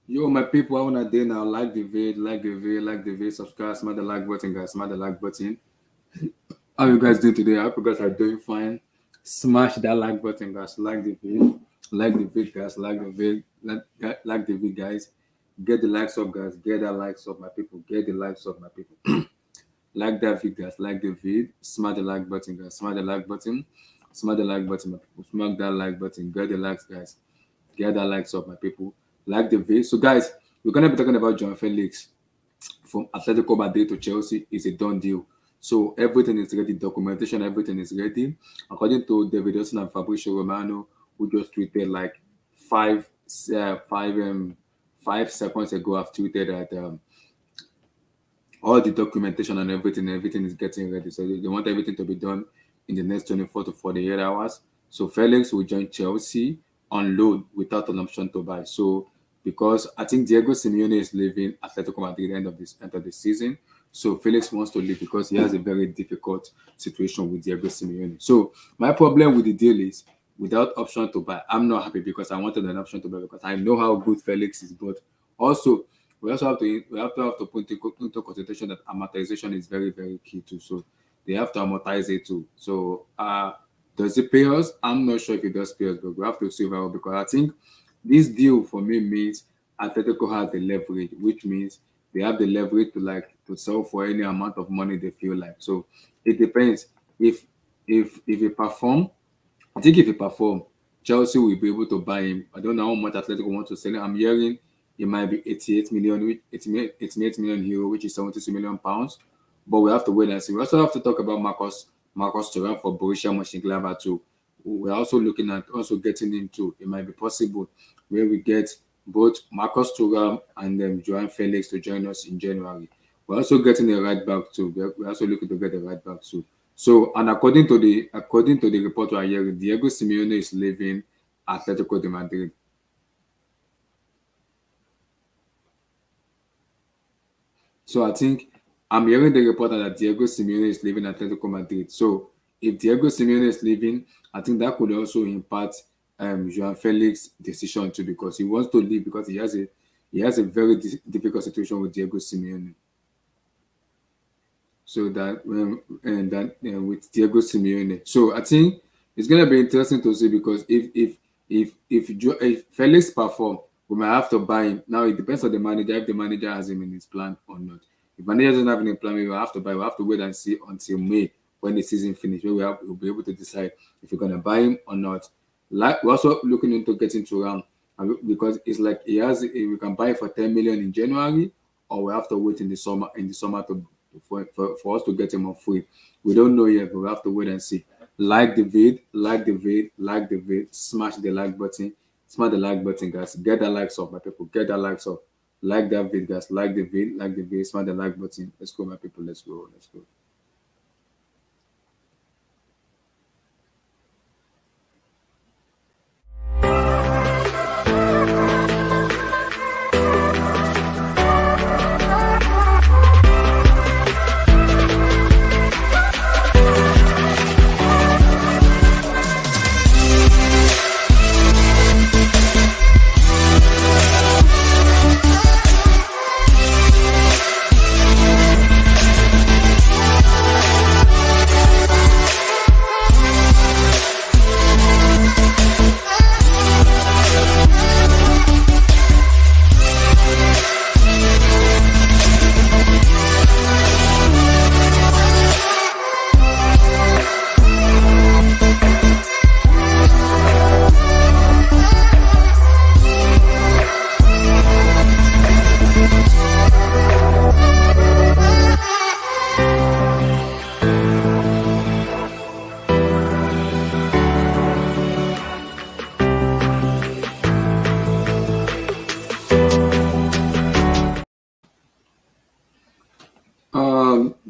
Yo, my people, I wanna do now. Like the vid, like the vid, like the vid. Subscribe, smash the like button, guys. Smash the like button. How you guys doing today? I hope you guys are doing fine. Smash that like button, guys. Like the vid, like the vid, guys. Like the vid, like the vid, guys. Get the likes up, guys. Get the likes up, my people. Get the likes up, my people. Like that vid, guys. Like the vid. Smash the like button, guys. Smash the like button. Smash the like button, my people. Smash that like button. Get the likes, guys. Get that likes up, my people. Like the vid. So, guys, we're gonna be talking about John Felix from Atletico Madrid to Chelsea is a done deal. So everything is ready, documentation, everything is ready. According to David Wilson and Fabrizio Romano, who just tweeted like five, uh, five, um, 5 seconds ago, I've tweeted that all the documentation and everything is getting ready. So they want everything to be done in the next 24 to 48 hours. So Felix will join Chelsea on loan without an option to buy. So because I think Diego Simeone is leaving Atletico Madrid end of the season. So Felix wants to leave because he has a very difficult situation with Diego Simeone. So my problem with the deal is without option to buy, I'm not happy because I wanted an option to buy because I know how good Felix is, but also we have to put into consideration that amortization is very very key too. So they have to amortize it too. So does it pay us? I'm not sure if it does pay us, but we have to see well because I think this deal for me means Atletico has the leverage, which means they have the leverage to sell for any amount of money they feel like. So it depends. If he perform, I think if he perform, Chelsea will be able to buy him. I don't know how much Atletico want to sell him. I'm hearing it might be 88 million, 88 million euro, which is 72 million pounds. But we have to wait and see. We also have to talk about Marcus Thuram for Borussia Mönchengladbach too. We're also looking at also getting into. It might be possible where we get both Marcus Thuram and Joao Felix to join us in January. We're also getting a right back too. We're also looking to get a right back too. So, and according to the report we are hearing, Diego Simeone is leaving Atletico de Madrid. So I think I'm hearing the report that Diego Simeone is leaving Atletico Madrid. So if Diego Simeone is leaving, I think that could also impact Joao Felix's decision too because he wants to leave because he has a very difficult situation with Diego Simeone. So that and that with Diego Simeone. So I think it's gonna be interesting to see because if Felix perform, we might have to buy him. Now it depends on the manager if the manager has him in his plan or not. If manager doesn't have any plan, we will have to buy. We have to wait and see until May when the season finishes. We'll be able to decide if we're gonna buy him or not. Like we're also looking into getting to Ram because it's like we can buy for 10 million in January or we have to wait in the summer for us to get him on free. We don't know yet, but we have to wait and see. Like the vid, like the vid, like the vid, smash the like button, smash the like button, guys. Get that likes up, my people. Get that likes up. Like that vid, guys. Like the vid, smash the like button. Let's go, my people. Let's go. Let's go.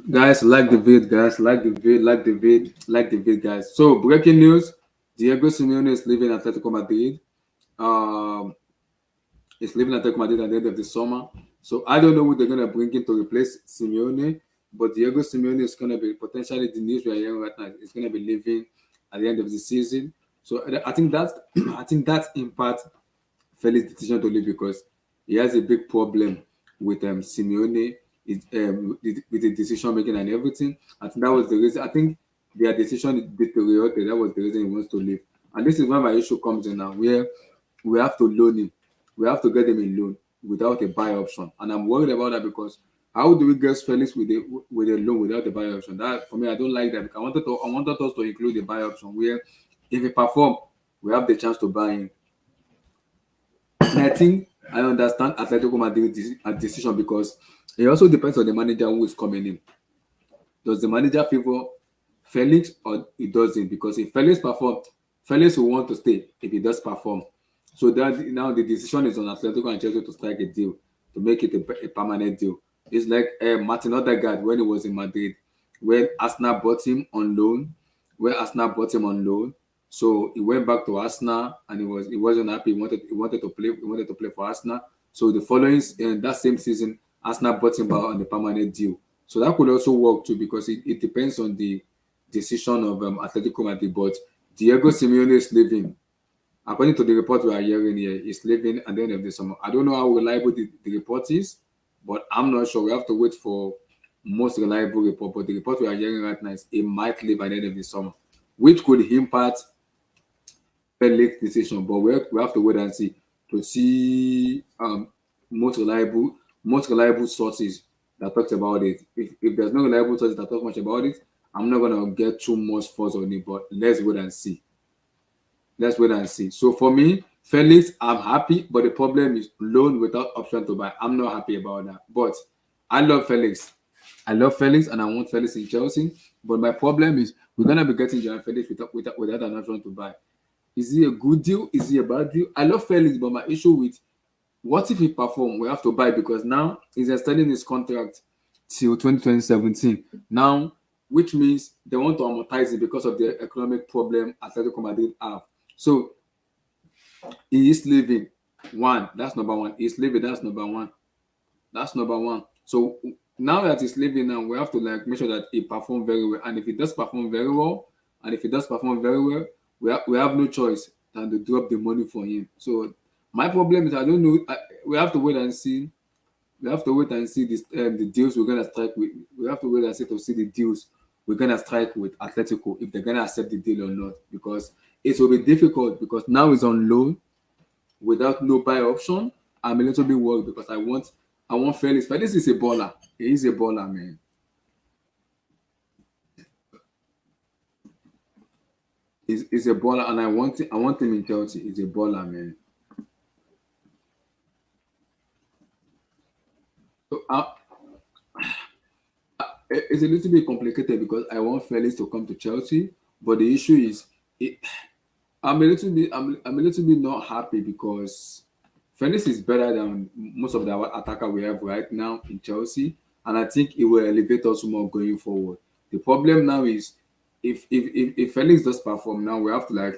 Guys, like the vid, guys, like the vid, like the vid, like the vid, guys. So, breaking news: Diego Simeone is leaving Atletico Madrid. Um, is leaving Atletico Madrid at the end of the summer. So I don't know who they're gonna bring in to replace Simeone, but Diego Simeone is gonna be potentially the news we are hearing right now. Is gonna be leaving at the end of the season. So I think that's I think that impact Felix's decision to leave because he has a big problem with Simeone, with the decision making and everything. I think that was the reason. I think their decision deteriorated. That was the reason he wants to leave. And this is where my issue comes in now, where we have to loan him. We have to get him a loan without a buy option. And I'm worried about that because how do we get Felix with a loan without a buy option? That for me, I don't like that because I wanted us to include a buy option where if he perform, we have the chance to buy him. And I think I understand Atletico Madrid's decision because it also depends on the manager who is coming in. Does the manager favor Felix or it doesn't? Because if Felix perform, Felix will want to stay if he does perform. So that now the decision is on Atletico and Chelsea to strike a deal to make it a permanent deal. It's like Martin Odegaard when he was in Madrid, when Arsenal bought him on loan, so he went back to Arsenal and he wasn't happy. He wanted to play for Arsenal. So the following that same season, Arsenal bought him back on a permanent deal. So that could also work too because it depends on the decision of Atletico Madrid. But Diego Simeone is leaving. According to the report we are hearing here, he's leaving at the end of the summer. I don't know how reliable the report is, but I'm not sure. We have to wait for most reliable report. But the report we are hearing right now is he might leave at the end of the summer, which could impact Felix decision. But we have to wait and see to see most reliable sources that talks about it. If there's no reliable sources that talk much about it, I'm not gonna get too much force on it. But let's wait and see. So for me, Felix, I'm happy, but the problem is loan without option to buy. I'm not happy about that. But I love Felix. And I want Felix in Chelsea. But my problem is we're gonna be getting Joao Felix without an option to buy. Is he a good deal? Is he a bad deal? I love Felix, but my issue with what if he perform? We have to buy because now he's extending his contract till 2017. Now, which means they want to amortize it because of the economic problem Atletico Madrid have. So he is leaving. That's number one. He's leaving. That's number one. So now that he's leaving, now we have to make sure that he perform very well. And if he does perform very well, we have no choice than to drop the money for him. So my problem is I don't know. We have to wait and see. This, the deals we're gonna strike with. We have to wait and see to see the deals we're gonna strike with Atletico if they're gonna accept the deal or not. Because it will be difficult because now he's on loan without no buy option. I'm a little bit worried because I want Felix. Felix is a baller. He is a baller, man. He's a baller, and I want him in Chelsea. He's a baller, man. So it's a little bit complicated because I want Felix to come to Chelsea, but the issue is, it, I'm a little bit not happy because Felix is better than most of the attacker we have right now in Chelsea, and I think it will elevate us more going forward. The problem now is if Felix does perform now, we have to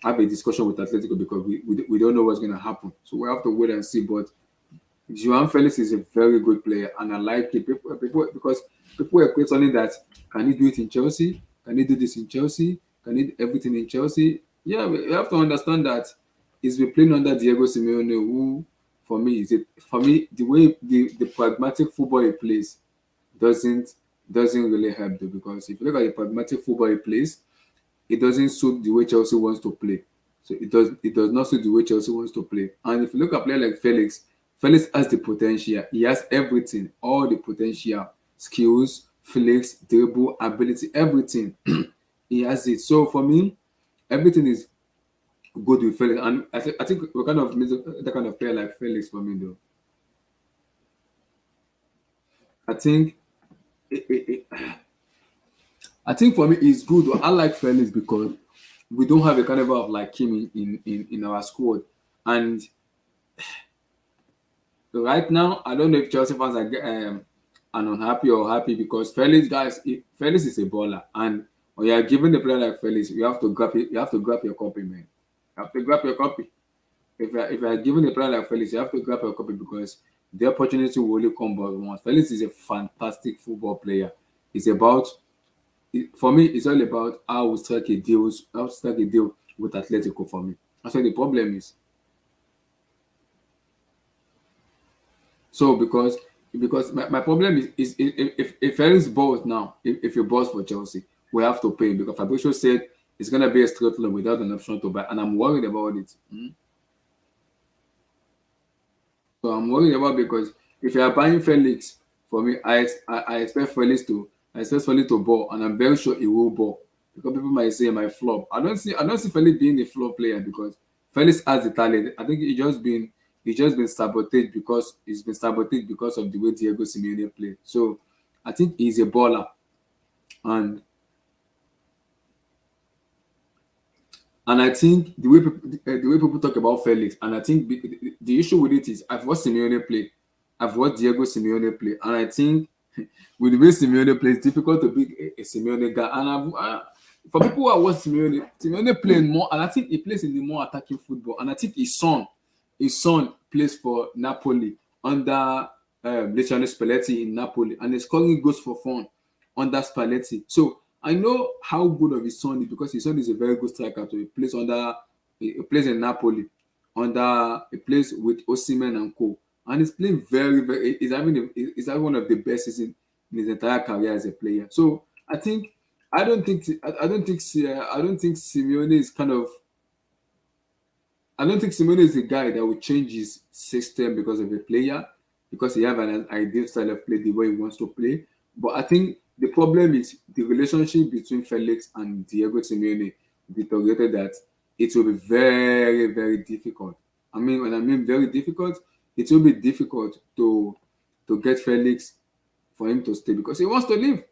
have a discussion with Atletico because we don't know what's going to happen. So we have to wait and see. But Joao Felix is a very good player, and I like it. People because people were questioning that can he do it in Chelsea? Can he do this in Chelsea? Can he do everything in Chelsea? Yeah, we have to understand that he's been playing under Diego Simeone, who for me the way the pragmatic football he plays doesn't really help though because if you look at the pragmatic football he plays, it doesn't suit the way Chelsea wants to play. So it does not suit the way Chelsea wants to play. And if you look at a player like Felix, Felix has the potential. He has everything, all the potential, skills, flex, dribble, ability, everything. He has it. So for me, everything is good with Felix. And I think we're kind of missing that kind of player like Felix for me though. I think I think for me it's good. I like Felix because we don't have a caliber of like him in our squad. And right now, I don't know if Chelsea fans are unhappy or happy because Felix, guys, Felix is a baller, and when you are given a player like Felix, you have to grab it. You have to grab your copy, man. You have to grab your copy. If you are given a player like Felix, you have to grab your copy because the opportunity will only come but once. Felix is a fantastic football player. It's about for me. It's all about how to strike a deal with Atletico for me. That's what the problem is. So because my problem is if Felix balls now, if he balls for Chelsea, we have to pay because Fabrizio said it's gonna be a straight loan without an option to buy, and I'm worried about it. So I'm worried about because if you are buying Felix for me, I expect Felix to ball, and I'm very sure he will ball because people might say my flop. I don't see Felix being a flop player because Felix has the talent. I think he just been sabotaged because he's been sabotaged because of the way Diego Simeone played. So I think he's a baller, and I think the way people talk about Felix, and I think the issue with it is I've watched Simeone play, I've watched Diego Simeone play, and I think with the way Simeone plays, it's difficult to be a Simeone guy. And for people who are watching Simeone playing more, and I think he plays in the more attacking football. And I think his son plays for Napoli under Luciano Spalletti in Napoli, and he's scoring goals for fun under Spalletti. So I know how good of his son is because his son is a very good striker. So he plays in Napoli he plays with Osimhen and co. And he's playing very. He's having one of the best seasons in his entire career as a player. So I don't think Simeone is kind of I don't think Simone is the guy that will change his system because of a player, because he have an ideal style of play the way he wants to play. But I think the problem is the relationship between Felix and Diego Simeone deteriorated that it will be very difficult. I mean, when I mean very difficult, it will be difficult to get Felix for him to stay because he wants to leave.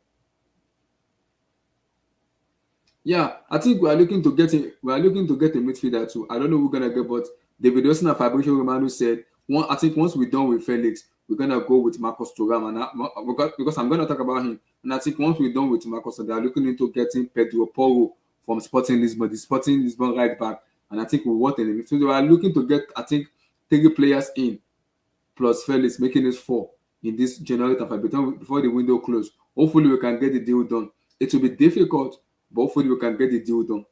Yeah, I think we are looking to get a midfielder too. I don't know who we're gonna get, but David Wilson and Fabrizio Romano said I think once we're done with Felix, we're gonna go with Marcos Thuram, and because I'm gonna talk about him. And I think once we're done with Marcos, they are looking into getting Pedro Porro from Sporting Lisbon, the Sporting Lisbon right back, and I think we want in the midfield. They are looking to get I think 3 players in plus Felix, making it 4 in this January transfer before the window close. Hopefully, we can get the deal done. It will be difficult, but hopefully, we can get the deal done.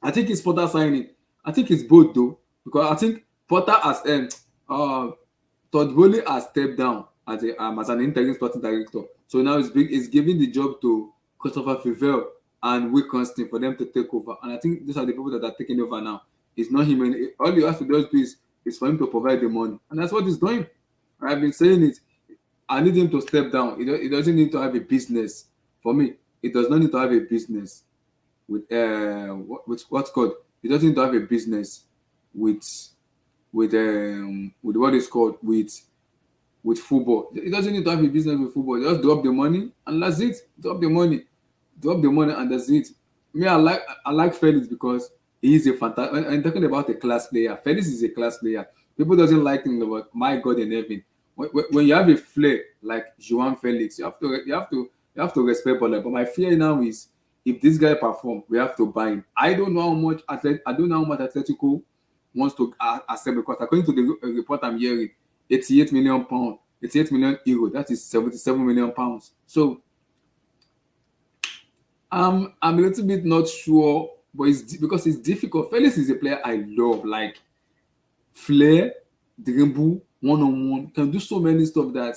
I think it's Potter signing. I think it's both though, because I think Potter has Todd Bowley has stepped down as an interim sporting director. So now it's giving the job to Christopher Fivel and Will Constant for them to take over. And I think these are the people that are taking over now. It's not him. All he has to do is for him to provide the money. And that's what he's doing. I've been saying it. I need him to step down. He doesn't need to have a business. For me, it does not need to have a business with what's called. He doesn't need to have a business with with what is called with football. He doesn't need to have a business with football. Just drop the money and that's it. Drop the money and that's it. Me, I like Felix because he is a fantastic. When I'm talking about a class player, Felix is a class player. People doesn't like him, but my God in heaven, when you have a flair like Joao Felix, you have to respect baller. But my fear now is if this guy perform, we have to buy him. I don't know how much Atletico wants to accept because according to the report I'm hearing, 88 million pound, 88 million euro, that is 77 million pounds. So I'm a little bit not sure, but because it's difficult. Felix is a player I love, like flair, dribble, one-on-one, can do so many stuff that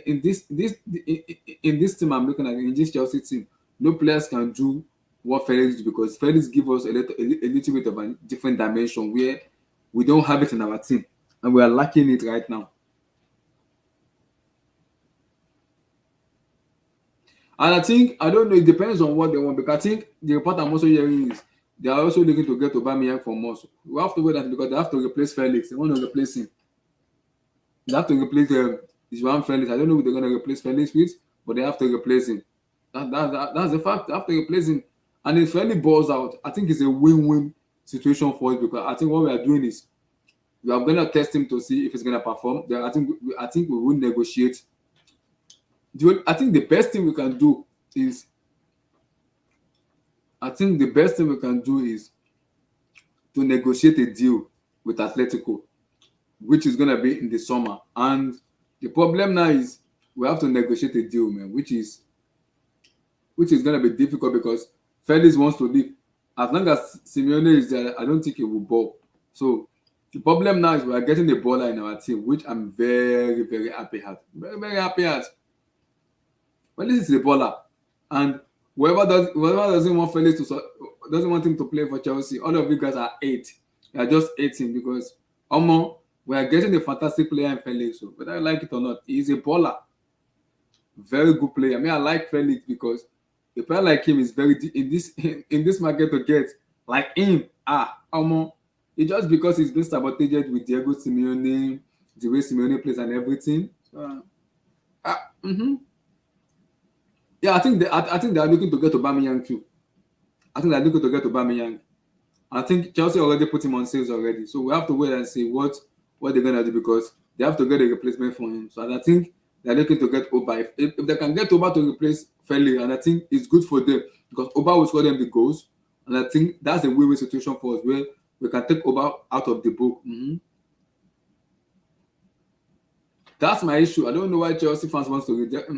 in this team I'm looking at, in this Chelsea team, no players can do what Felix do because Felix gives us a little bit of a different dimension where we don't have it in our team and we are lacking it right now. And I think I don't know. It depends on what they want because I think the report I'm also hearing is they are also looking to get Aubameyang from us. We have to wait that because they have to replace Felix. They want to replace him. They have to replace Joao Felix. I don't know who they're going to replace Felix with, but they have to replace him. That's the fact. They have to replace him. And if Felix balls out, I think it's a win-win situation for us because I think what we are doing is we are going to test him to see if he's going to perform. Then I think we will negotiate. I think the best thing we can do is to negotiate a deal with Atletico, which is going to be in the summer. And the problem now is we have to negotiate a deal, man, which is going to be difficult because Felix wants to leave. As long as Simeone is there, I don't think he will ball. So The problem now is we are getting a baller in our team, which I'm very, very happy at. Very, very happy at. Well, this is a baller, and whoever doesn't want Felix to doesn't want him to play for Chelsea. All of you guys are eight. You are just 18 because Omo, we are getting a fantastic player in Felix. So whether I like it or not, he's a baller, very good player. I mean, I like Felix because a player like him is very in this in this market to get like him. Omo, it's just because he's been sabotaged with Diego Simeone, the way Simeone plays and everything. So, mhm. Yeah, I think they are looking to get Aubameyang too. I think they're looking to get Aubameyang. I think Chelsea already put him on sales already, so we have to wait and see what they're gonna do because they have to get a replacement for him. So and I think they're looking to get Oba. If they can get Oba to replace Felix, and I think it's good for them because Oba will score them the goals, and I think that's a win-win situation for us where we can take Oba out of the book. That's my issue. I don't know why Chelsea fans want to reject.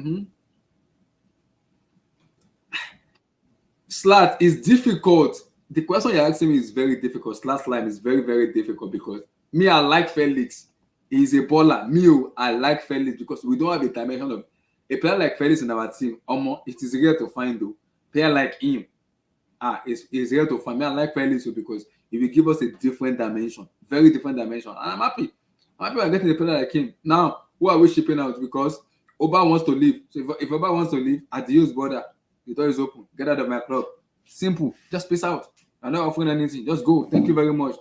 Slat is difficult. The question you're asking me is very difficult. Slat slime is very, very difficult because me, I like Felix. He's a baller. Me, I like Felix because we don't have a dimension of a player like Felix in our team. It is rare to find though. Player like him, it's rare to find. Me, I like Felix because he will give us a different dimension, very different dimension. And I'm happy. I'm happy we're getting a player like him. Now, who are we shipping out? Because Oba wants to leave. So if Oba wants to leave, adios, brother. The door is open. Get out of my club. Simple. Just peace out. I'm not offering anything. Just go. Thank you very much.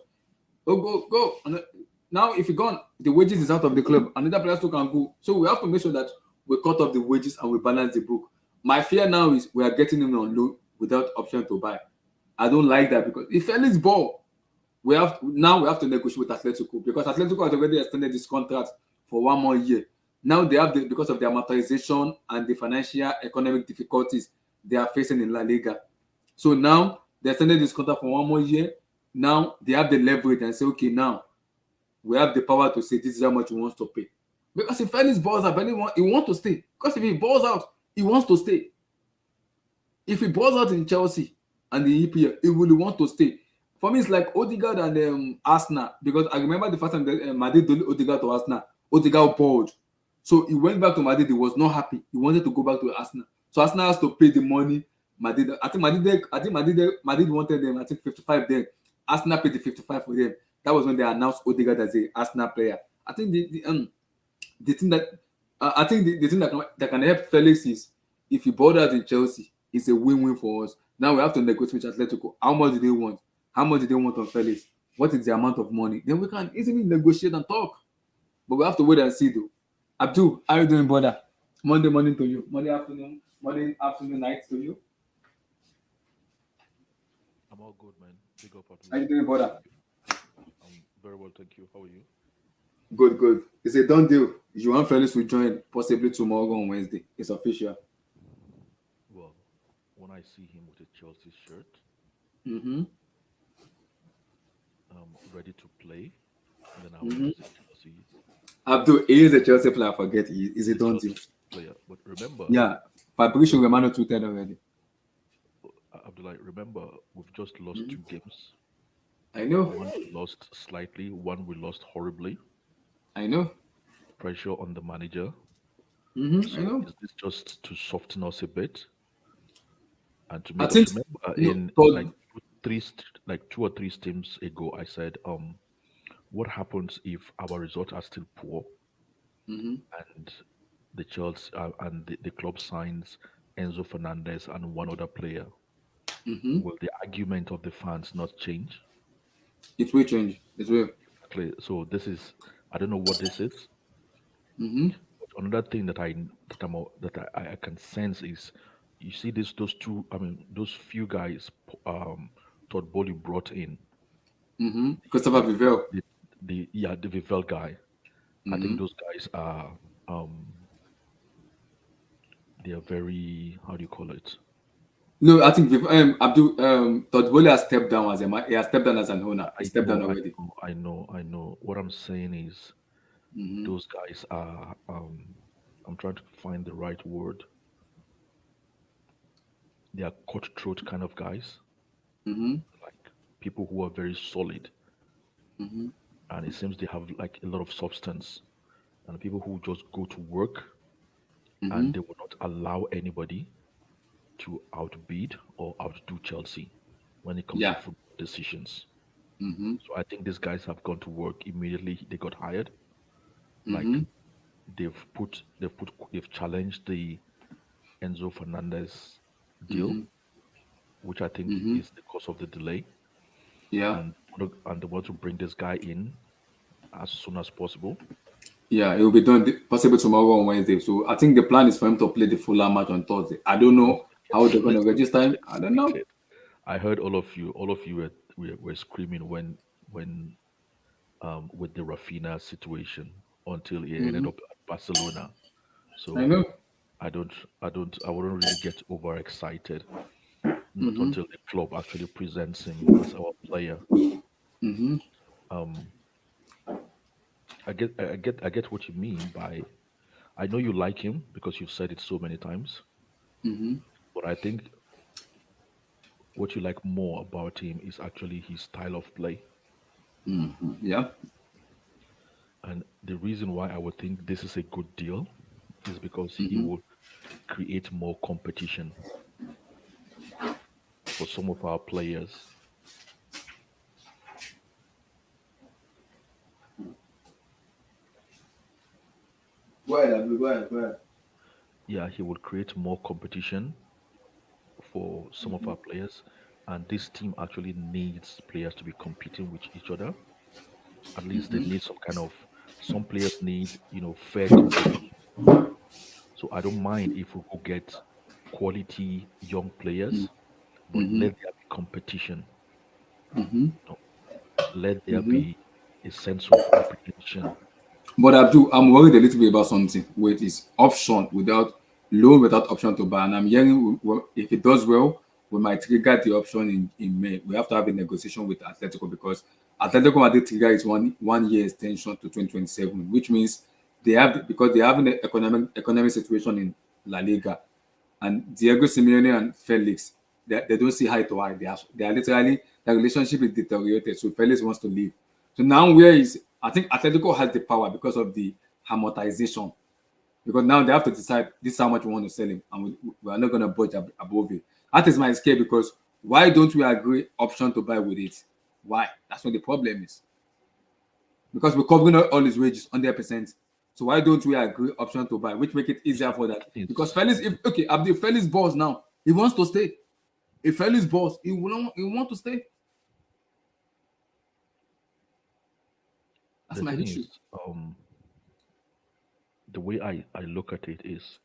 Oh, go. And now, if you're gone, the wages is out of the club. Another player still can go. So we have to make sure that we cut off the wages and we balance the book. My fear now is we are getting him on loan without option to buy. I don't like that because if Felix ball, we have to negotiate with Atletico because Atletico has already extended this contract for 1 more year. Now they have because of the amortization and the financial economic difficulties they are facing in La Liga. So now they extended this contract for 1 more year. Now they have the leverage and say, okay, now we have the power to say this is how much he wants to pay. Because if Felix balls out, anyone he wants to stay. Because if he balls out, he wants to stay. If he balls out in Chelsea and the EPL, he will want to stay. For me, it's like Odegaard and Arsenal because I remember the first time that Madrid did Odegaard to Arsenal. Odegaard balled. So he went back to Madrid. He was not happy. He wanted to go back to Arsenal. So Arsenal has to pay the money. Madrid wanted them. I think 55 then. Arsenal paid the 55 for them. That was when they announced Odegaard as a Arsenal player. I think the thing that the thing that can help Felix is if he bought out in Chelsea, it's a win-win for us. Now we have to negotiate with Atletico. How much do they want? How much do they want on Felix? What is the amount of money? Then we can easily negotiate and talk. But we have to wait and see though. Abdul, how are you doing, brother? Monday morning to you. Monday afternoon, night to you. I'm all good, man. Big up, How Abdullah. you doing, brother? I'm very well, thank you. How are you? Good, good. It's a done deal. Joao Felix will join possibly tomorrow on Wednesday. It's official. Well, when I see him with a Chelsea shirt, Mm-hmm. ready to play, then I will know Mm-hmm. he's a Chelsea. Abdul, he is a Chelsea player. Forget he's a He's a done deal. Chelsea player. But remember, Yeah, Fabrizio we've just Romano tweeted already. Abdullah. Remember, we've just lost Mm-hmm. two games. I know. One we lost slightly. One we lost horribly. I know. Pressure on the manager. Mm-hmm. I So know. is this just to soften us a bit and to I make us think remember no, in like Todd. like 2 or 3 teams ago, I said, what happens if our results are still poor Mm-hmm. and the club signs Enzo Fernandez and one other player? Mm-hmm. Will the argument of the fans not change? It will change. It will. So this is, I don't know what this is, Mm-hmm. but another thing that I can sense is, you see this those two, I mean those few guys, Todd Bowley brought in Mm-hmm. the Christopher Vivell. the Vivel guy. I Mm-hmm. think those guys are they are very, how do you call it? No, I think Abdul Todd Bowley has stepped down as a man. He has stepped down as an owner. He I stepped down know, I already. know, I know, I know. What I'm saying is Mm-hmm. those guys are I'm trying to find the right word. They are cutthroat kind of guys, Mm-hmm. like people who are very solid. Mm-hmm. and it seems they have like a lot of substance, and people who just go to work Mm-hmm. and they will not allow anybody to outbid or outdo Chelsea when it comes to Yeah. football decisions. Mm-hmm. So I think these guys have gone to work immediately they got hired. Like Mm-hmm. they've challenged the Enzo Fernandez deal, Mm-hmm. which I think Mm-hmm. is the cause of the delay, Yeah. and they want to bring this guy in as soon as possible. Yeah, it will be done possible tomorrow on Wednesday. So I think the plan is for him to play the Fulham match on Thursday. I don't Let's know how they're get going to let's not register get too him. I don't know. excited. I heard all of you were screaming when with the Rafinha situation until he ended Mm-hmm. up at Barcelona. I So know. I wouldn't really get overexcited. Not Mm-hmm. until the club actually presents him as our player. Mm-hmm. Um, I get what you mean by. I know you like him because you've said it so many times, Mm-hmm. but I think what you like more about him is actually his style of play. Mm-hmm. Yeah. And the reason why I would think this is a good deal is because he Mm-hmm. will create more competition for some of our players. Go ahead, Abdul. Go ahead. Go ahead. Yeah, he will create more competition for some of our players. And this team actually needs players to be competing with each other. At least they need some kind of, some players need, fair competition. So I don't mind if we go get quality young players, but Mm-hmm. let there be competition. Mm-hmm. You know, let there Mm-hmm. be a sense of apprehension. But Abdul, I'm worried a little bit about something with his option without loan without option to buy. And I'm hearing if it does well, we might trigger the option in May. We have to have a negotiation with Atletico because Atletico Madrid trigger is one year extension to 2027, which means because they have an economic situation in La Liga and Diego Simeone and Felix, they don't see eye to eye. They are literally the relationship is deteriorated. So Felix wants to leave. So now where is I think Atletico has the power because of the amortization. Because now they have to decide this is how much we want to sell him, and we are not going to budge above it. That is my scare because why don't we agree option to buy with it? Why? That's what the problem is. Because we're covering all his wages 100%. So why don't we agree option to buy, which make it You see, easier for the that? thing Because is, Felix, if okay, Abdul Felix boss now, he wants to stay. If Felix boss, he want to stay. That's the my thing issue. is, the way I look at it is,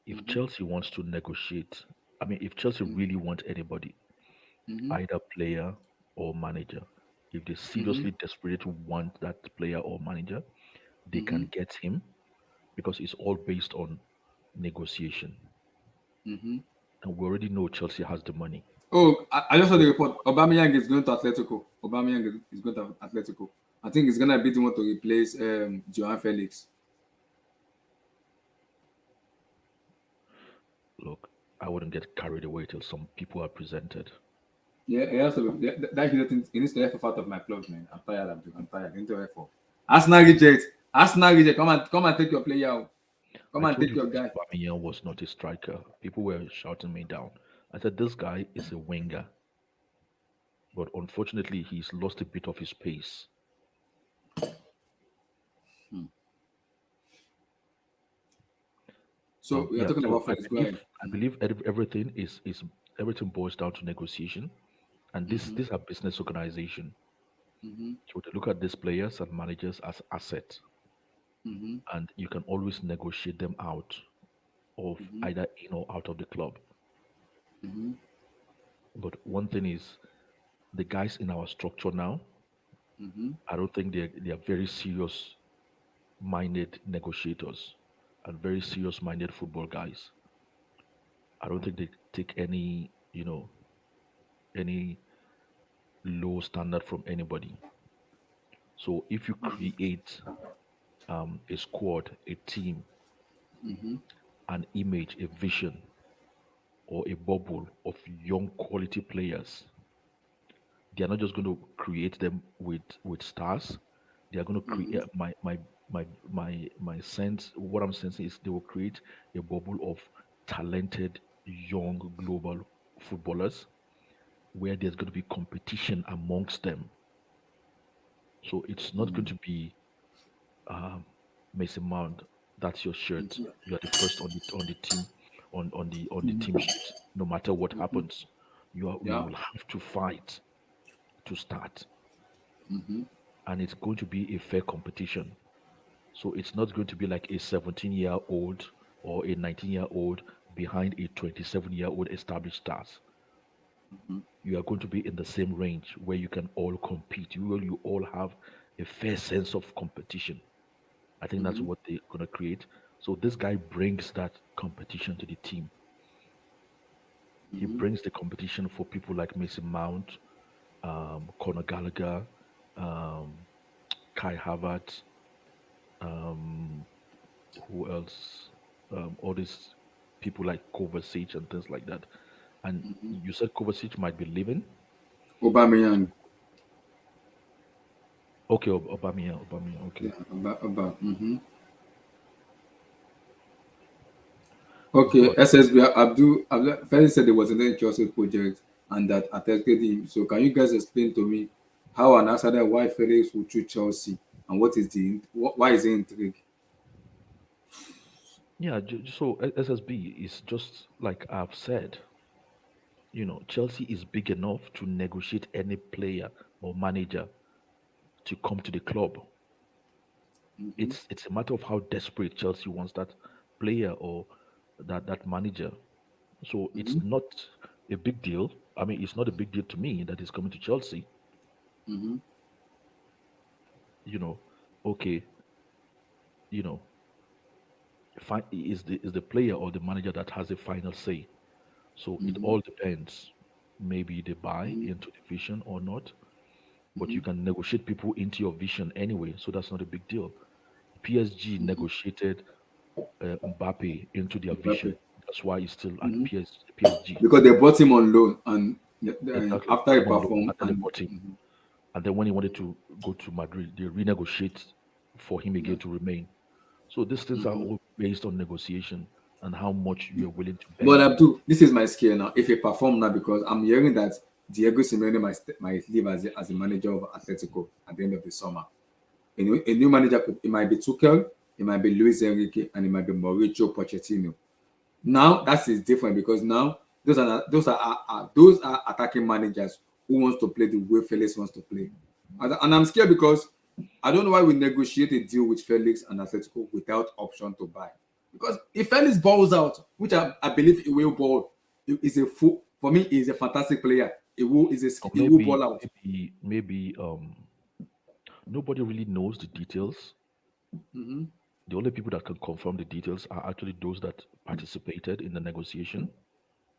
if Mm-hmm. Chelsea wants to negotiate, I mean, if Chelsea really want anybody, Mm-hmm. either player or manager, if they Mm-hmm. seriously desperate want that player or manager, they Mm-hmm. can get him because it's all based on negotiation. Mm-hmm. And we already know Chelsea has the money. Oh, I just saw So the report. Aubameyang is going to Atletico. Aubameyang is going to Atletico. I think it's gonna be the one to replace Joao Felix. look, I wouldn't get carried away till some people are presented. Yeah, he has to. That he needs to F out of my club, man. I'm tired. I'm tired. He needs to F off. Arsenal reject. Arsenal reject. Come and take your player out. Come I and told take you your that guy. Aubameyang was not a striker. People were shouting me down. I said this guy is a winger, but unfortunately he's lost a bit of his pace. So we are Yeah, talking so about Felix. Go ahead. I believe everything boils down to negotiation, and this Mm-hmm. these are business organization. Mm-hmm. So they look at these players and managers as assets, Mm-hmm. and you can always negotiate them out of Mm-hmm. either in or out of the club. Mm-hmm. But one thing is, the guys in our structure now, Mm-hmm. I don't think they are very serious minded negotiators and very serious minded football guys. I don't think they take any low standard from anybody. So if you create a squad, a team, Mm-hmm. an image, a vision, or a bubble of young quality players, they are not just going to create them with stars. They are going to create Mm-hmm. my sense. What I'm sensing is they will create a bubble of talented young global footballers where there's going to be competition amongst them. So it's not going to be um, Mason Mount. That's your shirt. You are the first on the team on the team sheet. No matter what happens, you Yeah. will have to fight to start, Mm-hmm. and it's going to be a fair competition. So it's not going to be like a 17-year-old or a 19-year-old behind a 27-year-old established stars. You are going to be in the same range where you can all compete. You all have a fair sense of competition. I think that's Mm-hmm. what they're going to create. So this guy brings that competition to the team. He Mm-hmm. brings the competition for people like Mason Mount, Conor Gallagher, um, Kai Havertz, um, who else? All these people like Kovacic and things like that. And you said Kovacic might be leaving. Aubameyang. Okay, Aubameyang, Aubameyang. Okay, Yeah. Mm-hmm. Okay, but SSB Abdul Felix said there was an Chelsea project and that affected him. So can you guys explain to me how an outsider why Felix would choose Chelsea and what is why is he intrigued? yeah. So SSB is just like I've said. Chelsea is big enough to negotiate any player or manager to come to the club. Mm-hmm. It's a matter of how desperate Chelsea wants that player or that manager. So Mm-hmm. it's not a big deal. I mean, it's not a big deal to me that he's coming to Chelsea. Mm-hmm. You know, okay, you know, is the player or the manager that has a final say. So it Mm-hmm. all depends. Maybe they buy into the vision or not, but Mm-hmm. you can negotiate people into your vision anyway. So that's not a big deal. PSG negotiated Mbappe into their Mbappe. vision. That's why he's still at Mm-hmm. PSG. Because they bought him on loan and Exactly. after he On loan, performed and then they and bought him. And then when he wanted to go to Madrid, they renegotiate for him yeah. again to remain. So these things are all based on negotiation and how much you're willing to But bend. Abdul, this is my scare now. If he perform now, because I'm hearing that Diego Simeone might leave as a manager of Atletico at the end of the summer. A new manager it might be Tuchel, it might be Luis Enrique, and it might be Mauricio Pochettino. Now that is different because now those are attacking managers who wants to play the way Felix wants to play, and I'm scared because I don't know why we negotiate a deal with Felix and Atletico without option to buy. Because if Felix balls out, which I believe he will ball, is a full for me. He's a fantastic player. Or He will maybe, ball out. nobody really knows the details. Mm-hmm. The only people that can confirm the details are actually those that participated in the negotiation.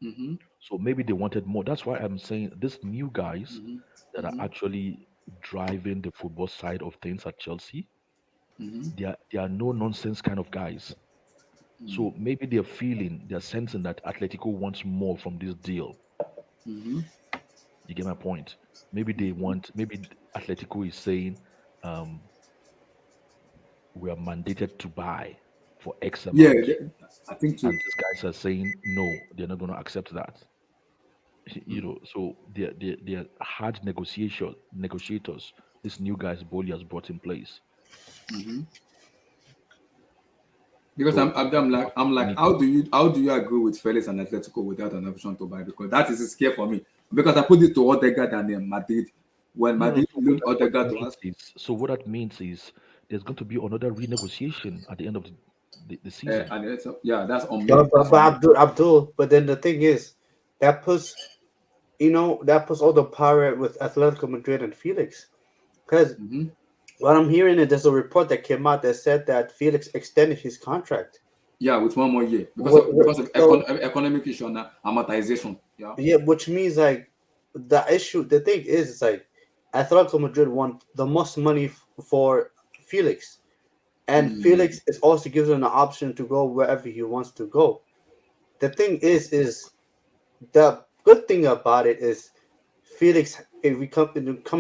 Mm-hmm. So maybe they wanted more. That's why I'm saying these new guys Mm-hmm. that are actually driving the football side of things at Chelsea, Mm-hmm. they are no nonsense kind of guys. So maybe they're sensing that Atletico wants more from this deal. Mm-hmm. You get my point? Maybe Atletico is saying, um, we are mandated to buy for X Yeah, amount. I think too. And these guys are saying, no, they're not going to accept that. So they're hard negotiators. These new guys Boli has brought in place. Mm-hmm. Because So it's going to have I'm like, anything. how do you agree with Felix and Atletico without an option to buy? Because that is a scare for me. Because I put it to Odegaard and Madrid when No, no. Madrid So loaned Odegaard to us. what that means is there's going to be another renegotiation at the end of the season. And yeah, that's on me. But Abdul, but then the thing is, that puts that puts all the power with Atletico Madrid and Felix. Because Mm-hmm. what I'm hearing is there's a report that came out that said that Felix extended his contract. Yeah, with 1 more year because of So economic issue and amortization. Yeah. yeah, which means like the thing is like Atletico Madrid want the most money for Felix, and Mm. Felix is also given an option to go wherever he wants to go. The thing is the good thing about it is Felix, if we come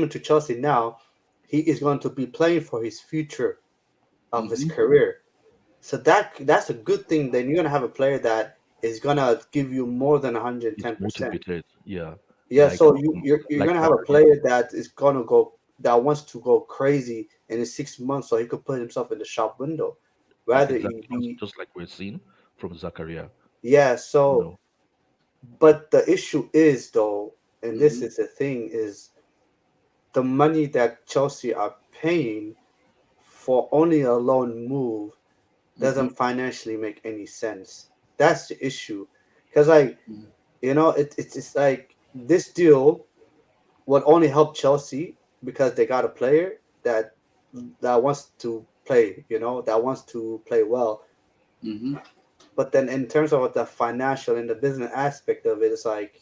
into Chelsea now, he is going to be playing for his future of his Mm-hmm. career. So that's a good thing. Then you're gonna have a player that is gonna give you more than He's 110%. motivated. Yeah, Yeah, like so you're like gonna have a Zakaria. player that is gonna go that wants to go crazy in his 6 months, so he could put himself in the shop window, rather he Exactly, be just like we're seeing from Zakaria. yeah. You So, know, but the issue is though, and this Mm-hmm. is the thing, is the money that Chelsea are paying for only a loan move Mm-hmm. doesn't financially make any sense. That's the issue, because like it's like this deal would only help Chelsea because they got a player that wants to play, that wants to play well. Mm-hmm. But then in terms of the financial and the business aspect of it, it's like,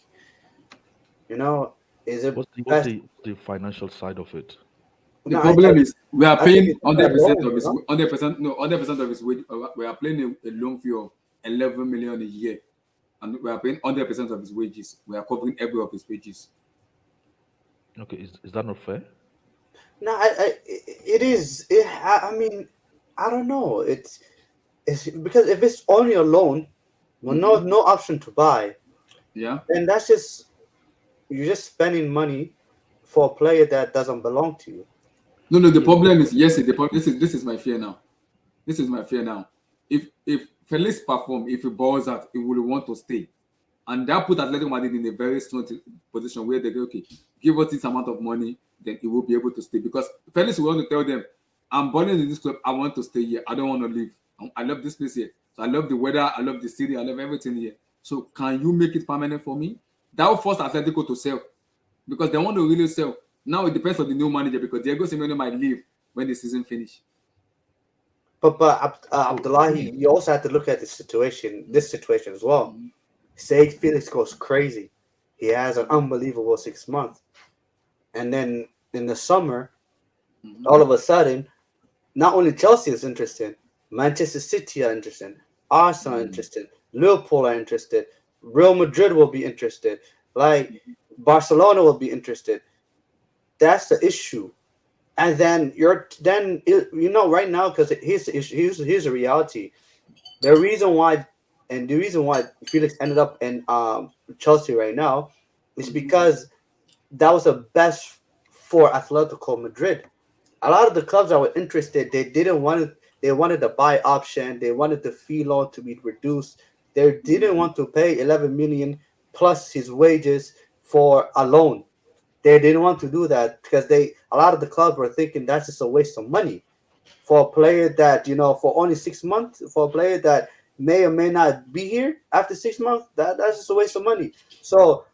you know, is it what's best? the financial side of it? The No, problem is we are I think paying it's just a 100% loan, of his 100%, no, 100% of his wage. We are paying a loan fee of 11 million a year, and we are paying 100% of his wages. We are covering every of his wages. Okay, is that not fair? No, it is. I mean, I don't know. It's because if it's only a loan, with Mm-hmm. no option to buy, Yeah. then that's just you're just spending money for a player that doesn't belong to you. No, no. The Yeah, problem is yes. The problem. This is my fear now. This is my fear now. If Felix perform, if he balls out, he will want to stay, and that put Atletico Madrid in a very strong position where they go, okay, give us this amount of money, then he will be able to stay because Felix will want to tell them, I'm born in this club, I want to stay here, I don't want to leave. I love this place here, so I love the weather, I love the city, I love everything here. So can you make it permanent for me? That will force Atletico to sell because they want to really sell. Now it depends on the new manager because Diego Simeone might leave when the season finish. so the thing is, Abdullahi, you also have to look at this situation as well. Mhm. Say Felix goes crazy, he has an unbelievable 6 months, and then in the summer, Mhm. all of a sudden, not only Chelsea is interested, Manchester City are interested, Arsenal are Mhm. interested, Liverpool are interested, Real Madrid will be interested, like Barcelona will be interested. That's the issue. And then right now, because here's the issue, here's the reality. The reason why the reason why Felix ended up in Chelsea right now is Mhm. because that was the best for Atletico Madrid. A lot of the clubs that were interested, they didn't want it. They wanted the buy option. They wanted the fee loan to be reduced. They didn't want to pay 11 million plus his wages for a loan. They didn't want to do that because a lot of the clubs were thinking that's just a waste of money for a player that for only 6 months, for a player that may or may not be here after 6 months. That's just a waste of money. So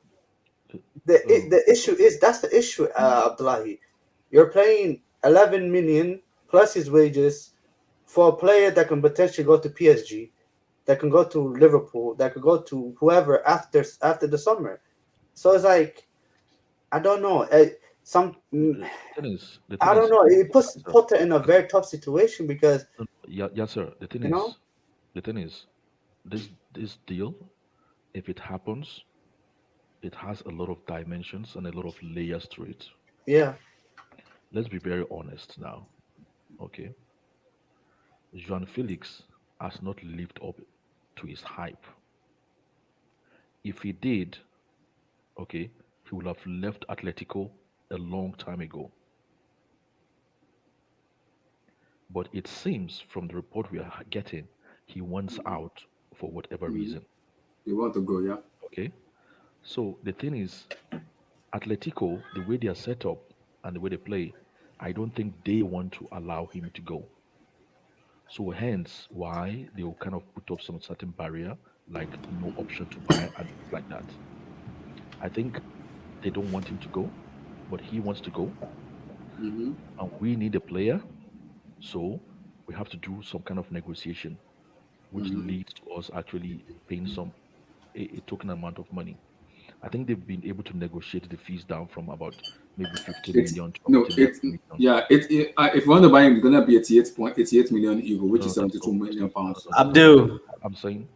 oh, the issue is that's the issue, Abdullahi. You're paying 11 million plus his wages for a player that can potentially go to PSG, that can go to Liverpool, that could go to whoever after the summer. So it's like I don't know. Some the thing I don't is, know. It puts sir, Potter in a very tough situation because yeah, yeah, sir. you know, The thing is, this deal, if it happens, it has a lot of dimensions and a lot of layers to it. yeah. Let's be very honest now. Okay, Joan Felix has not lived up to his hype. If he did, okay, he would have left Atletico a long time ago. But it seems from the report we are getting, he wants out for whatever Mhm. reason. You want to go, yeah? Okay, so the thing is, Atletico, the way they are set up and the way they play, I don't think they want to allow him to go. So hence why they will kind of put up some certain barrier, like no option to buy and things like that. I think they don't want him to go, but he wants to go, Mm-hmm. and we need a player. So we have to do some kind of negotiation, which Mm-hmm. leads to us actually paying a token amount of money. I think they've been able to negotiate the fees down from about maybe 15 It's million to no, about 11 it's million. yeah. If you want to buy him, it's gonna be 88 million euro, which is No, 72 million pounds. no, no. Abdul. I'm saying,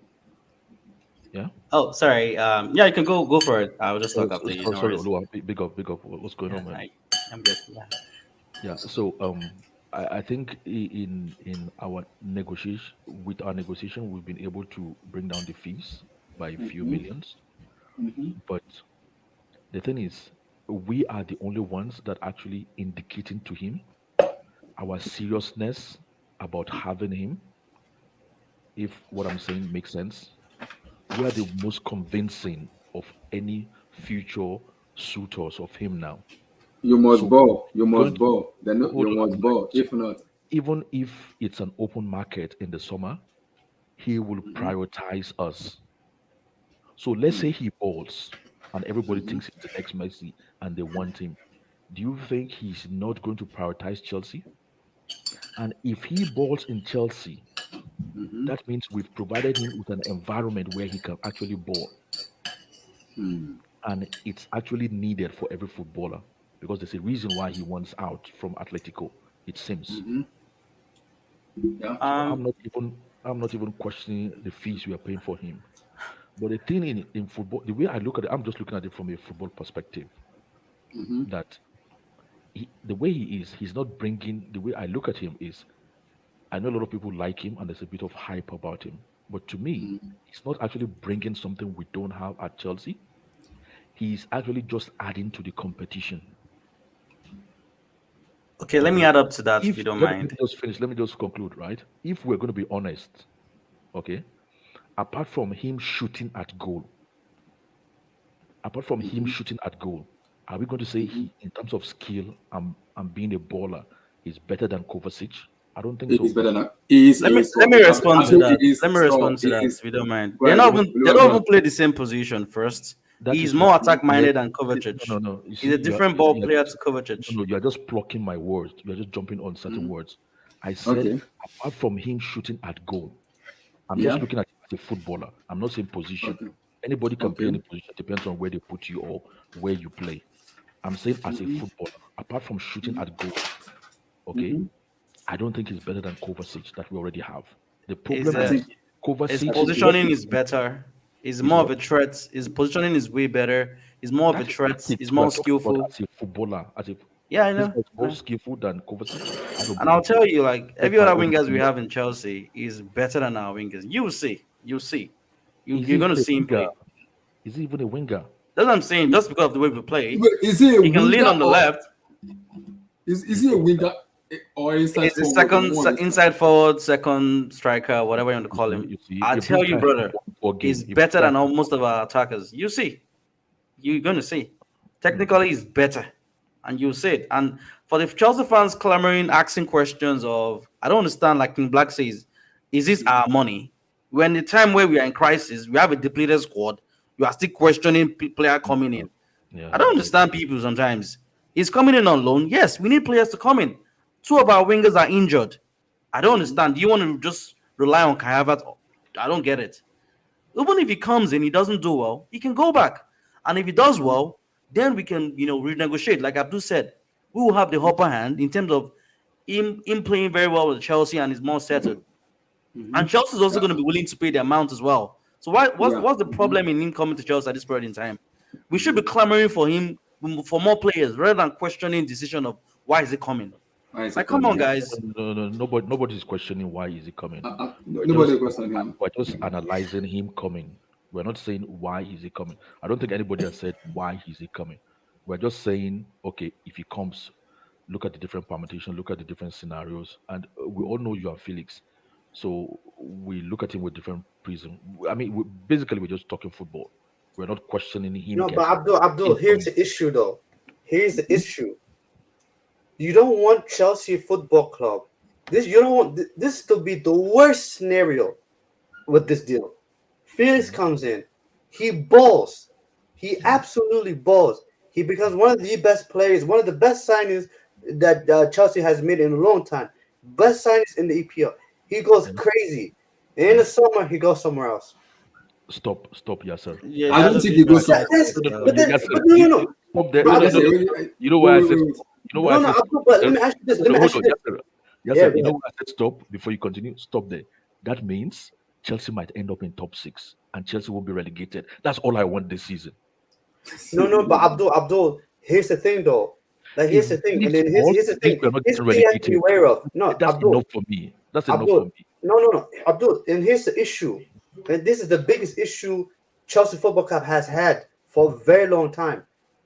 yeah. Oh, sorry. Yeah, you can go for it. I'll just talk after you. No Sorry, worries. Olua, big up. What's going Yeah, on, man? I'm good. Yeah. Yeah. So I think in our negotiation we've been able to bring down the fees by a few millions. But the thing is, we are the only ones that actually indicating to him our seriousness about having him. If what I'm saying makes sense, we are the most convincing of any future suitors of him now. You must So ball. You going must to ball. Then hold you on. must ball. So If not, even if it's an open market in the summer, he will prioritize us. So let's say he balls and everybody thinks he's the next Messi and they want him. Do you think he's not going to prioritize Chelsea? And if he balls in Chelsea, that means we've provided him with an environment where he can actually ball. And it's actually needed for every footballer because there's a reason why he wants out from Atletico, it seems. yeah. So Um, I'm not even questioning the fees we are paying for him. But the thing in football, the way I look at it, I'm just looking at it from a football perspective. That the way he is, he's not bringing. The way I look at him is, I know a lot of people like him, and there's a bit of hype about him. But to me, he's not actually bringing something we don't have at Chelsea. He's actually just adding to the competition. okay, let me Okay, add up to that if if you don't let me mind. just finish, let me just conclude. Right, if we're going to be honest, okay, apart from him shooting at goal, apart from him shooting at goal, are we going to say he, in terms of skill and being a baller, is better than Kovacic? I don't think He is so. better than he is. Let He me is. let me respond to He that. is. Let me Stop. respond He to that is. if you don't mind. Go ahead. They Go don't ahead. even play the same position first. That He's is what more attack let minded than no Kovacic. no no. You He's see, a different ball you are player just to Kovacic. no no. You are just plucking my words. You are just jumping on certain words. I said Okay. apart from him shooting at goal, I'm just Yeah. looking at him as a footballer. I'm not saying position. Okay. Anybody can play Okay. any position. Depends on where they put you or where you play. I'm saying as a footballer, apart from shooting at goal, okay, I don't think he's better than Kovacic that we already have. The His problem I think. is his I Kovacic. think. What positioning is better. He's is more of what? a threat. His positioning is way better. He's more of a That's threat. it. He's We are more talking about skillful. as a footballer. As if Yeah, I this know. guy is I more know. skillful than Kovacic. I don't And I'll believe it. tell you, like Check every my other own wingers we opinion. have in Chelsea is better than our wingers. You see, you see, Is you're he gonna even a see him winger? play. Is he even a winger? That's what I'm saying. Just because of the way we play, Wait, is he a he can lead winger on the or left. is he a winger or inside He's a forward or second more inside? inside forward, second striker, whatever you want to call him. You see, I a tell blue you, guy has brother, one poor he's game. A blue better guy than has most of our attackers. You see, you're gonna see. Technically, he's better, and you see it. And for the Chelsea fans clamoring, asking questions of, I don't understand. Like King Black says, is this our money? When the time where we are in crisis, we have a depleted squad. You are still questioning player coming in. yeah, I don't yeah. understand people sometimes. He's coming in on loan. Yes, we need players to come in. Two of our wingers are injured. I don't understand. Do you want to just rely on Kai Havertz? I don't get it. Even if he comes in, he doesn't do well, he can go back. And if he does well, then we can, renegotiate. Like Abdul said, we will have the upper hand in terms of him playing very well with Chelsea and is more settled. And Chelsea is also Yeah. going to be willing to pay the amount as well. So why what's Yeah. what's the problem in him coming to Chelsea at this point in time? We should be clamoring for him for more players rather than questioning decision of why is he coming. Why is he Like, come coming? on, Yeah. guys. No, nobody is questioning why is he coming. We're Nobody just question him. we're just analyzing him coming. We're not saying why is he coming. I don't think anybody has said why is he coming. We're just saying, okay, if he comes, look at the different permutations, look at the different scenarios, and we all know you are Felix. So we look at him with different prism. I mean, basically, we're just talking football. We're not questioning him No, but getting Abdul, him here's coming. the issue though. Here's the issue. You don't want Chelsea Football Club. This you don't want this to be the worst scenario with this deal. Felix Mhm. comes in, he balls, he Mhm. absolutely balls. He becomes one of the best players, one of the best signings that Chelsea has made in a long time. Best signings in the EPL. He goes Yeah, crazy. In yeah. the summer, he goes somewhere else. Stop, Yasser. Yeah, he I has don't a think he vision goes of some. That, next that's year. but then Yasser, but no no no. stop there. Wait, But No, I no, say, no, listen, no. wait, You know why I wait, said wait, stop? wait. You know why I no no said stop, Abdul, but let Yasser? me ask you this. No, Let no, me hold ask you on, this. Yasser. Yeah, Yasser, go you know ahead. why I said stop before you continue? Stop there. That means Chelsea might end up in top six and Chelsea will be relegated. That's all I want this season. No, no, but Abdul, here's the thing though. Like here's the thing, and then Small, here's the at least thing. we're not Here's getting the thing you have to be relegated. aware of. No, That's Abdul, enough for me. That's enough for Abdul. me. No, Abdul. And here's the issue. And this is the biggest issue Chelsea Football Club has had for a very long time.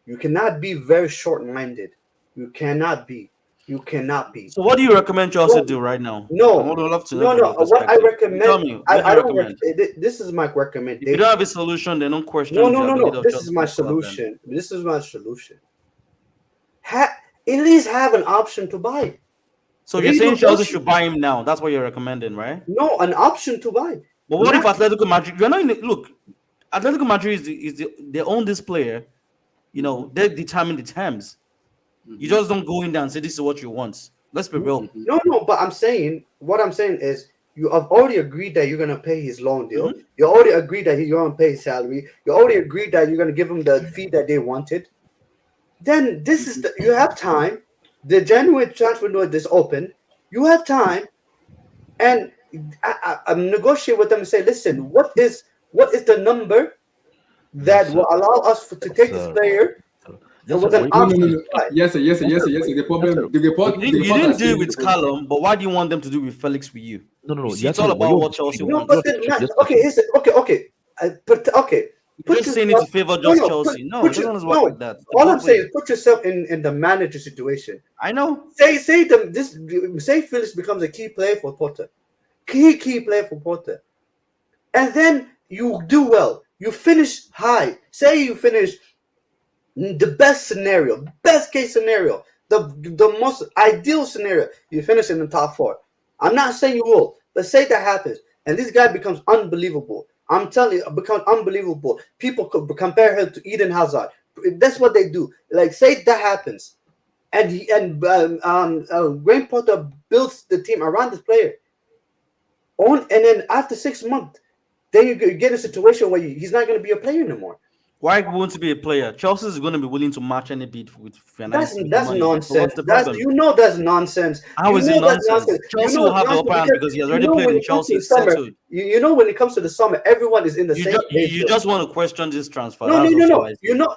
You cannot be very short-minded. You cannot be. You cannot be. So what do you recommend Chelsea No, do right now? I no, would love to know no, from no. your What I perspective. You tell recommend, me, what do I you don't. recommend? This is my If you don't have recommendation. a solution, then don't No, question no, the no, ability no. of This is Chelsea my Football Club then. solution. This is my solution. At least have an option to buy. So you're saying Chelsea Renegotiate. should buy him now. That's what you're recommending, right? No, an option to buy. But what if Not Atletico Madrid? You're not in the, look. Atletico Madrid they own this player. You know they determine the terms. You just don't go in there and say this is what you want. Let's be real. no. But what I'm saying is, you have already agreed that you're gonna pay his loan deal. Mhm. You already agreed that you're gonna pay his salary. You already agreed that you're gonna give him the fee that they wanted. Then this is you have time. The January transfer window is open. You have time, and I'm negotiate with them and say, listen, what is the number that Yes, will allow us to take this sir. player Yes, sir. with an Wait, No, wait, no, option no, to no. buy? Yes, sir, yes, sir, yes, sir, yes, sir. The yes, sir. problem, the report, the You report didn't has deal said with Callum, but why do you want them to do with Felix with you? No, You see, yes, it's all sir. But about what Chelsea No, wants. but then okay. Here's the, okay. Okay. You're Put just saying it to yourself. favor No, just no. Chelsea. No, it Put your, doesn't work like no. that. All I'm Both saying ways. is put yourself in the manager situation. I know. Say Felix becomes a key player for Potter, key player for Potter, and then you do well. You finish high. Say you finish the best case scenario, the most ideal scenario. You finish in the top four. I'm not saying you will, but say that happens, and this guy becomes unbelievable. I'm telling you, becomes unbelievable. People could compare him to Eden Hazard. That's what they do. Like, say that happens, and Graham Potter builds the team around this player. And then after 6 months, then you get a situation where he's not going to be a player anymore. Why won't he be a player? Chelsea is going to be willing to match any bid with finance with That's money. So nonsense. what's the problem? That's nonsense. How is it nonsense? Chelsea will have the upper hand because he has already played When in it comes to Chelsea. the It's summer, settled. you know when it comes to the summer, everyone is in the same page. You just want to question this transfer. No, That's all I say. no.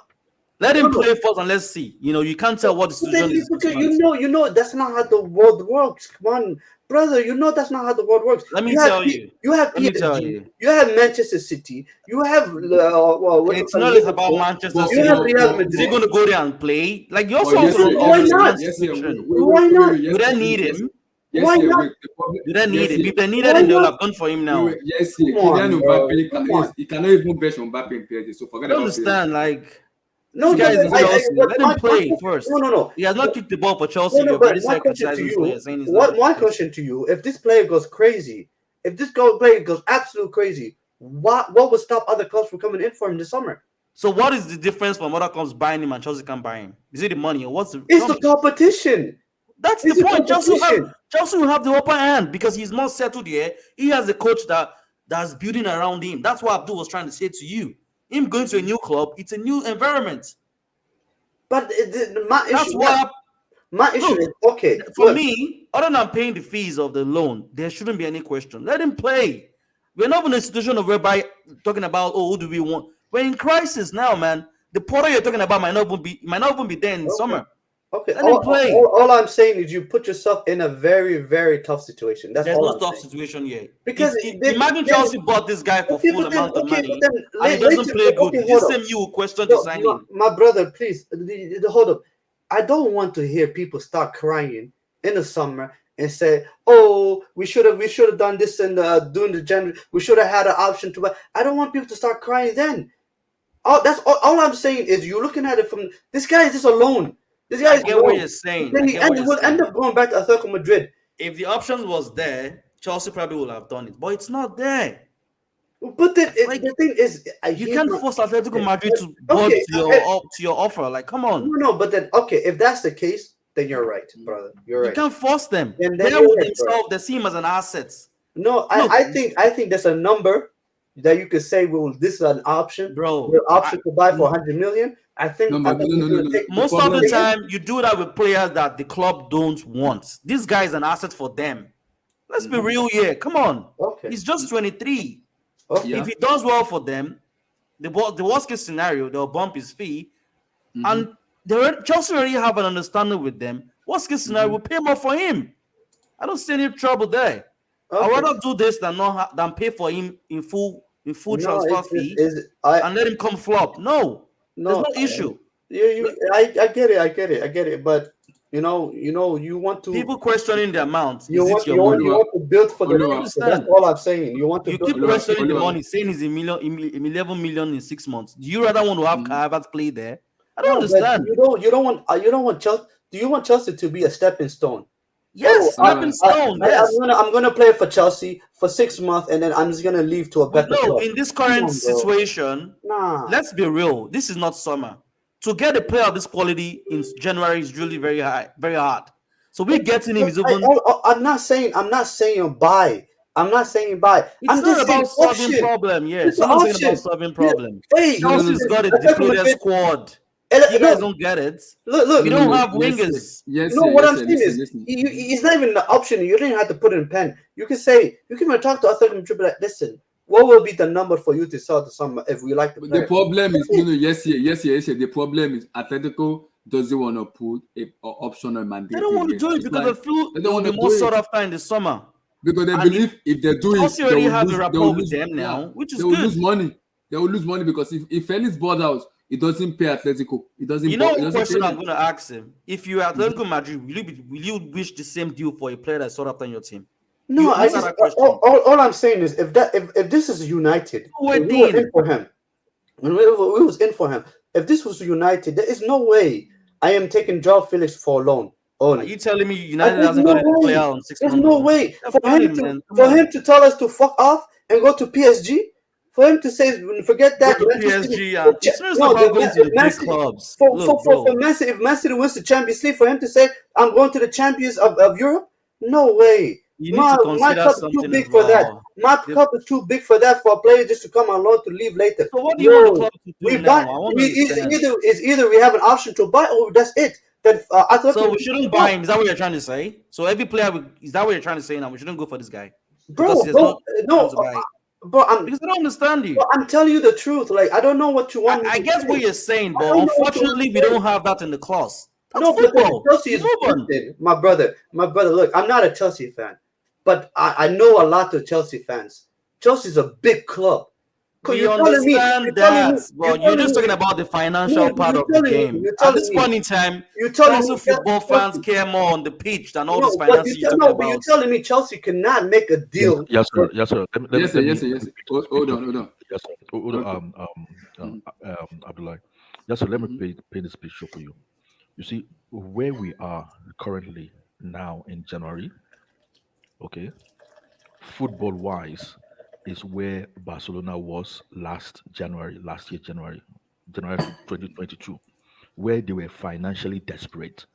Let him No. play first and let's see. You know, you can't tell what the But then situation is. 6 months. you know that's not how the world works. Come on, brother. You know that's not how the world works. Let me tell you. You have Let me tell PSG. you. You have Manchester City. You have It's not just about Manchester But- You City. have Real but- Is he Madrid. going to go there and play? Like you're But so yes, sir, Why yes, sir, not? yes, sir. situation. Why not? You don't need him. Yes, Why sir, not? wait, the problem- You don't need yes, him. sir. If they needed Why him, they would not? have gone for him Wait, now. wait, yes, sir. Come on, Kylian bro. Mbappe Come on. he cannot even bench Mbappe in PSG, so forget I about understand. Like No, this guy is but in Chelsea. Let him play my- first. No. He has not kicked the ball for Chelsea. No, You've but already my said question to criticizing this you, player, saying he's not. my question to you, if this player goes crazy, if this player goes absolute crazy, what would stop other clubs from coming in for him this summer? So what is the difference from other clubs buying him and Chelsea can't buy him? Is it the money or what's the? It's tell the me. competition. That's It's the the point. competition. Chelsea will have the upper hand because he's not settled here. He has a coach that's building around him. That's what Abdul was trying to say to you. Him going to a new club, it's a new environment. But my That's issue, why my issue Look, is okay. for look, me, other than paying the fees of the loan, there shouldn't be any question. Let him play. We're not in a situation of whereby talking about who do we want. We're in crisis now, man. The Porter you're talking about might not even be there in summer. okay. Let him play. All I'm saying is you put yourself in a very, very tough situation. That's There's all no I'm tough saying. situation yet. Because Imagine Chelsea bought this guy for okay, full but then, amount of okay, money but then and he doesn't later, play good. okay, This hold same up. you will question the No, signing. my brother, please, hold up. I don't want to hear people start crying in the summer and say, "Oh, we should have done this and during the January. We should have had an option to buy." I don't want people to start crying then. All I'm saying is you're looking at it from this guy is just alone. This guy I is get what alone. you're saying. Then I he get what you're will end saying. up going back to Atletico Madrid. If the option was there, Chelsea probably would have done it, but it's not there. But then Like, the thing is, You can't force Atletico Madrid to board okay, to your offer. Like, come on. no, but then okay, if that's the case, then you're right, brother. You're You right. can't force them. Then They're you're with right, bro. themselves. They see him as an asset. No, Look. I think there's a number that you could say, well, this is an option, Bro, your option to buy for 100 million. I think No, but he's gonna no. take- Most of problem the is- time, you do that with players that the club don't want. This guy is an asset for them. Let's be real here. Come on. Okay. He's just 23. Okay. Yeah. If he does well for them, the worst case scenario, they'll bump his fee. And Chelsea already have an understanding with them. Worst case scenario, we'll pay more for him. I don't see any trouble there. I'd Okay. rather do this than than pay for him in full No, transfer fee and let him come flop. No, there's no, no issue. I get it, I get it. But you want to, People questioning the amount. Is it your money? you Oliver, want to build for the I don't Oliver, future. That's understand. all I'm saying. You want to You build keep for the Oliver, questioning the future. Oliver. money, saying it's a million, 11 million in 6 months. Do you rather want to have Mhm. Kai Havertz play there? I don't No, but understand. you don't want Chelsea. Do you want Chelsea to be a stepping stone? Oh, Yes, stepping Oliver, stone. Yes. I'm gonna play for Chelsea for 6 months, and then I'm just gonna leave to a We better know club. in this Come current on, bro. situation, Nah. let's be real. This is not summer. To get a player of this quality in January is really very high, very hard. So we getting him is even. I'm not saying buy. I'm not saying buy. It's I'm not just saying about solving option. problem. It's Yes, an you're not saying about option. solving Yeah. problem. Hey, no, no, no, Chelsea's listen, got a Atletico depleted Madrid. squad. You guys No, don't get it. look. We no, no, don't no. have Yes, sir. wingers. Yes, No, sir. what Yes, I'm sir. saying Listen, is, listen. it's not even the option. You don't even have to put it in pen. You can say, you can even talk to Atletico Madrid, like, listen, what will be the number for you to sell to someone if we like the But the player? problem That's is, no, it. no, yes, sir, yes, sir, yes, sir. The problem is Atletico doesn't want to put a option on They mandate don't want to again. do it It's because they like feel they it don't will want be to more do it sought after in the summer. because they And believe if they do it, Chelsea already have a they will rapport with lose. them Yeah, now, which they is will lose good. money. They will lose money because if Felix bought out, it doesn't pay Atletico. It One doesn't pay question I'm them. going to ask him: if you are Mhm. Atletico Madrid, will you wish the same deal for a player that's sought after in your team? No, You I answer just that question. all I'm saying is if this is United, No if we were in thing. for him, when we was in for him, if this was United, there is no way I am taking Joao Felix for a loan Are only. you telling me United There's hasn't no got a player way. on six There's month no loan? way They've got him, man. Come for on, him to tell us to fuck off and go to PSG. For him to say forget go that to Manchester City. PSG, and it's not just No, about going to if the Man big City clubs. Look, for bro. Man City, if Man City wins the Champions League, for him to say I'm going to the champions of Europe, no way. You need to My consider cup is too something as big for that. well. My The, cup is too big for that for a player just to come on loan to leave later. so what do you want the No, club to do we buy. now? I want to understand. Either we have an option to buy or that's it. That So Atletico we Madrid shouldn't buy stop. him. Is that what you're trying to say? So every player, is that what you're trying to say now? We shouldn't go for this guy because Bro, there's no bro, no, chance to buy. bro. Because I don't understand you. I'm telling you the truth. Like I don't know what you want me I to guess what say. you're saying, I but don't know what you want unfortunately, we to say. don't have that in the clause. That's No, but football. Chelsea We is move on. listen, my brother. Look, I'm not a Chelsea fan, but I know a lot of Chelsea fans. Chelsea's a big club. We understand that, You're but you're telling just talking me, about the no, financial part of the game. At this point in time, you're telling Chelsea me, football fans Chelsea. care more on the pitch than all these No, but finances you're talking but you're about. telling me Chelsea cannot make a Yes, deal yes, sir. for. Yes, sir. Yes, sir. Yes, sir. Let Yes, me sir. paint this Hold picture on, for hold you. on. Yes, sir. Okay. Abdullah. Yes, sir. Let me Mhm. paint this picture for you. You see, where we are currently now in January, okay, football wise, is where Barcelona was last year, January 2022, where they were financially desperate,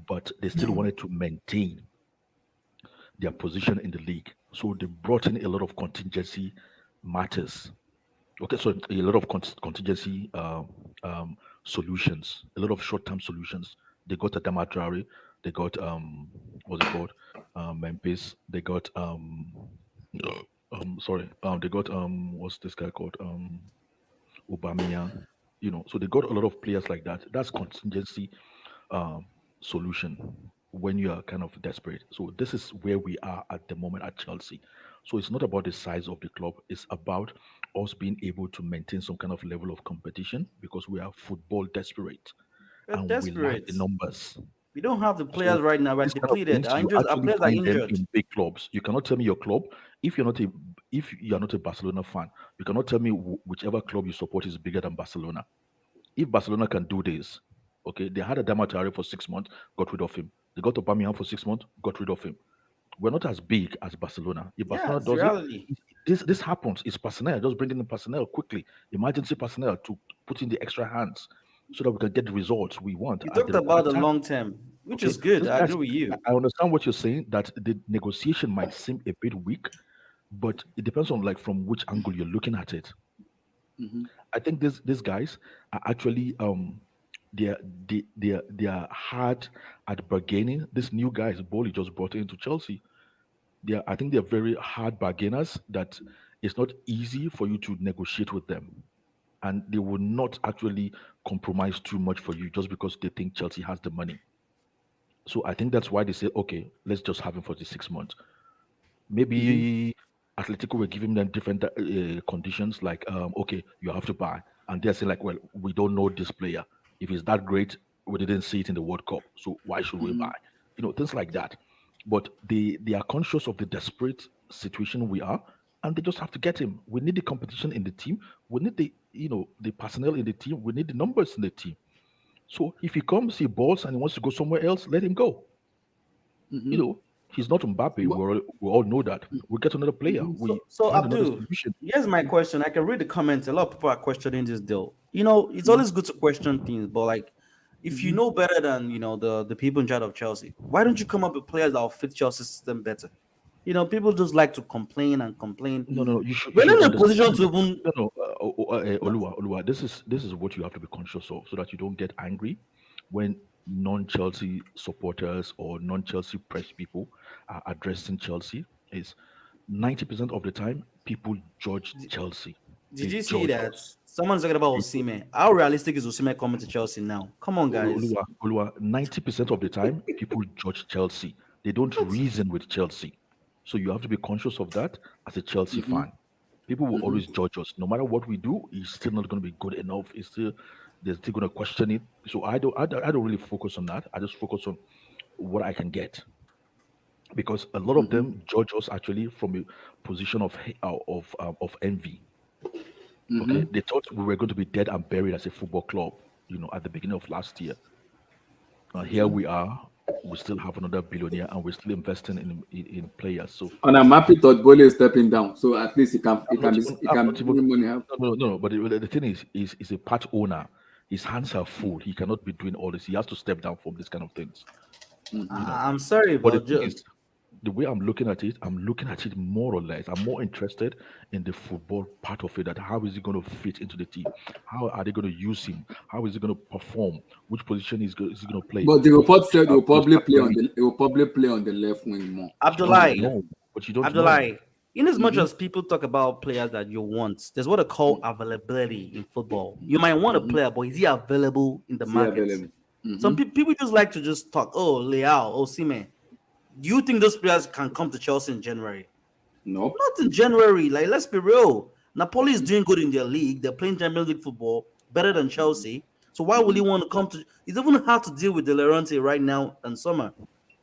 but they still wanted to maintain their position in the league. So they brought in a lot of contingency matters. Okay, so a lot of contingency solutions, a lot of short-term solutions. They got Adama Traore, they got what's it called, Memphis. They got sorry, they got what's this guy called, Aubameyang. So they got a lot of players like that. That's contingency um, solution when you are kind of desperate. So this is where we are at the moment at Chelsea. So it's not about the size of the club. It's about us being able to maintain some kind of level of competition because we are football desperate We're and we lack desperate. the numbers. We don't have the So players right now. We're these kind of depleted. things Our you injured. Our actually players are find them injured. in big clubs. You cannot tell me your club if you are not a Barcelona fan. You cannot tell me whichever club you support is bigger than Barcelona. If Barcelona can do this, okay, they had a Traore for 6 months, got rid of him. They got Aubameyang for 6 months, got rid of him. We're not as big as Barcelona. If Yeah, Barcelona it's does it, reality. this happens. It's personnel. Just bringing in personnel quickly, emergency personnel to put in the extra hands so that we can get the results we want You at talked the about right the time. long term, which Okay, is good. this I guys, agree with you. I understand what you're saying. That the negotiation might seem a bit weak, but it depends on like from which angle you're looking at it. Mhm. I think these guys are actually they're they are hard at bargaining. This new guys Bowley just brought into Chelsea. I think they're very hard bargainers that it's not easy for you to negotiate with them. and they will not actually compromise too much for you just because they think Chelsea has the money. So I think that's why they say, okay, let's just have him for the 6 months. Mm-hmm. Maybe Atletico were giving them different conditions, like okay, you have to buy, and they're saying like, well, we don't know this player. If he's that great, we didn't see it in the World Cup, so why should we buy? Things like that. But they are conscious of the desperate situation we are, and they just have to get him. We need the competition in the team. We need the personnel in the team. We need the numbers in the team. So if he comes, he balls, and he wants to go somewhere else, let him go. you Mm-hmm. know, he's not Mbappe. But, We all know that. We get another player. mhm. We So find another Abdul, solution. here's my question. I can read the comments. A lot of people are questioning this deal. It's Mhm. always good to question things, but like, if you know better than the people in charge of Chelsea, why don't you come up with players that will fit Chelsea's system better? People just like to complain and complain. No, no, no. You We're should not in a position understand. to even. No, no, Olua. This is what you have to be conscious of, so that you don't get angry when non-Chelsea supporters or non-Chelsea press people are addressing Chelsea. Is 90% of the time people judge Chelsea. Did They you see judge that us. someone's talking about They Osimhen? How realistic is Osimhen coming to Chelsea now? Come on, guys. Olua, 90% of the time, people judge Chelsea. They don't What? reason with Chelsea. So you have to be conscious of that as a Chelsea fan. People will always judge us. No matter what we do, it's still not going to be good enough. They're still going to question it. So I don't really focus on that. I just focus on what I can get, because a lot of them judge us actually from a position of envy. Okay, they thought we were going to be dead and buried as a football club. At the beginning of last year. Here we are. We still have another billionaire, and we're still investing in players. So And I'm happy that Bole is stepping down, so at least I'm not even. he I'm can not even. bring money out. No, no, no. But the thing is a part owner. His hands are full. He cannot be doing all this. He has to step down from this kind of things. You know. I'm sorry, But the but thing is, the way I'm looking at it more or less. I'm more interested in the football part of it. That how is he going to fit into the team? How are they going to use him? How is he going to perform? Which position is he going to play? But the report said You start learning. he will probably play on the left wing more. But you don't Abdullah, know. But you don't know. Abdullah, in as much Mm-hmm. as people talk about players that you want, there's what they call availability in football. You might want a player, but is he available in the See market? available. Some people just like to just talk. Oh, Leao, oh, Sime. Do you think those players can come to Chelsea in January? Nope. Not in January. Like, let's be real. Napoli is doing good in their league. They're playing Champions League football better than Chelsea. So why would he want to come to? It's even hard to deal with De Laurentiis right now and summer.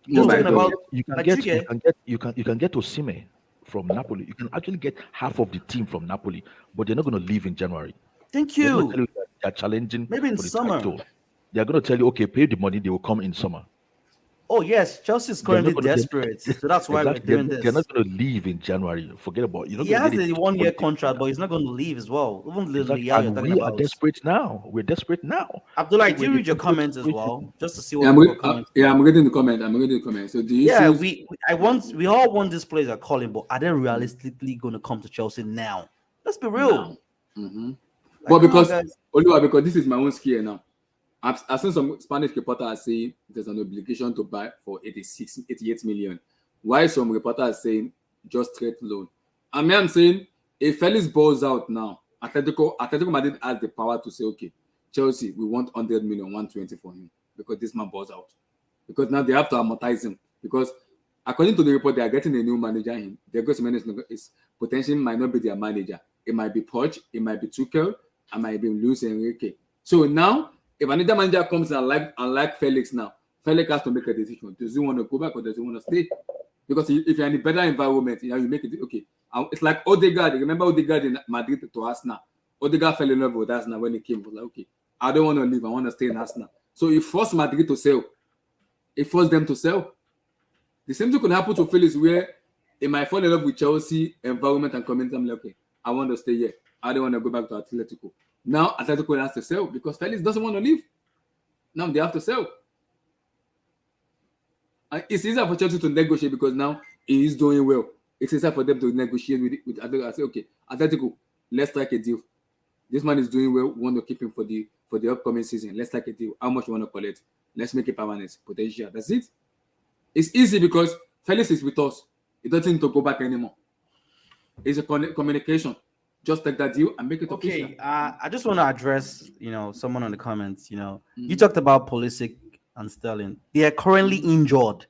You're Oh just No, my talking you can god. about get you can like get you Chike. can get you can get Osimhen from Napoli. You can actually get half of the team from Napoli, but they're not going to leave in January. Thank They're going to tell you. you that they're challenging Maybe in for the summer. title. They're going to tell you, okay, pay the money. They will come in summer. Oh yes, Chelsea is They're currently not going to. desperate, so that's why we're Exactly. They're, doing they're not this. going to leave in January. Forget about it. You're not He going to has get a a top 1 year quality contract, player. but he's not going to leave as well. Even the Exactly. Liao you're And talking we are about. desperate now. We're desperate now. Abdullah, So do we're you in a read your desperate comments as situation. well, just to see Yeah, what people are commenting yeah, on? I'm reading the comment. I'm reading the comment. So the Yeah, issues we all want these players are calling, but are they realistically going to come to Chelsea now? Let's be real. now. Mm-hmm. Like, But come on, because guys. Oliver, because this is my own skill now. I've seen some Spanish reporters are saying there's an obligation to buy for 88 million. Why some reporters are saying just straight loan. I mean, I'm saying if Felix balls out now, Atletico Madrid has the power to say, okay, Chelsea, we want 100 million, 120 for him because this man balls out. Because now they have to amortize him. Because according to the report, they are getting a new manager in. Their ghost manager is potentially might not be their manager. It might be Poch, it might be Tuchel, it might be Luis Enrique. So now, if another manager comes and like Felix now, Felix has to make a decision. Does he want to go back or does he want to stay? Because if you're in a better environment, you make it okay. It's like Odegaard. Remember Odegaard in Madrid to Arsenal? Odegaard fell in love with Arsenal when he came. He was like, okay, I don't want to leave. I want to stay in Arsenal. So he forced Madrid to sell. He forced them to sell. The same thing could happen to Felix, where he might fall in love with Chelsea environment and community. I'm like, okay, I want to stay here. I don't want to go back to Atletico. Now Atletico has to sell because Felix doesn't want to leave. Now they have to sell. And it's easier for Chelsea to negotiate because now he is doing well. It's easier for them to negotiate with Atletico. I say, okay, Atletico, let's strike a deal. This man is doing well. We want to keep him for the upcoming season. Let's strike a deal. How much you want to collect? Let's make it permanent. Potential. That's it. It's easy because Felix is with us. He doesn't need to go back anymore. It's a communication. Just take that deal and make it official. Okay, I just want to address, someone on the comments. You Mhm. talked about Pulisic and Sterling. They are currently injured,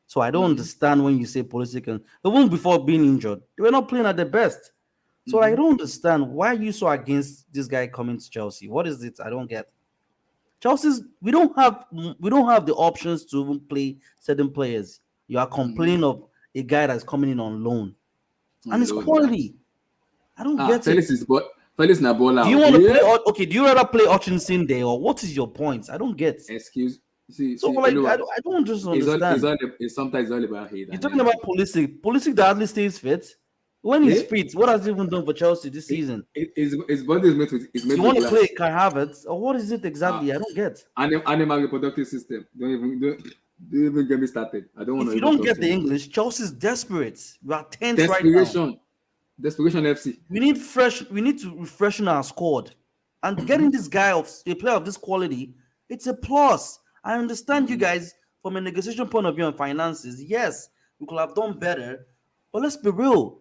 so I don't Mhm. understand when you say Pulisic and even before being injured, they were not playing at their best. So I Mhm. don't understand why are you so against this guy coming to Chelsea. What is it? I don't get. Chelsea's we don't have the options to even play certain players. You are Mhm. complaining of a guy that's coming in on loan and On it's loan, right? quality. I don't get it. Felix Nabola. Do you want to Yeah. play? Okay, do you rather play Hutchinson there, or what is your point? I don't get. Excuse. So, See, like, I Oluwa. don't, I don't just It's understand. all. It's sometimes all about hate You're and talking about everything. Pulisic that hardly stays fit. When he's Yeah. fit, what has he even done for Chelsea this season? His body is made You with want to play glass. Kai Havertz, or what is it Uh, exactly? I don't get. animal reproductive system. Don't even get me started. I don't want If to you even don't talk get too the much. English, Chelsea's desperate. We are tenth right now. Desperation. Desperation FC. We need fresh. We need to refreshen our squad, and getting Mhm. this guy of a player of this quality, it's a plus. I understand you Mhm. guys from a negotiation point of view on finances. Yes, we could have done better, but let's be real.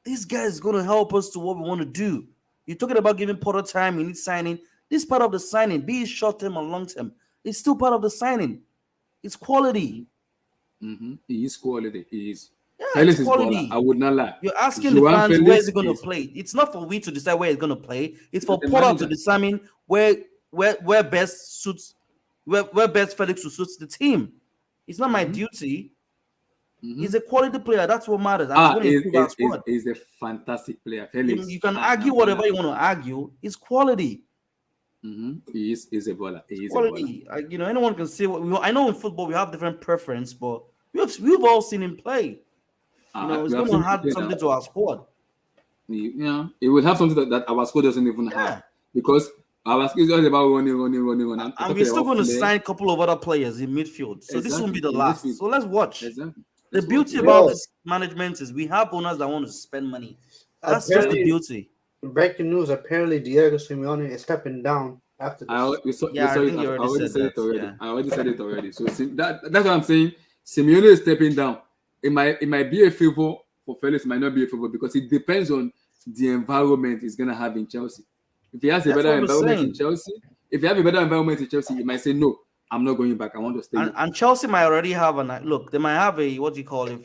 This guy is going to help us to what we want to do. You're talking about giving Porter time. You need signing. This part of the signing, be it short term or long term, it's still part of the signing. It's quality. Mhm. He is quality. He is. Yeah, it's Felix is baller. I quality. would not lie. You're asking the Joao fans where is Felix he going to is play. It's not for we to decide where he's going to play. It's for the Porter to manager. determine where best suits where best Felix to suits the team. It's not my Mhm. duty. Mhm. He's a quality player. That's what matters, and he's going to improve our squad. Is a fantastic player. You Felix. can Ah, argue whatever you want to argue. It's quality. He is a baller. He is a baller. Quality. Anyone can say what we want. I know in football we have different preference, but we've all seen him play. It's We have going to seen him add play now. something to our squad. He will have something that our squad doesn't even have Yeah. because our squad is just about running. I'm And we're talking still about going to flair. sign a couple of other players in midfield. So this won't be Exactly the in last. midfield. So let's watch. Exactly. The Let's watch. beauty Yeah. about Yo, this management is we have owners that want to spend money. That's just the apparently, beauty. breaking news. Apparently, Diego Simeone is stepping down after this. Yeah, I think you I already already said said that. it already. Yeah. I already said it already. So that's what I'm saying. Simeone is stepping down. It might be a favor for Felix. It might not be a favor because it depends on the environment he's gonna have in Chelsea. If he has a That's better what we're environment in saying. Chelsea, if you have a better environment in Chelsea, he might say no. I'm not going back. I want to stay And, here. and Chelsea might already have look, they might have a what do you call it,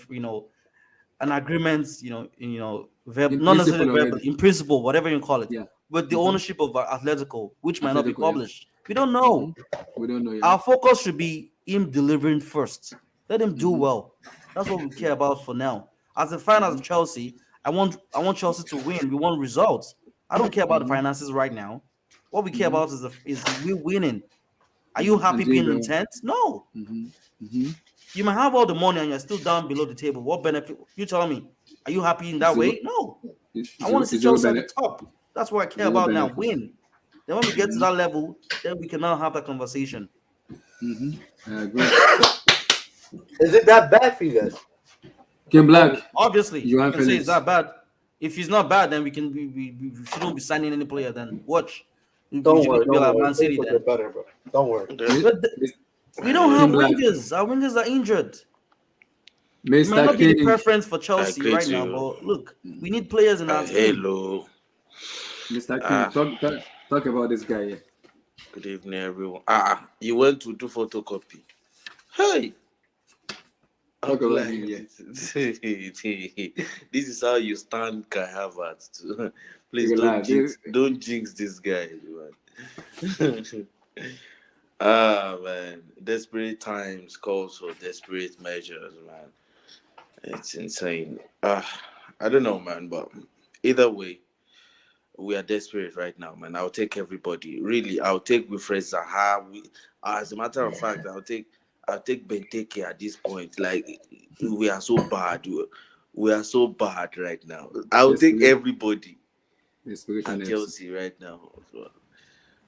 an agreement, In not necessarily principle verbal, already. in principle, whatever you call it, Yeah. with the Mm-hmm. ownership of Atletico, which might not be Atletico, yeah. published. We don't Mm-hmm. know. We don't know yet. Our focus should be him delivering first. Let him do Mm-hmm. well. That's what we care about for now. As a fan Mm-hmm. of Chelsea, I want Chelsea to win. We want results. I don't care about the Mm-hmm. finances right now. What we care Mm-hmm. about is we winning. Are you happy And doing being in well. 10th? No. Mm-hmm. Mm-hmm. You might have all the money and you're still down below the table. What benefit? You tell me. Are you happy in that Zero, way? No. I want zero, to see zero, Chelsea at the bene- top. That's what I care zero about now. benefit. Win. Then when we get to Mm-hmm. that level, then we can now have that conversation. Mm-hmm. I agree. Is it that bad for you guys? Kim Black, Obviously, we Johan can say it's Felix. that bad. If he's not bad, then we shouldn't be signing any player. Then watch. Don't You're worry, going to be don't like worry. Man Things City will then. get better, bro. Don't worry. The- Mi- But Mis- we don't I, have Kim Black, wingers. Our wingers are injured. It might Mr. not be the King, preference for I Chelsea agree right to now, you. but look, we need players in our team. Hello. Mr. King. Ah, Talk about this guy here. good evening, everyone. You went to do photocopy. Hey, I'm Talk about like, him here. this is how you stand Kai Havertz. Please Relax. don't jinx this guy, man. Man, desperate times calls for desperate measures, man. It's insane. I don't know, man, but either way, we are desperate right now, man. I'll take everybody. Really, I'll take Wilfred Zaha. As a matter of fact, I'll take Benteke at this point. Like we are so bad. We are so bad right now. I'll take Desperation everybody Desperation at FC. Chelsea right now.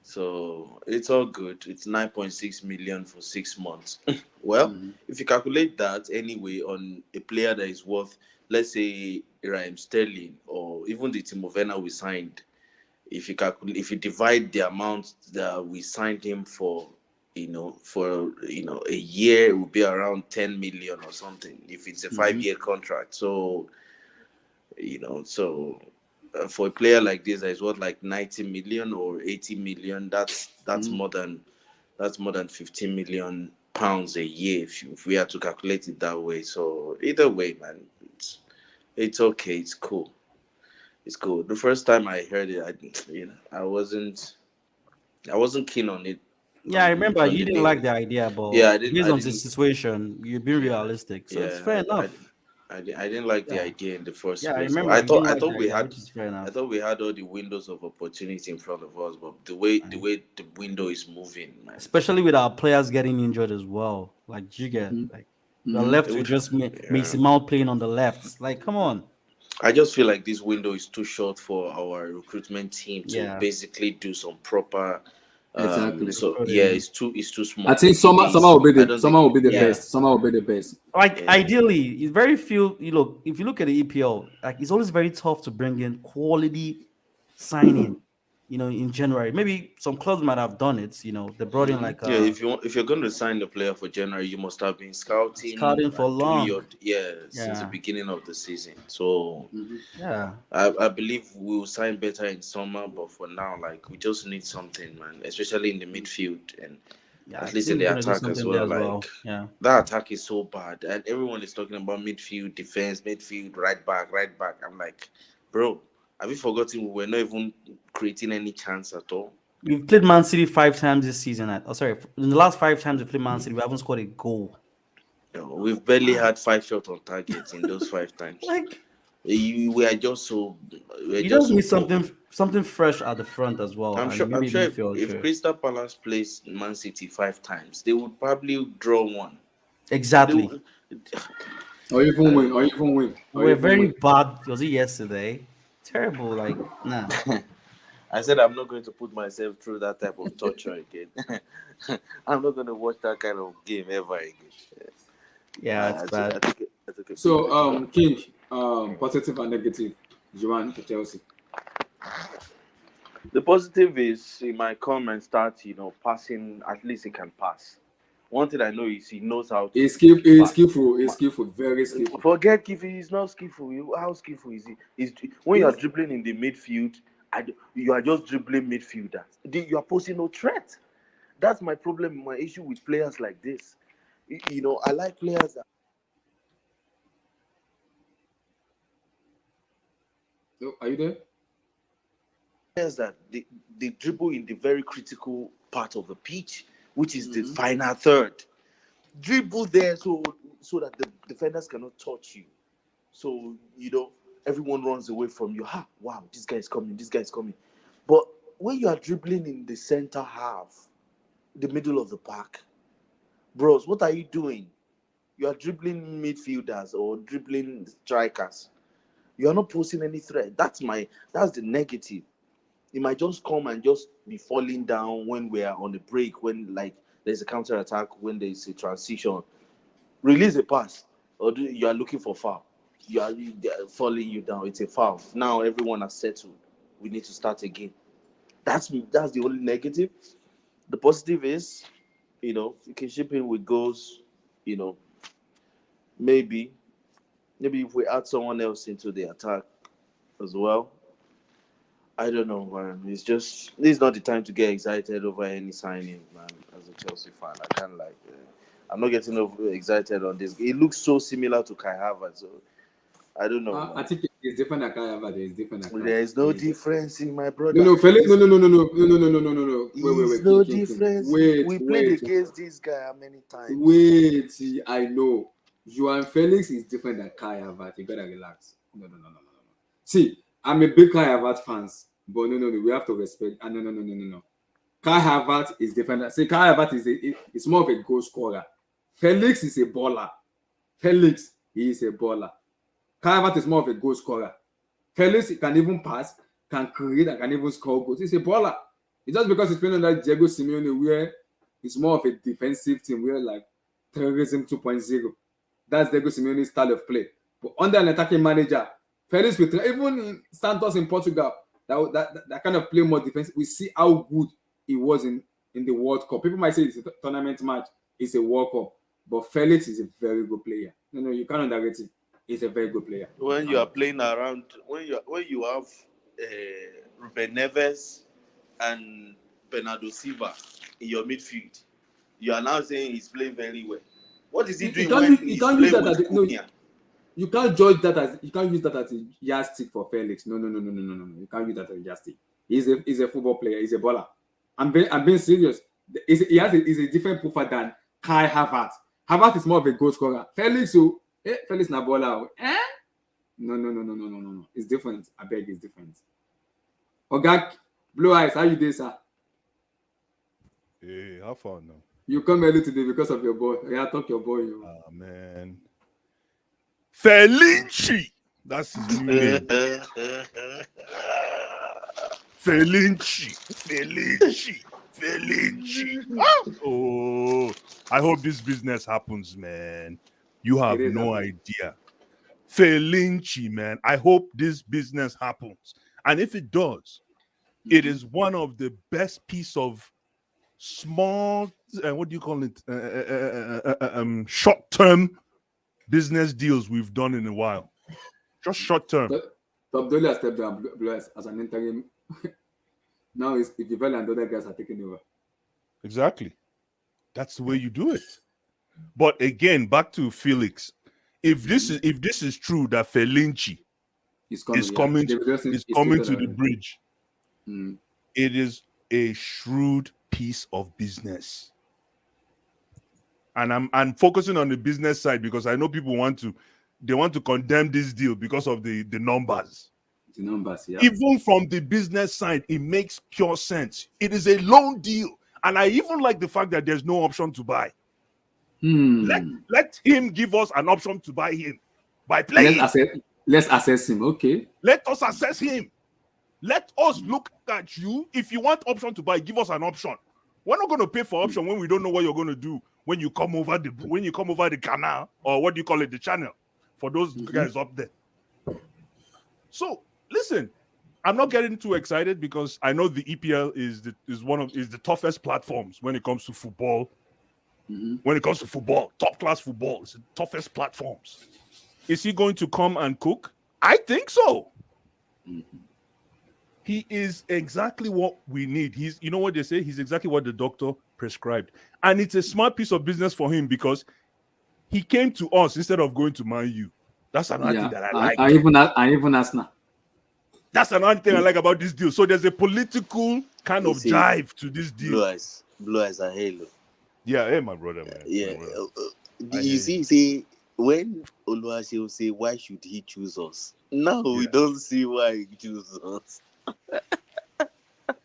So it's all good. It's 9.6 million for 6 months. Well, Mm-hmm. if you calculate that anyway on a player that is worth, let's say, Raheem Sterling or even the Timo Werner we signed, if you divide the amount that we signed him for, a year, it would be around 10 million or something if it's a Mm-hmm. 5-year contract. So, so for a player like this, that is what, like 90 million or 80 million. That's Mhm. more than 15 million pounds a year if we had to calculate it that way. So either way, man, it's okay. It's cool. It's cool. The first time I heard it, I wasn't keen on it Yeah, I remember from you the didn't like name. the idea, but Yeah, based I on the didn't. situation, you're being Yeah, realistic, so it's yeah, fair enough. I didn't like the Yeah, idea in the first yeah, I place. But remember you didn't I like the thought we idea, had, which is fair I enough. thought we had all the windows of opportunity in front of us. But the Yeah. way the window is moving, man, Especially with our players getting injured as well. Like Jiga, Mhm. like we're Mhm. left it with would. just Yeah. Mason Mount playing on the left. Like, come on. I just feel like this window is too short for our recruitment team to Yeah, basically do some proper. Exactly. So yeah, recruiting. it's too I small. think summer will be I the don't think. Yeah, best. Summer will be the best. Like yeah. ideally, it's very few. You look if you look at the EPL, like it's always very tough to bring in quality signing. In January, maybe some clubs might have done it. They brought in like Yeah, if you're going to sign the player for January, you must have been scouting scouting for and doing long. your since the Yeah, beginning of the season. So Mhm. yeah, I believe we'll sign better in summer, but for now, like we just need something, man, especially in the midfield and yeah. I at least in think the we're gonna do attack as something there well. as Like well. Yeah. that attack is so bad, and everyone is talking about midfield, defense, midfield, right back, right back. I'm like, bro, have you forgotten we were not even creating any chance at all? We've played Man City 5 times this season. Oh, sorry, in the last 5 times we played Man City, we haven't scored a goal. You know, we've barely had 5 shots on target in those 5 times. Like We are just so we're you just just so need poor. something fresh at the front as well, and I'm maybe sure midfield if too. Crystal Palace plays Man City 5 times, they would probably draw one. They Exactly. would, Or even I win. don't Or know. even win. Or We're even very win. bad. Was it yesterday? Terrible. Like nah. I said I'm not going to put myself through that type of torture again. I'm not going to watch that kind of game ever again. Yeah, it's bad. I took a big So break. King, positive and negative. Joan for Chelsea. The positive is he might come and start, passing. At least he can pass. One thing I know is he knows how to He's pass. skillful. He's skillful. Very skillful. Forget Kiffy, he's not skillful. How skillful is he? When you are He's, dribbling in the midfield, you are just dribbling midfielders. You are posing no threat. That's my problem, my issue with players like this. I like oh, are you there? players that they dribble in the very critical part of the pitch, which is the Mm-hmm. final third. Dribble there so that the defenders cannot touch you. So everyone runs away from you. Wow, this guy is coming. This guy is coming. But when you are dribbling in the center half, the middle of the park, bros, what are you doing? You are dribbling midfielders or dribbling strikers. You are not posing any threat. That's the negative. It might just come and just be falling down when we are on the break, when like there's a counter attack, when there's a transition. Release a pass, or you are looking for foul. They are falling you down. It's a foul. Now everyone has settled. We need to start again. That's the only negative. The positive is, you can ship in with goals. You know, maybe if we add someone else into the attack as well. I don't know, man. This is not the time to get excited over any signing, man. As a Chelsea fan, I can't like. I'm not getting over excited on this. It looks so similar to Kai Havertz, so I don't know, I man. think it's different than Kai Havertz. It's different than Kai. There is no difference in my No, brother. no, Felix. No, no, no, no, no, no, no, no, no, no, no, no. Is King, no King, King. difference. Wait, We played wait, against this guy how many times? wait. I know. Joan Felix is different than Kai Havertz. You gotta relax. No, no, no, no, no, no. See, I'm a big Kai Havertz fans, but no, no, no. We have to respect. No, no, no, no, no, no. Kai Havertz is different. See, Kai Havertz is more of a goal scorer. Felix is a baller. Felix, he is a baller. Kai Havertz is more of a goal scorer. Felix can even pass, can create, and can even score goals. He's a baller. It's just because he's playing under Diego Simeone, where it's more of a defensive team, where like terrorism 2.0. That's Diego Simeone's style of play. But under an attacking manager, Felix will even in Santos in Portugal, that kind of play more defensive. We see how good he was in the World Cup. People might say it's a tournament match, it's a World Cup, but Felix is a very good player. No, you can't underrate him. He's a very good player. You When you are cannot. playing around, when you have Ruben Neves and Bernardo Silva in your midfield. You are now saying he's playing very well. What is he doing when he's playing with Cunha? You can't judge that as a yardstick for Felix. No. You can't use that as a yardstick. He's a football player. He's a baller. I'm being serious. He's a different profile than Kai Havertz. Havertz is more of a goal scorer. Felix na baller. No. It's different. I beg, it's different. Oga, Blue Eyes, how you doing, sir? Hey, how far now? You come early today because of your boy. Yeah, talk your boy. You. Ah, man. Felix. That's his new name. Felix. Oh, I hope this business happens, man. You have no idea. Felix, man. I hope this business happens. And if it does, it is one of the best piece of small, what do you call it? Short-term business deals we've done in a while. Just short-term. Top Dolly has stepped down as an interim. Now it's Vivel and other guys are taking over. Exactly. That's the way you do it. But again, back to Felix. If this is true that Felinci is coming to the bridge, it is a shrewd piece of business. And I'm focusing on the business side because I know people want to condemn this deal because of the numbers. The numbers, yeah. Even from the business side, it makes pure sense. It is a loan deal. And I even like the fact that there's no option to buy. Let him give us an option to buy him by playing. Let's assess him. Okay. Let us assess him. Let us look at you. If you want option to buy, give us an option. We're not going to pay for option when we don't know what you're going to do when you come over the canal, or what do you call it, the channel, for those guys up there. So listen, I'm not getting too excited because I know the EPL is the toughest platforms when it comes to football. When it comes to football, top class football, it's the toughest platforms. Is he going to come and cook? I think so. He is exactly what we need. You know what they say? He's exactly what the doctor prescribed. And it's a smart piece of business for him because he came to us instead of going to Man U. That's another thing that I like. I even ask now. That's another thing I like about this deal. So there's a political kind of drive to this deal. Blue eyes are halo. Yeah, hey, my brother, man. Yeah. You see, when Oluwaseun will say, why should he choose us? Now we don't see why he chooses us.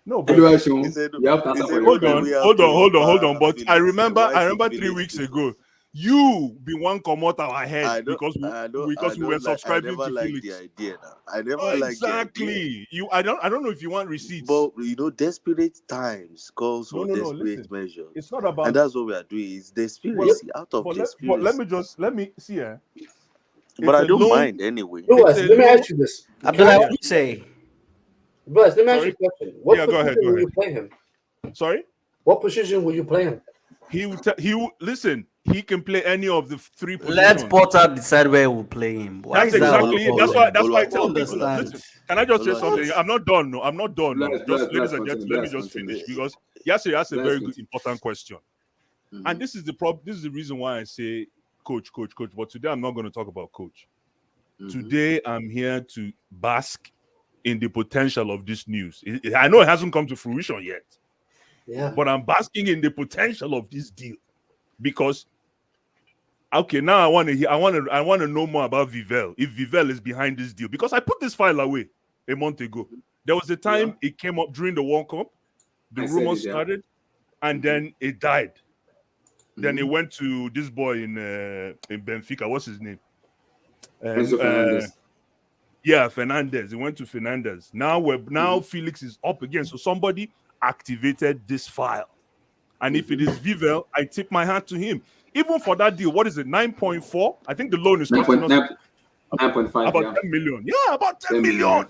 No, but hold on. But I remember 3 weeks ago, you be one come out our head because we were subscribing to Felix. The idea now. I never liked the idea. I don't know if you want receipts. But desperate times calls for desperate measures. It's not about, and that's what we are doing. It's desperation out of desperation. But let me see. But I don't mind anyway. Louis, let me ask you this. Abdullah, what do you say? Louis, let me ask you a question. What position will you play him? Sorry? What position will you play him? Listen. He can play any of the three positions. Let Potter decide where we'll play him. That's exactly it. That's why I tell people. Listen, can I just say something? I'm not done. No, I'm not done. Ladies and gentlemen, let me just finish because that's a very good, important question. And this is the reason why I say coach. But today I'm not going to talk about coach. Today I'm here to bask in the potential of this news. I know it hasn't come to fruition yet. Yeah. But I'm basking in the potential of this deal. Because now I want to know more about Vivel. If Vivel is behind this deal, because I put this file away a month ago. There was a time it came up during the World Cup. The rumors started, and then it died. Then it went to this boy in Benfica. What's his name? Fernandez. Yeah, Fernandez. It went to Fernandez. Now Felix is up again. So somebody activated this file. And if it is Vivel, I tip my hat to him. Even for that deal, what is it? 9.4? I think the loan is costing us 9.5. About 10 million. Yeah, about 10 million.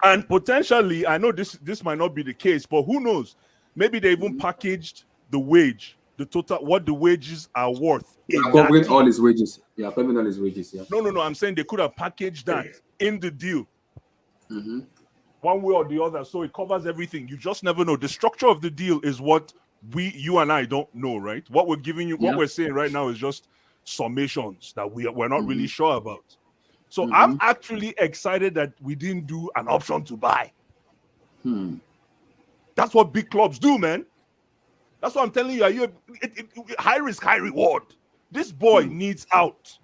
And potentially, I know this might not be the case, but who knows? Maybe they even packaged the wage, the total, what the wages are worth. Covering all his wages. Yeah, covering all his wages. Yeah. No. I'm saying they could have packaged that in the deal. one way or the other. So it covers everything. You just never know. The structure of the deal is what you and I don't know, right? What we're giving you, what we're saying right now is just summations that we're not really sure about. So I'm actually excited that we didn't do an option to buy. That's what big clubs do, man. That's what I'm telling you. High risk, high reward. This boy needs out.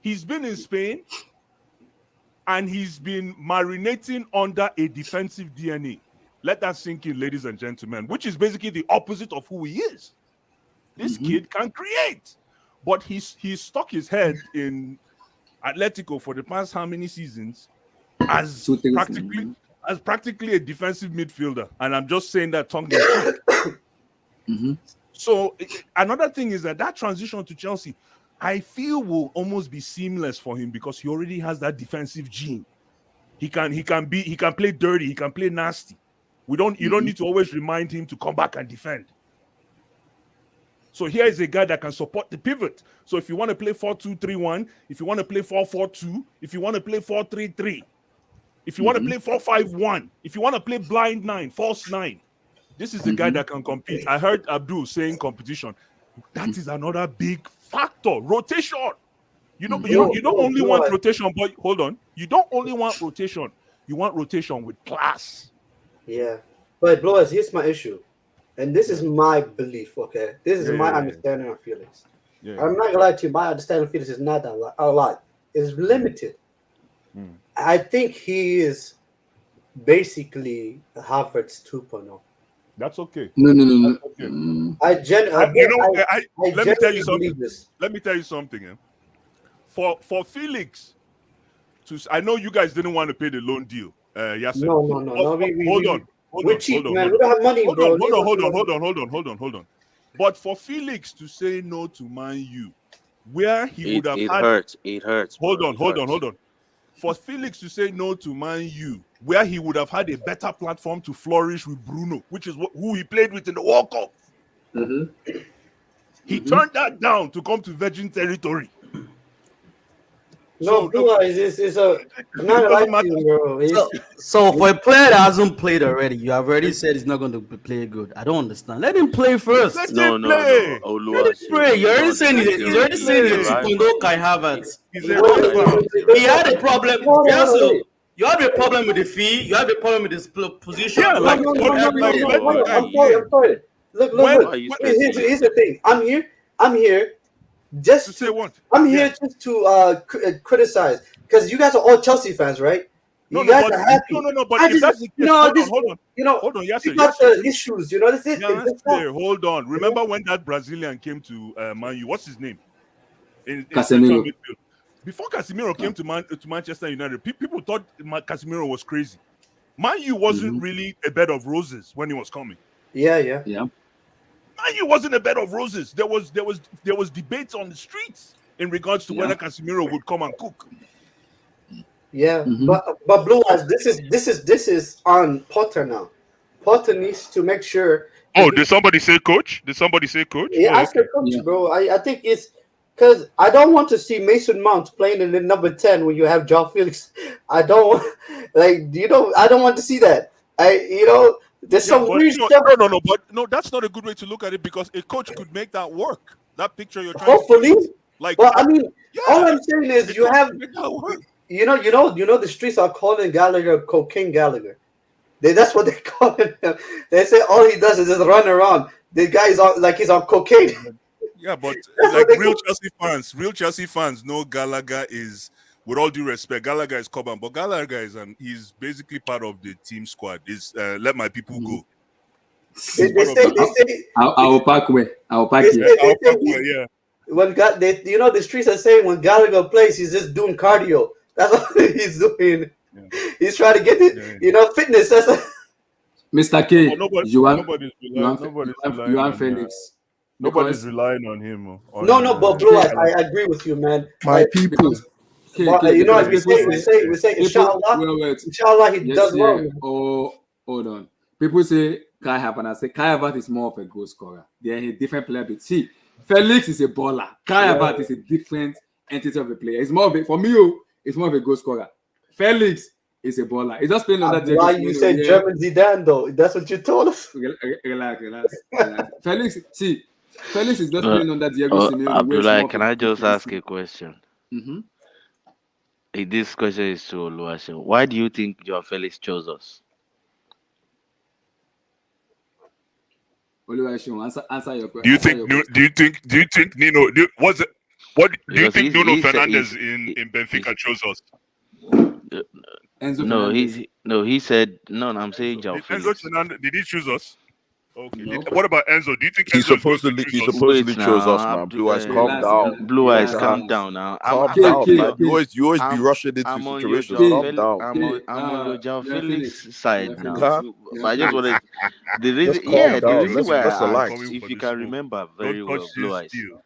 He's been in Spain and he's been marinating under a defensive DNA. Let that sink in, ladies and gentlemen, which is basically the opposite of who he is. This kid can create, but he's stuck his head in Atletico for the past how many seasons as practically a defensive midfielder. And I'm just saying that tongue in cheek. So another thing is that transition to Chelsea, I feel, will almost be seamless for him because he already has that defensive gene. He can play dirty, he can play nasty. You don't need to always remind him to come back and defend. So here is a guy that can support the pivot. So if you want to play 4-2-3-1, if you want to play 4-4-2, if you want to play 4-3-3, if you want to play 4-5-1, if you want to play blind 9, false 9, this is the guy that can compete. I heard Abdul saying competition. That is another big factor. Rotation. You don't only want rotation, but hold on. You don't only want rotation. You want rotation with class. Yeah. But Blowers, here's my issue. And this is my belief, okay? This is my understanding of Felix. I'm not gonna lie to you, my understanding of Felix is not a lot. It's limited. I think he is basically Harvard's 2.0. That's okay. No. Okay. Let me tell you something. Let me tell you something. For Felix, I know you guys didn't want to pay the loan deal. Yes. No. Hold on. We're cheap, man. We don't have money, bro. Hold on. But for Felix to say no to Man U, where he would have it hurts. Hold on. For Felix to say no to Man U, where he would have had a better platform to flourish with Bruno, which is who he played with in the World Cup. He turned that down to come to Virgin territory. No, it's not like you, bro. So for a player that hasn't played already, you have already said he's not going to play good. I don't understand. Let him play first. No. Let him play. You're already saying he's already saying it's Kai Havertz. He had a problem. You have a problem with the fee. You have a problem with his position. Yeah, I'm sorry. Look. Here's the thing. I'm here. Just to say what? I'm here just to criticize because you guys are all Chelsea fans, right? You guys are happy. No. But if that's the case, hold on. Yes, you got the issues. You know, this is. Hold on. Remember when that Brazilian came to Man U? What's his name? Casemiro. Before Casemiro came to Manchester United, people thought Casemiro was crazy. Man U wasn't really a bed of roses when he was coming. Yeah. Man U wasn't a bed of roses. There was debates on the streets in regards to whether Casemiro would come and cook. Yeah, but Blue Eyes, this is on Potter now. Potter needs to make sure. Oh, did somebody say coach? Yeah, I said coach, bro. I think it's because I don't want to see Mason Mount playing in the number 10 when you have Joao Felix. I don't want to see that. There's some weird stuff. No, that's not a good way to look at it because a coach could make that work. That picture you're trying hopefully. To like, well, I mean, all I'm saying is you have, the streets are calling Gallagher Cocaine Gallagher. That's what they call him. They say all he does is just run around. The guy is he's on cocaine. Yeah, but like real Chelsea fans know Gallagher is. With all due respect, Gallagher is Coban, but Gallagher he's basically part of the team squad. Is let my people go. They say I'll pack here. Yeah. When the streets are saying when Gallagher plays, he's just doing cardio. That's what he's doing. Yeah. He's trying to get it, fitness. That's Mr. K, nobody's Felix. Nobody's relying on him. But Blue, I agree with you, man. My people. As we say, inshallah, he does well. Oh, hold on. People say Kai Havertz. I say Kai Havertz is more of a goal scorer. They're a different player. But see, Felix is a baller. Kai Havertz is a different entity of a player. It's more of a goal scorer. Felix He's a baller. He's just playing under Diego Why you Simeone. said Yeah. German Zidane though? That's what you told us. Relax. Felix, see, Felix is just Uh, playing under Diego Simeone, where it's Abdullah, more of can a I just ask defensive. a question? Mm-hmm. This question is to Oluwaseun. Why do you think Joao Felix chose us? Oluwaseun, answer your Do you answer think? your Do question. you think? Do you think Nino? What's it? What do you Because think Nuno he said Fernandez in Benfica chose us? Enzo no, Fernandez. he said no. I'm saying Joao Did Enzo Felix. Fernandez did he choose us? Okay. No. What about Enzo? Do you think He Enzo is going to supposedly choose he us? supposedly Wait chose us, now, man. Blue Eyes, calm Relax, down. Blue relax, Eyes, Relax. calm relax. down now. Calm K, down, K, man. K, You always be I'm rushing into I'm on your situations. Joao K, Calm Felix. down. I'm on your Joao you are Felix. Felix You are side now. Felix. Huh? You are But I just Felix. wanted the reason. Just calm Yeah, the down. reason Let's why Felix let's I is asked, relax. coming if for you the can smoke. remember Don't very touch well, this deal.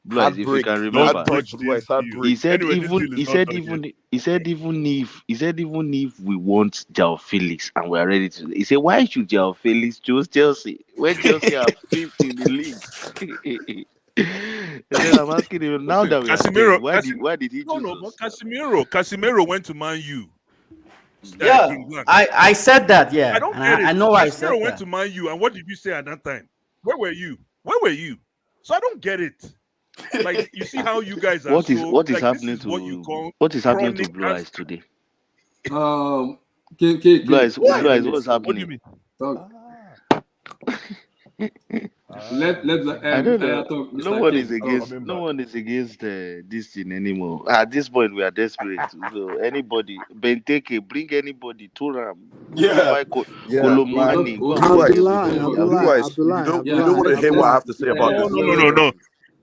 Blue Eyes, if you can Don't remember. Heartbreak, touch Blue this Eyes, deal. heartbreak. Anyway, this deal is not done yet. He said even if we want Joao Felix and we are ready to, he said why should Joao Felix choose Chelsea when Chelsea are fifth in the league? And then I'm asking him now Listen, that we are 10th, Casemiro. why did he No, choose no, but us? Casemiro went to Man U. Yeah, King Blanc. I said that, I yeah, don't and get I it. know I said Casemiro went that. to Man U, and what did you say at that time? Where were you? Where were you? So I don't get it. Like you see how you guys are so What is like this happening is what you to call chronic Blue Eyes answer. today? K, Blue Eyes, Felix, what's talk. What do you happening? mean? Talk. Let I don't know. talk, No Mr. one K, is talk. against. Coming No back. one is against this thing anymore. At this point, we are desperate. So anybody, Benteke, bring anybody. Thuram, go yeah. fight Yeah. Kolomani. Go and Blue bring Eyes. everybody. Blue Eyes. You Yeah, don't want to hear what I have to say about No, this no, team, no, let, no, right? no.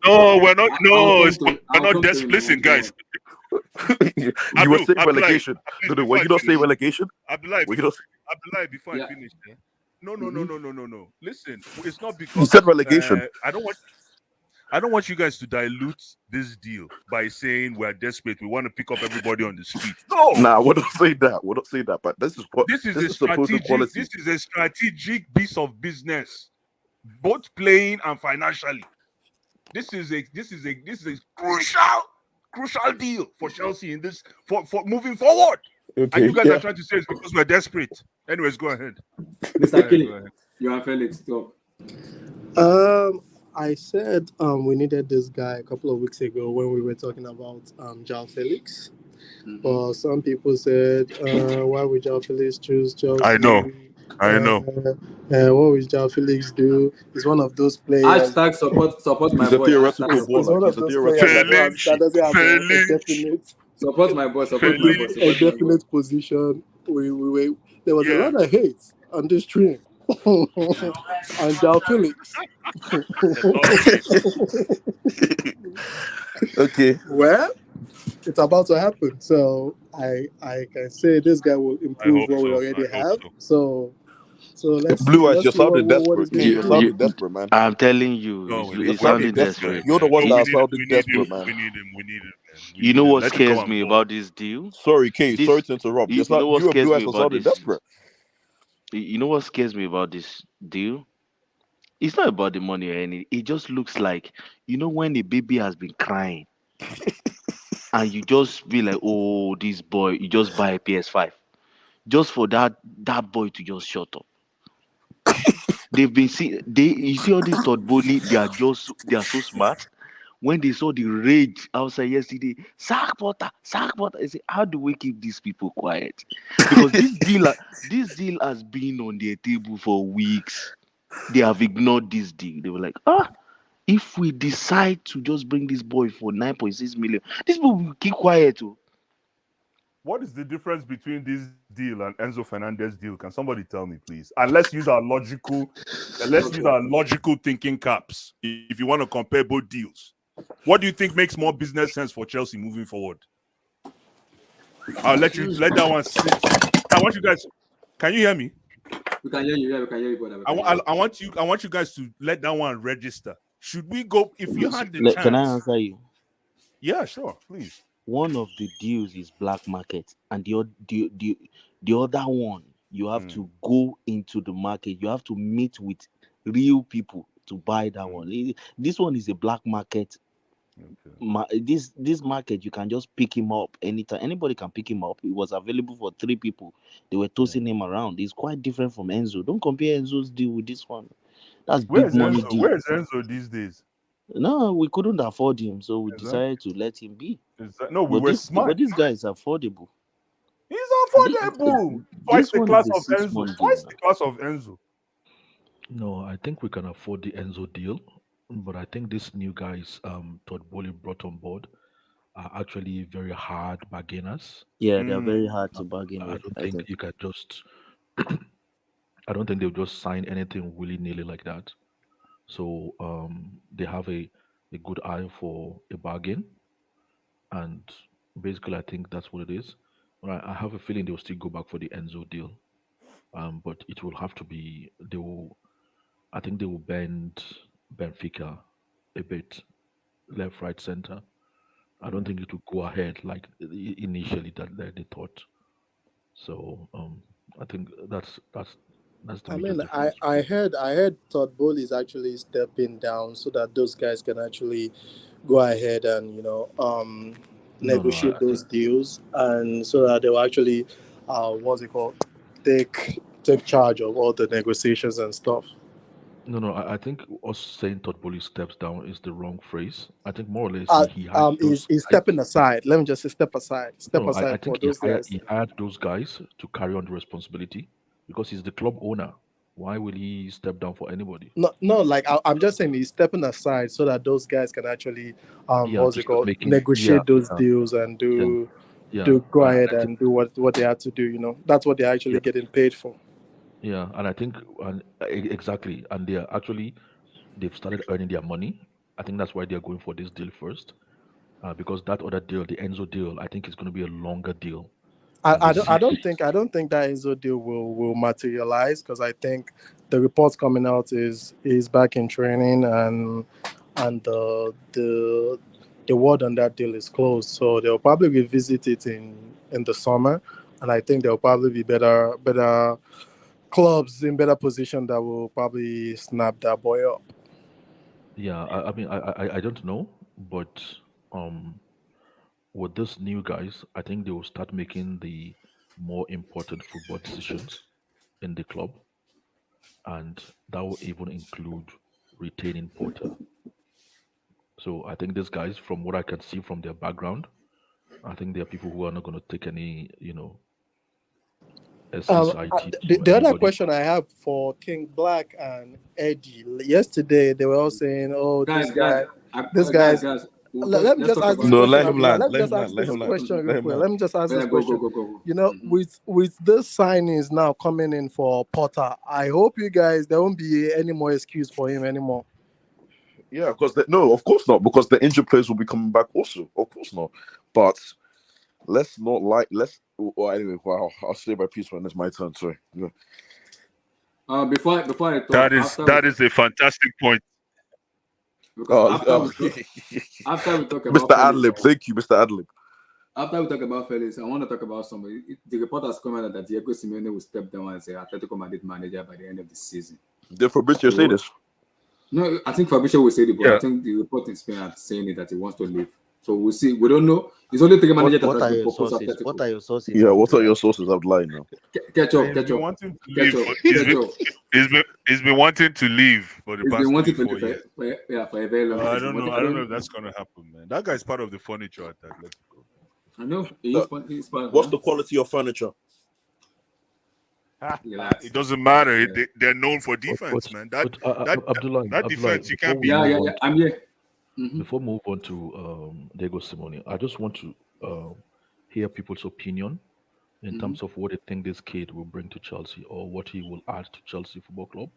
No, we're not. I'll No, come to it. we're I'll not come to it in a Listen, moment. Don't guys. worry. You were saying Abdullah, relegation. please, No, were before I you not saying finish. relegation? Abdullah, Were you not? before I Yeah. finish. No, no, no, Mm-hmm. no, no, no, no. Listen, it's not You said because relegation. I don't want you guys to dilute this deal by saying we're desperate. We want to pick up everybody on the street. No, Nah, we're not saying that. We're not saying that. But this is what this is this a is supposed strategic. quality. This is a strategic piece of business, both playing and financially. This is a crucial deal for Chelsea in this for moving forward. And Okay. you guys are Yeah. trying to say it's because we're desperate. Anyways, go ahead. Mr. Go K, ahead. you are Felix, talk. I said we needed this guy a couple of weeks ago when we were talking about Joao Felix. Mm-hmm. But some people said, why would Joao Felix choose I know. Chelsea? I know. What would Joao Felix do? He's one of those players. Hashtag support my He's a boy. theoretical Hashtag He's support. baller. one He's of a those theoretical players that baller. Felix. doesn't have a Felix. definite Support my boy. Support my boy. a Support my boy. definite position. There was a Yeah. lot of hate on this stream on Joao Felix. A lot of it. Okay. Well, it's about to happen. So I can say this guy will I improve hope what we so. already have. So Blue Eyes, let's you're see sounding what desperate. he's going You're to do. You, sounding desperate, man. I'm telling you, No, we You're it's need sounding sounding this desperate. guy, desperate. You're the man. one No, we that's It's, need him. sounding We need him. desperate, man. We need him. We need him, man. We you need know him. what Let him come scares and me ball. about this deal? Sorry, Kay. Sorry This, to interrupt. you Just not know what you and scares Blue me Eyes are about sounding this? desperate. You know what scares me about this deal? It's not about the money or anything. It just looks like, when a baby has been crying and you just be like, oh, this boy, you just buy a PS5 just for that boy to just shut up. They've been see you see all these thought bully, they are so smart. When they saw the rage outside yesterday, sack Potter. I say, how do we keep these people quiet? Because this deal has been on their table for weeks. They have ignored this deal. They were like, if we decide to just bring this boy for 9.6 million, this people will keep quiet. Oh. What is the difference between this deal and Enzo Fernandez deal? Can somebody tell me, please? And let's use our logical thinking caps if you want to compare both deals. What do you think makes more business sense for Chelsea moving forward? I'll let that one sit. I want you guys. Can you hear me? We can hear you. Yeah, we can hear you, brother. I want you guys to let that one register. Should we go if you had the Can I chance? answer you? Yeah, sure, please. One of the deals is black market, and the other one, you have to go into the market. You have to meet with real people to buy that one. This one is a black market This market, you can just pick him up anytime. Anybody can pick him up. He was available for 3 people. They were tossing him around. It's quite different from Enzo. Don't compare Enzo's deal with this one. That's big money deal. Where's Enzo these days? No, we couldn't afford him, so we Is that- decided to let him be. No, we were smart. But this guy is affordable. He's affordable. Twice This the one class is a of 6 Enzo. month Twice deal the class of Enzo. No, I think we can afford the Enzo deal, but I think these new guys Todd Bowley brought on board are actually very hard bargainers. Yeah, they're very hard to bargain I with, don't I think think. you can just I don't think they'll just sign anything willy-nilly like that. So they have a good eye for a bargain, and basically I think that's what it is. But I have a feeling they'll still go back for the Enzo deal. But it will have to be they will I think they will bend Benfica a bit, left, right, center. I don't think it will go ahead like initially that they thought. So I think that's the I major mean, difference. I heard Todd Bowley is actually stepping down so that those guys can actually go ahead and No, no, negotiate I those think deals, and so that they will actually what's it called, take charge of all the negotiations and stuff. no, no. I think us saying Todd Bowley steps down is the wrong phrase. I think more or less he hired those Is guys. stepping aside. Let me just say No, step no. I aside for think those guys. he hired those guys to carry on the responsibility because he's the club owner. Why will he step down for anybody? No, no, like I'm just saying he's stepping aside so that those guys can actually Yeah, what's to it start called, making. Yeah, negotiate those yeah, deals and yeah, do yeah. go And ahead I think and do what they have to do. That's what they're yeah, actually getting paid for. yeah. And I think exactly. And they are actually they've started earning their money. I think that's why they're going for this deal first. Because that other deal, the Enzo deal, I think is going to be a longer deal, and they see. I don't think that Enzo deal will materialize because I think the reports coming out is back in training and the word on that deal is closed. So they'll probably revisit it in the summer, and I think there'll probably be better clubs in better position that will probably snap that boy up. Yeah, I mean, I don't know, but um, with these new guys, I think they will start making the more important football decisions in the club, and that will even include retaining Porter. So I think these guys, from what I can see from their background, I think they are people who are not going to take any, SCIT to The other anybody. question I have for King Black and Eddie, yesterday they were all saying, "Oh, Guys, this guy's." guys. Let me Let's just talk ask this about. No, question. let him Yeah, land. let me Let him just land. ask Let this him land. question real Let him quick. land. Let me just ask Yeah, this go, go, question. go, go, go. Mhm. With the signings now coming in for Potter, I hope you guys there won't be any more excuse for him anymore. Yeah, because no, of course not, because the injured players will be coming back also. Of course not. But let's not well, anyway, wow, I'll say my piece when it's my turn. Sorry. Yeah. Before I talk, That is a fantastic point. because Oh, after we talk about Mr. Felix, Adlib, thank you, Mr. Adlib. after we talk about Felix, I want to talk about somebody. The report has come out that Diego Simeone will step down as a Atletico Madrid manager by the end of the season. Did Fabrizio say this? No, I think Fabrizio will say it, but I Yeah. think the report in Spain are saying it that he wants to leave. So we'll see. We don't know. It's only three managers that What has are been your proposed to sources? What Atletico. are your sources? Yeah, what are your sources? I'd lie now. Catch up. He's been wanting to Catch leave. up. Catch up. He's been wanting to leave for the He's past been wanting 3-4 to years. for a very long time. I He's been don't know. wanting- I don't know if that's gonna happen, man. That guy's part of the furniture at Atletico. I know. He's part. What's the quality of furniture? Relax. It doesn't matter. Yeah. They're known for defense, man. That Abdullah, defense you before can't we beat. Yeah. move on to, I'm here. Mhm. before we move on to Diego Simone, I just want to hear people's opinion in terms of what they think this kid will bring to Chelsea or what he will add to Chelsea Football Club.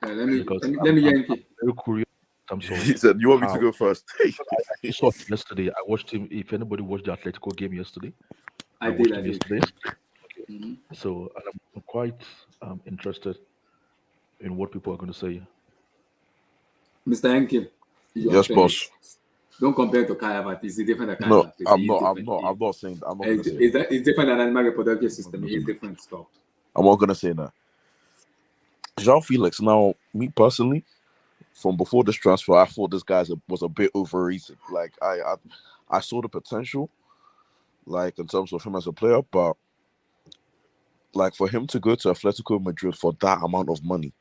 Let me Because let me I'm Yankee. very curious in terms He of said, "You want me to how go first?" I saw him yesterday. I watched him. If anybody watched the Atletico game yesterday, I I watched did. him yesterday. Mhm. So and I'm quite interested in what people are going to say. Mr. Yankee, your Yes, Felix. boss. Don't compare to Kai Havertz. He's different than Kai No, Havertz. I'm He's not. I'm different. not. I'm not saying. I'm not gonna say. It's different than animal reproductive system. He's different stuff. I'm not gonna say that. João Felix. Now, me personally, from before this transfer, I thought this guy was a bit overrated. Like I saw the potential, like in terms of him as a player, but like for him to go to Atletico Madrid for that amount of money,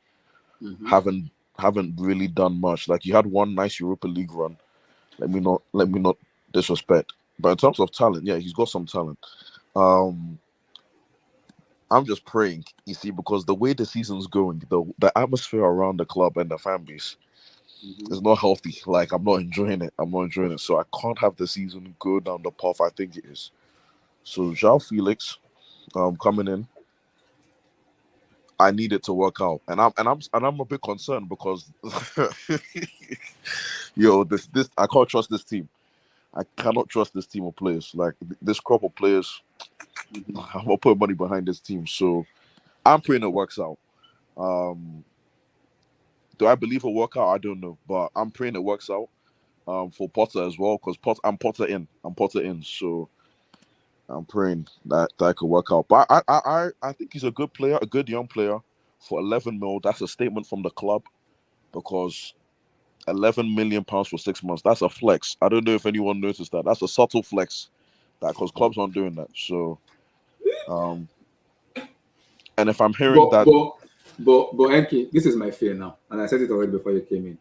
haven't really done much. Like, you had one nice Europa League run. Let me not disrespect, but in terms of talent, yeah, he's got some talent. Um, I'm just praying, you see, because the way the season's going, the atmosphere around the club and the fan base is not healthy. Like, I'm not enjoying it. So I can't have the season go down the path I think it is. So Joao Felix, coming in, I need it to work out, and I'm a bit concerned because, this I can't trust this team. I cannot trust this team of players. Like, this crop of players, I'm gonna put money behind this team. So I'm praying it works out. Um, do I believe it'll work out? I don't know, but I'm praying it works out. For Potter as well, because I'm Potter in. So I'm praying that could work out. But I think he's a good player, a good young player. For 11 mil, that's a statement from the club, because 11 million pounds for 6 months, that's a flex. I don't know if anyone noticed that. That's a subtle flex, that because clubs aren't doing that. So, and if I'm hearing that, Enki, this is my fear now, and I said it already before you came in.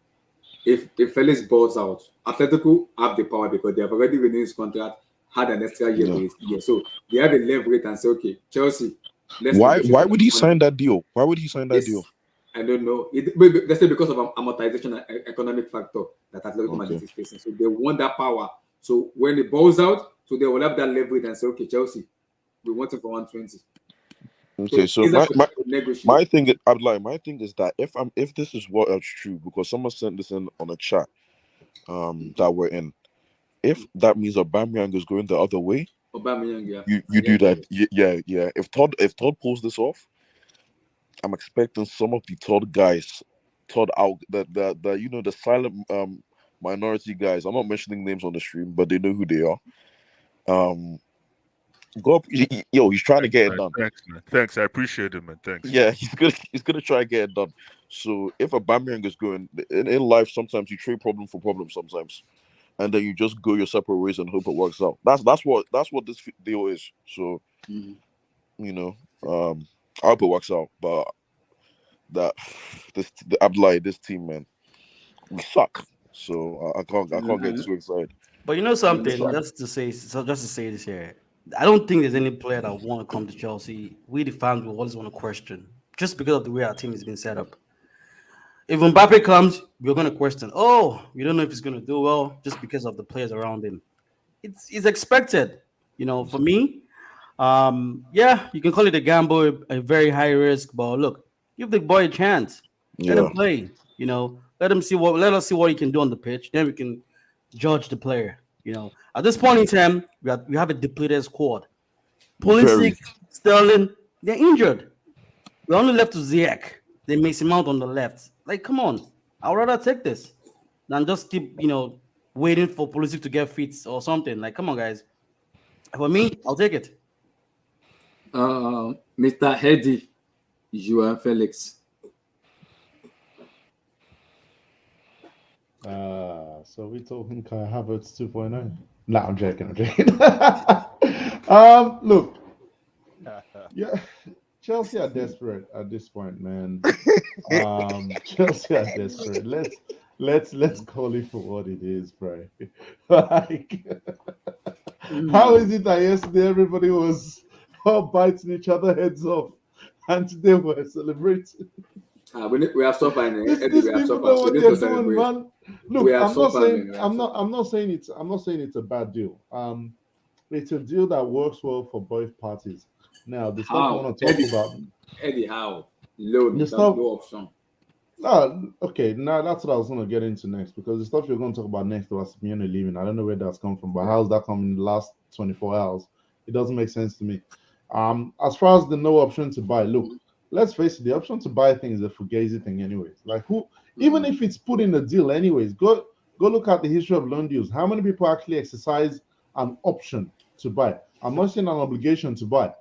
If Felix balls out, Atletico have the power because they have already renewed his contract, had an extra year for his year, so they have a leverage and say, okay, Chelsea, why would he sign that deal? Why would he sign that deal? I don't know. Let's say because of amortization and economic factor that Atletico Madrid is facing. So they want that power. So when it balls out, so they will have that leverage and say, okay, Chelsea, we want it for 120. Okay, so my thing is that if this is what is true, because someone sent this in on a chat that we're in, if that means Aubameyang is going the other way, you do that. Yeah. If Todd pulls this off, I'm expecting some of the Todd guys, Todd out the the silent minority guys. I'm not mentioning names on the stream, but they know who they are. Go up, he's trying to get it done. Thanks, man. Thanks, I appreciate it, man. Thanks. Yeah, he's gonna try to get it done. So if Aubameyang is going in life, sometimes you trade problem for problem sometimes, and then you just go your separate ways and hope it works out. That's what this deal is. So I hope it works out. But this team, man, we suck. So I can't get too excited. But you know something, just to say this here, I don't think there's any player that want to come to Chelsea. We the fans will always want to question, just because of the way our team has been set up. If Mbappe comes, we're going to question. Oh, we don't know if he's going to do well just because of the players around him. It's expected, For me, you can call it a gamble, a very high risk, but look, give the boy a chance. Let him play. Let us see what he can do on the pitch. Then we can judge the player. At this point in time, we have a depleted squad. Pulisic, Sterling, they're injured. We're only left to Ziyech. They Mason Mount on the left. Like, come on. I'd rather take this than just keep, waiting for Pulisic to get fit or something. Like, come on, guys. For me, I'll take it. Mr. Hedy, Joao Felix. So we talking Kai Havertz 2.0? No, I'm joking. Look, yeah, Chelsea are desperate at this point, man. Chelsea are desperate. Let's call it for what it is, bro. Like, how is it that yesterday everybody was all biting each other heads off, and today we're celebrating? We have suffered. These people know what they're doing, man. Look, I'm not saying it's a bad deal. It's a deal that works well for both parties. Now, the stuff I want to talk about. Eddie, how? Loan, no option. Okay, now that's what I was going to get into next, because the stuff you're going to talk about next was Simeone leaving. I don't know where that's come from, but how's that come in the last 24 hours? It doesn't make sense to me. As far as the no option to buy, look, let's face it, the option to buy thing is a fugazi thing anyways. Like, even if it's put in a deal anyways, go look at the history of loan deals. How many people actually exercise an option to buy? I'm not saying an obligation to buy,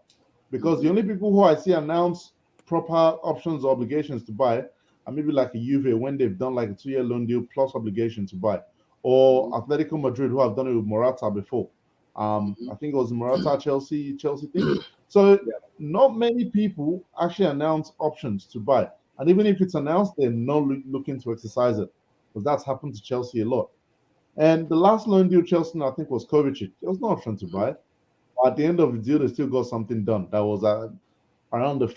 because the only people who I see announce proper options or obligations to buy and maybe like a Juve when they've done like a 2-year loan deal plus obligation to buy, or Atletico Madrid who have done it with Morata before. I think it was Morata Chelsea thing. So not many people actually announce options to buy, and even if it's announced, they're not looking to exercise it, because that's happened to Chelsea a lot. And the last loan deal Chelsea, I think, was Kovacic. It was no option to buy. But at the end of the deal, they still got something done that was around the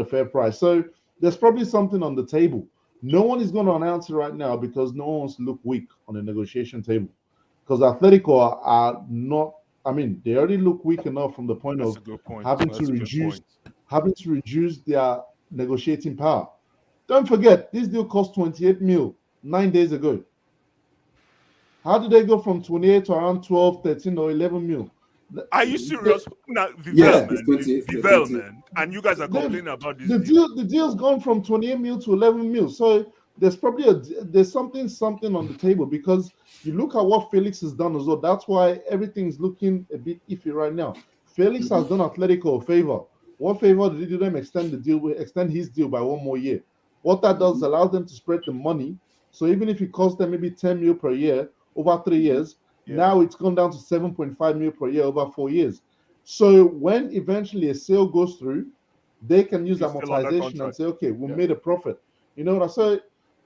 fair price. So there's probably something on the table. No one is going to announce it right now because no one wants to look weak on the negotiation table. Because Atletico are not. I mean, they already look weak enough from the point That's of a good point. having That's to a good reduce point. having to reduce their negotiating power. Don't forget, this deal cost 28 mil 9 days ago. How did they go from 28 to around 12, 13, or 11 mil? Are you serious? Now, Yes, Vivel, it's man. 20. Vivel, man. And you guys are complaining about this deal. The deal's gone from 28 mil to 11 mil. So there's probably there's something on the table, because you look at what Felix has done as well. That's why everything's looking a bit iffy right now. Felix has done Atletico a favor. What favor did he do them? Extend his deal by 1 more year. What that does is allows them to spread the money. So even if it costs them maybe 10 mil per year over 3 years, now it's gone down to 7.5 mil per year over 4 years. So when eventually a sale goes through, they can use He's still under amortization and contract. say, okay, we made a profit. You know what I say?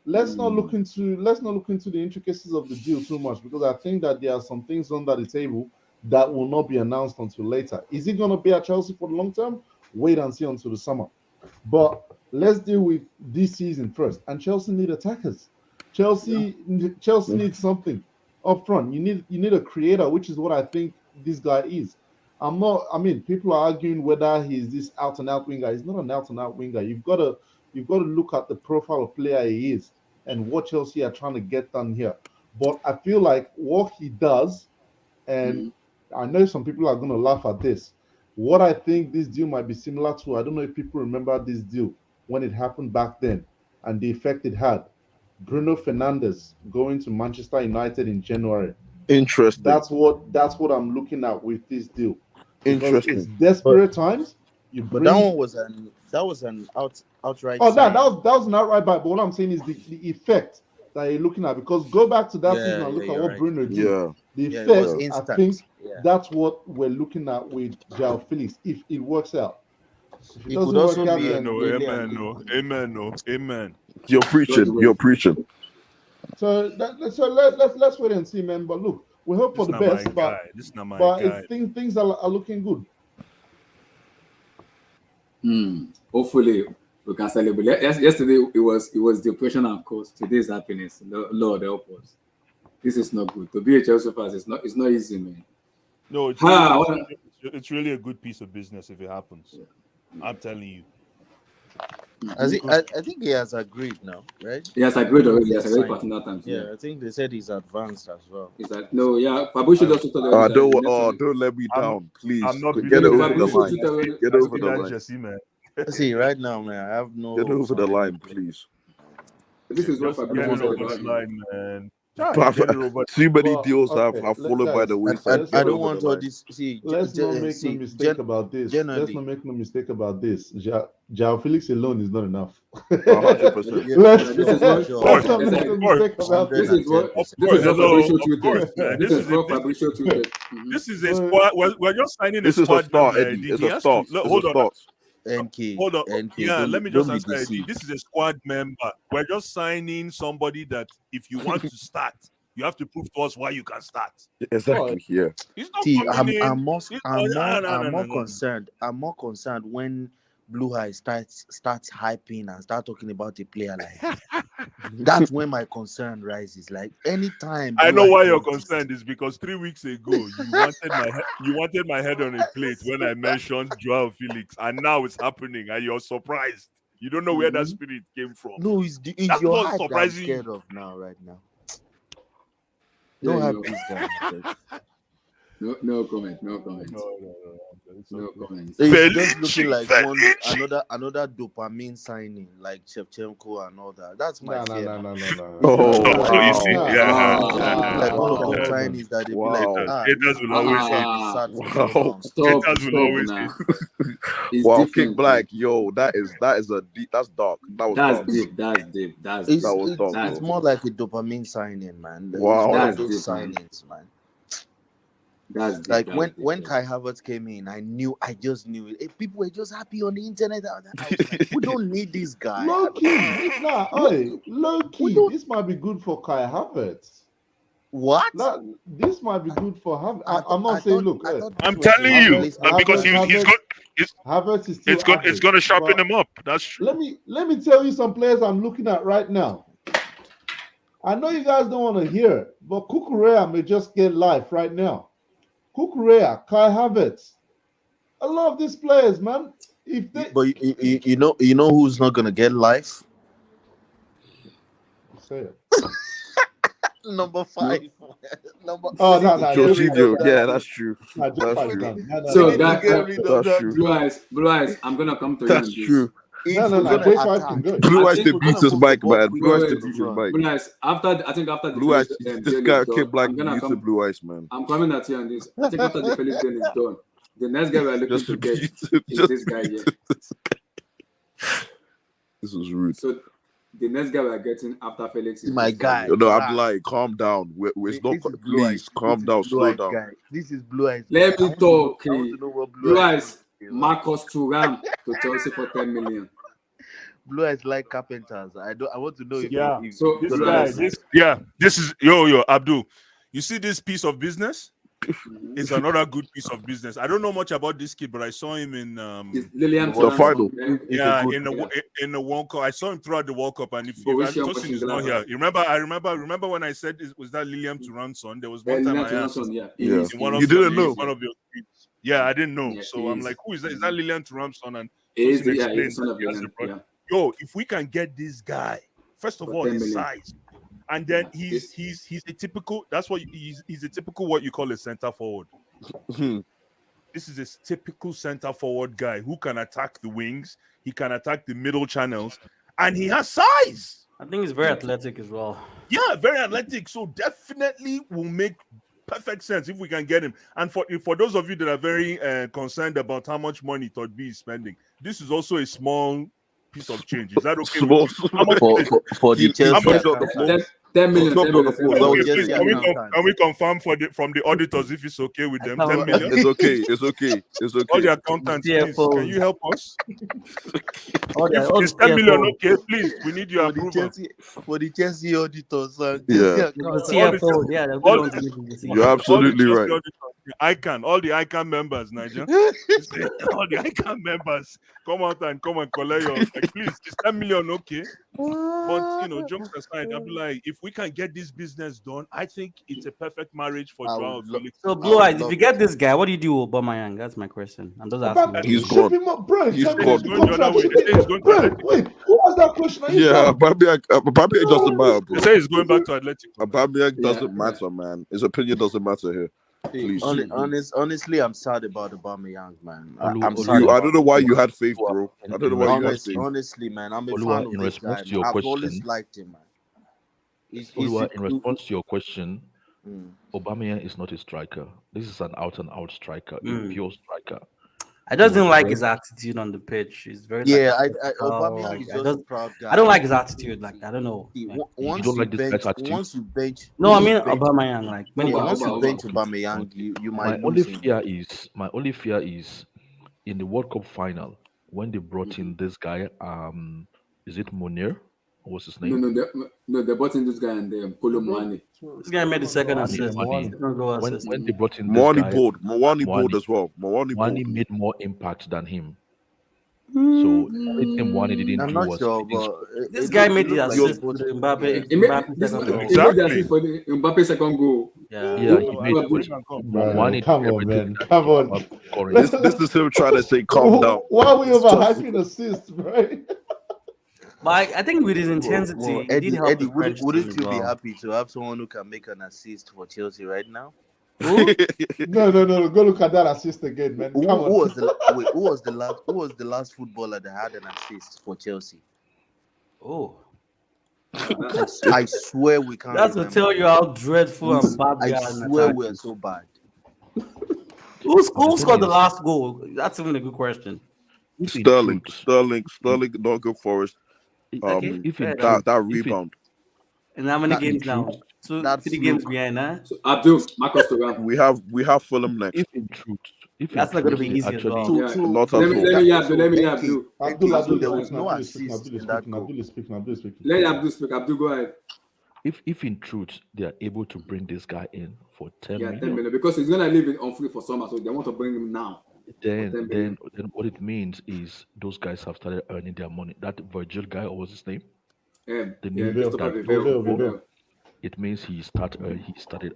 Let's not look into the intricacies of the deal too much, because I think that there are some things under the table that will not be announced until later. Is it going to be at Chelsea for the long term? Wait and see until the summer. But let's deal with this season first. And Chelsea need attackers. Chelsea needs something up front. You need a creator, which is what I think this guy is. People are arguing whether he's this out and out winger. He's not an out and out winger. You've got to look at the profile of player he is and what Chelsea are trying to get done here. But I feel like what he does, and I know some people are going to laugh at this, what I think this deal might be similar to, I don't know if people remember this deal when it happened back then and the effect it had. Bruno Fernandes going to Manchester United in January. Interesting. That's what I'm looking at with this deal. Because Interesting. it's desperate times. But that one was an outright. Oh, that was an outright buy. But what I'm saying is the effect that you're looking at. Because go back to that season and look at what Bruno did. Yeah. The Yeah, it effect, was I instant. think Yeah. that's what we're looking at with Joao Felix. If it works out, if it It doesn't could also work out, be then Amen. You're preaching. So let's wait and see, man. But look, we hope for This the not my best. guy. This is not my But guy. things are looking good. Hopefully we can celebrate. Yesterday it was depression and cost. Today is happiness. Lord help us. This is not good. To be a Chelsea fan, it's not easy, man. No, it's really a good piece of business if it happens. I'm telling you. I think he has agreed now, right? He has agreed already. He has agreed partner times. Yeah, I think they said he's advanced as well. Is that no? Yeah, Fabricio just told Don't let me down, please. I'm not Get it over the Fabricio line. tweeted- Get over the line. Jesse, man. See, right now, man, I have no. Get over the line, please. This is what Just Fabricio get it said over about the you. line, man. Too many Well, deals okay, have fallen by the let's- wayside. let's- I Get don't over want the all line. this. See, Let's not make no mistake about this. Let's not make no mistake about this. Joao Felix alone is not enough. 100%. Let's This is not what- make no mistake about This this. is what Of Fabricio course, tweeted. man. This is what Fabricio tweeted. This is a squad. We're just signing This a is a squad start, member, Eddie. Eddie. It's He a has start. to It's hold a on. start. NK. Hold on. NK, Yeah, let me don't just be answer Eddie. deceived. This is a squad member. We're just signing somebody that if you want to start, you have to prove to us why you can start. Exactly. Yeah. He's not See, coming in. I'm more No. concerned. I'm more concerned when Blue Eye starts hyping and start talking about a player like that's when my concern rises. Like anytime I Blue know Eye why you're does this- concerned is because 3 weeks ago you wanted my head on a plate when I mentioned Joao Felix, and now it's happening, and you're surprised. You don't know where that spirit came from. No, it's That's your what's hype that I'm surprising scared you. of now, right now. There Don't you have go. this guy. No comment. No comment. No. It's No okay. comment. It's just Felici, looking like Felici. another dopamine signing, like Shevchenko and all that. That's my fear, man. No. Oh So you see, wow. yeah. Like all of them Wow. signings that they be like, Wow. this Haters will this always guy hate. been sad for so Wow. long. Stop Haters will always now. hate. It's Wow, King different. Black, yo, that is a deep. That's dark. That was That's dark. deep. That's deep. That's It's deep. That was dark, That's it's bro. more deep. like a dopamine signing, man. It's Wow. one That's of those deep, man. signings, man. That's deep. Like That's deep. when Kai Havertz came in, I just knew it. People were just happy on the internet. I was like, we don't need this guy. Low key. Low key. don't- This might be good for Kai Havertz. What? This might be good for Havertz. I I'm not I saying, thought- look, I thought I'm this was telling his you, replacement. because he's good. Havertz is still It's gonna sharpen but him up. That's true. let me tell you some players I'm looking at right now. I know you guys don't want to hear it, but Kukurea may just get life right now. Kukurea, Kai Havertz. I love these players, man. If they But you know who's not gonna get life? say it. Number 5. Number Oh, no, we need to get rid Jorginho, of that yeah, dude. that's true. No, That's Japa is true. done. So We need to that- get rid of That's that true. dude. Blue eyes. I'm gonna come to you on That's this. true. If No, we're gonna J5 attack, can do it. Blue I Eyes think did we're mute gonna his move the mic, ball man. quickly Blue Eyes to did the mute his front. mic. Blue eyes. After the Blue Eyes, Felix this game guy is done, came black I'm gonna mute come. Blue Eyes, man. I'm coming at you on this. I think after the Felix game is done, the next guy we're looking Just to get mute is just this guy here. mute this guy. This was rude. So the next guy we're getting after Felix is My this guy. Yo, no, Ah. I'm like, calm down. It's not. This is Blue Eyes. Please, calm down. Slow down. Guy. This is Blue Eyes. Let guy. me talk. I want to know what Blue Eyes eyes. wants to do. Marcus Thuram to Chelsea for 10 million. Blue Eyes like carpenters. I want to know if Yeah. if So This Blue guy, eyes. this is yo Abdul. You see this piece of business? It's another good piece of business. I don't know much about this kid, but I saw him in Is Lilian The final. in the World Cup. I saw him throughout the World Cup, and if Borussia Tosin is not here, I remember when I said was that Lilian Thuram's son? There was one time I asked Yeah. in one of You didn't your know. one of your tweets. Yeah, I didn't know. Yeah, So he I'm is. like, who is that? Is that Lilian Thuram's son? And He's Tosin the explained son of that he has a Lilian. brother. Yeah. Yo, if we can get this guy, first of For all, 10 his million. size, and then he's a typical. That's what he's a typical what you call a center forward. This is a typical center forward guy who can attack the wings. He can attack the middle channels, and he has size. I think he's very athletic as well. Yeah, very athletic. So definitely will make perfect sense if we can get him. And for those of you that are very concerned about how much money Todd B is spending, this is also a small piece of change. Is that okay? Small. How much is it? for the He Chelsea dropped on the account. floor. 10 million. Drop 10 on the million. floor. That Okay, was just please, the can accountant. we confirm from the auditors if it's okay with them? 10 million. It's okay. It's okay. It's All the okay. accountants, please, can you help us? All the- all If it's the 10 million, CFO. okay, please, we need your For the approval. Chelsea auditors. Yeah. Chelsea The accountants. CFO, yeah, they're all good the- ones to make the You're absolutely all the right. Chelsea auditors, all the ICANN members, Niger. All the ICANN members come out and collect your like, please, it's 10 million, okay? But jokes aside, I'll be like, if we can get this business done, I think it's a perfect marriage for I Joao would love- Felix. So I Blue would Eyes, if love you get it. this guy, what do you do with Aubameyang? That's my question. I'm just asking. He's Ship gone. him up, bro. He's Tell me gone. the He's going the contract. other way. Ship They say he's him. going to Bro, Atletico. wait, what was that question? Are you Yeah, sure? Aubameyang doesn't matter, They bro. say he's going back to Atletico. Aubameyang Yeah, doesn't matter, man. His opinion doesn't matter here. Please. Honestly, I'm sad about Aubameyang, man. Olu- I'm Olu- sad. I about don't know why you Olu- had faith, bro. I don't know why you had faith. Honestly, man, I'm a Olua, fan of in this guy. response to your I've question- always liked him, man. He's Olua, in response to your question, Mm. Aubameyang is not a striker. This is an out-and-out striker, a Mm. pure striker. I just didn't like Well- his attitude on the pitch. He's very Yeah, tactical, Aubameyang like, is I just just- a proud guy. I don't like his attitude. Like I don't know. He- Like, once don't like this guy's bench, attitude? once you bench. no, I once mean you bench- Aubameyang. Like when he yeah, Oba, once you Oba, bench Oba. Aubameyang, you My might only lose him. fear is in the World Cup final when they brought in this guy. Is it Munir? What's his name? No, they bought in this guy and Polo Muani. this guy made the second Mane, assist. Mane. Second goal When assist. they brought in this Moani guy, board. Moani board Moani. as well. Moani Wani board. made more impact than him. So everything Wani didn't I'm do not was sure, he didn't but This it guy look- made it the look like assist he for put- the Mbappe. He made Mbappe this. second He goal. made the Exactly. assist for the Mbappe second goal. Yeah. Yeah, he Who- made who- Bring him come. Bro, Wani come did on, everything man. that Come he on. was scoring. This is him trying to say calm down. Why are we It's just- overhyping assists, bro? But I think with his intensity, Well, he did help Eddie, the French wouldn't team you as be well. happy to have someone who can make an assist for Chelsea right now? Who? No. Go look at that assist again, man. Who, Come who on. was the who was the last footballer that had an assist for Chelsea? Oh, I swear we can't that's to remember. tell you how dreadful and bad we I are in swear attack. we are so bad. Who thing scored the is- last goal? That's even a good question. If in Sterling, truth, Sterling, not good for us. Okay, if in fair enough. truth, That if in, rebound. And how many That- games now? truth, Two, that 3 games fluke. behind, huh? So Abdul, Marcus Thuram. We have Fulham next. if in truth, That's not going to be they easy as actually well. So, Yeah. so, Not so, at Let all. me that- Abdul. Let me Enki, Abdul. Abdul so there is was speaking. no Abdul is speaking. assist in that goal. Abdul is speaking. Let Abdul speak. Abdul, go ahead. if in truth they are able to bring this guy in for 10 Yeah, 10 million, million because he's gonna leave it on free for summer, so they want to bring him now. then 10 million. what it means is those guys have started earning their money. That Virgil guy, what was his name? The Yeah, new Christopher that Vivell. it means he started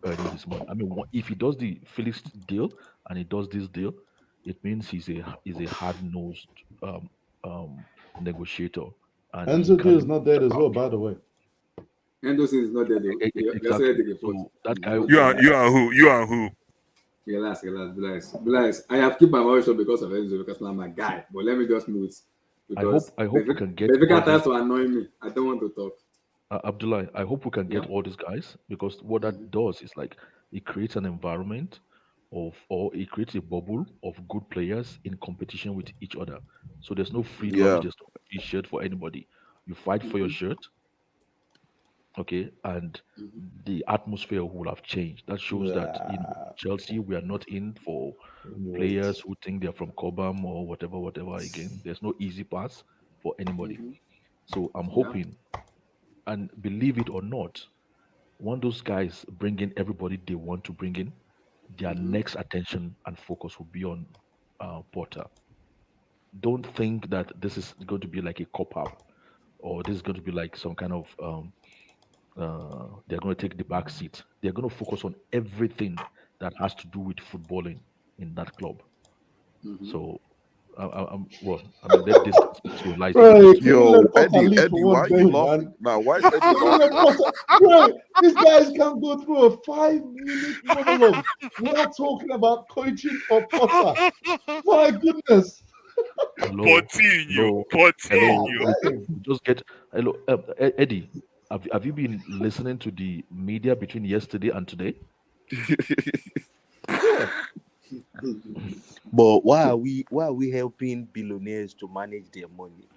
earning his money. I mean, if he does the Felix deal and he does this deal, it means he's a hard nosed negotiator. And he Enzo can't Gil is even not dead as step well, out. by the way. Henderson is not there though. He also read the Exactly. report. So that guy, You are who? You are who? Relax, Bless. I have kept my mouth shut because of Enzo because now I'm a guy. But let me just mute. Because I hope we can get Benfica all tries these, to annoy me. I don't want to talk. Abdullah. I hope we can get Yeah. all these guys because what that does is like it creates an environment or it creates a bubble of good players in competition with each other. So there's no free lunch, Yeah. there's no free shirt for anybody. You fight for your shirt, okay, and the atmosphere will have changed. That shows that Chelsea, we are not in for players who think they're from Cobham or whatever. Again, there's no easy pass for anybody. So I'm hoping, and believe it or not, when those guys bring in everybody they want to bring in, their next attention and focus will be on Porter. Don't think that this is going to be like a cop out or this is going to be like some kind of they're going to take the back seat. They're going to focus on everything that has to do with footballing in that club. So, let this speak to your life. Right. Yo, Let Potter Eddie, leave for Eddie, one why are day, you man. laughing? Now, why is Eddie laughing? Bro, these guys can go through a 5-minute monologue without talking about coaching or Potter. My goodness. Hello, Continue. just get hello, Eddie. Have you been listening to the media between yesterday and today? But why are we helping billionaires to manage their money?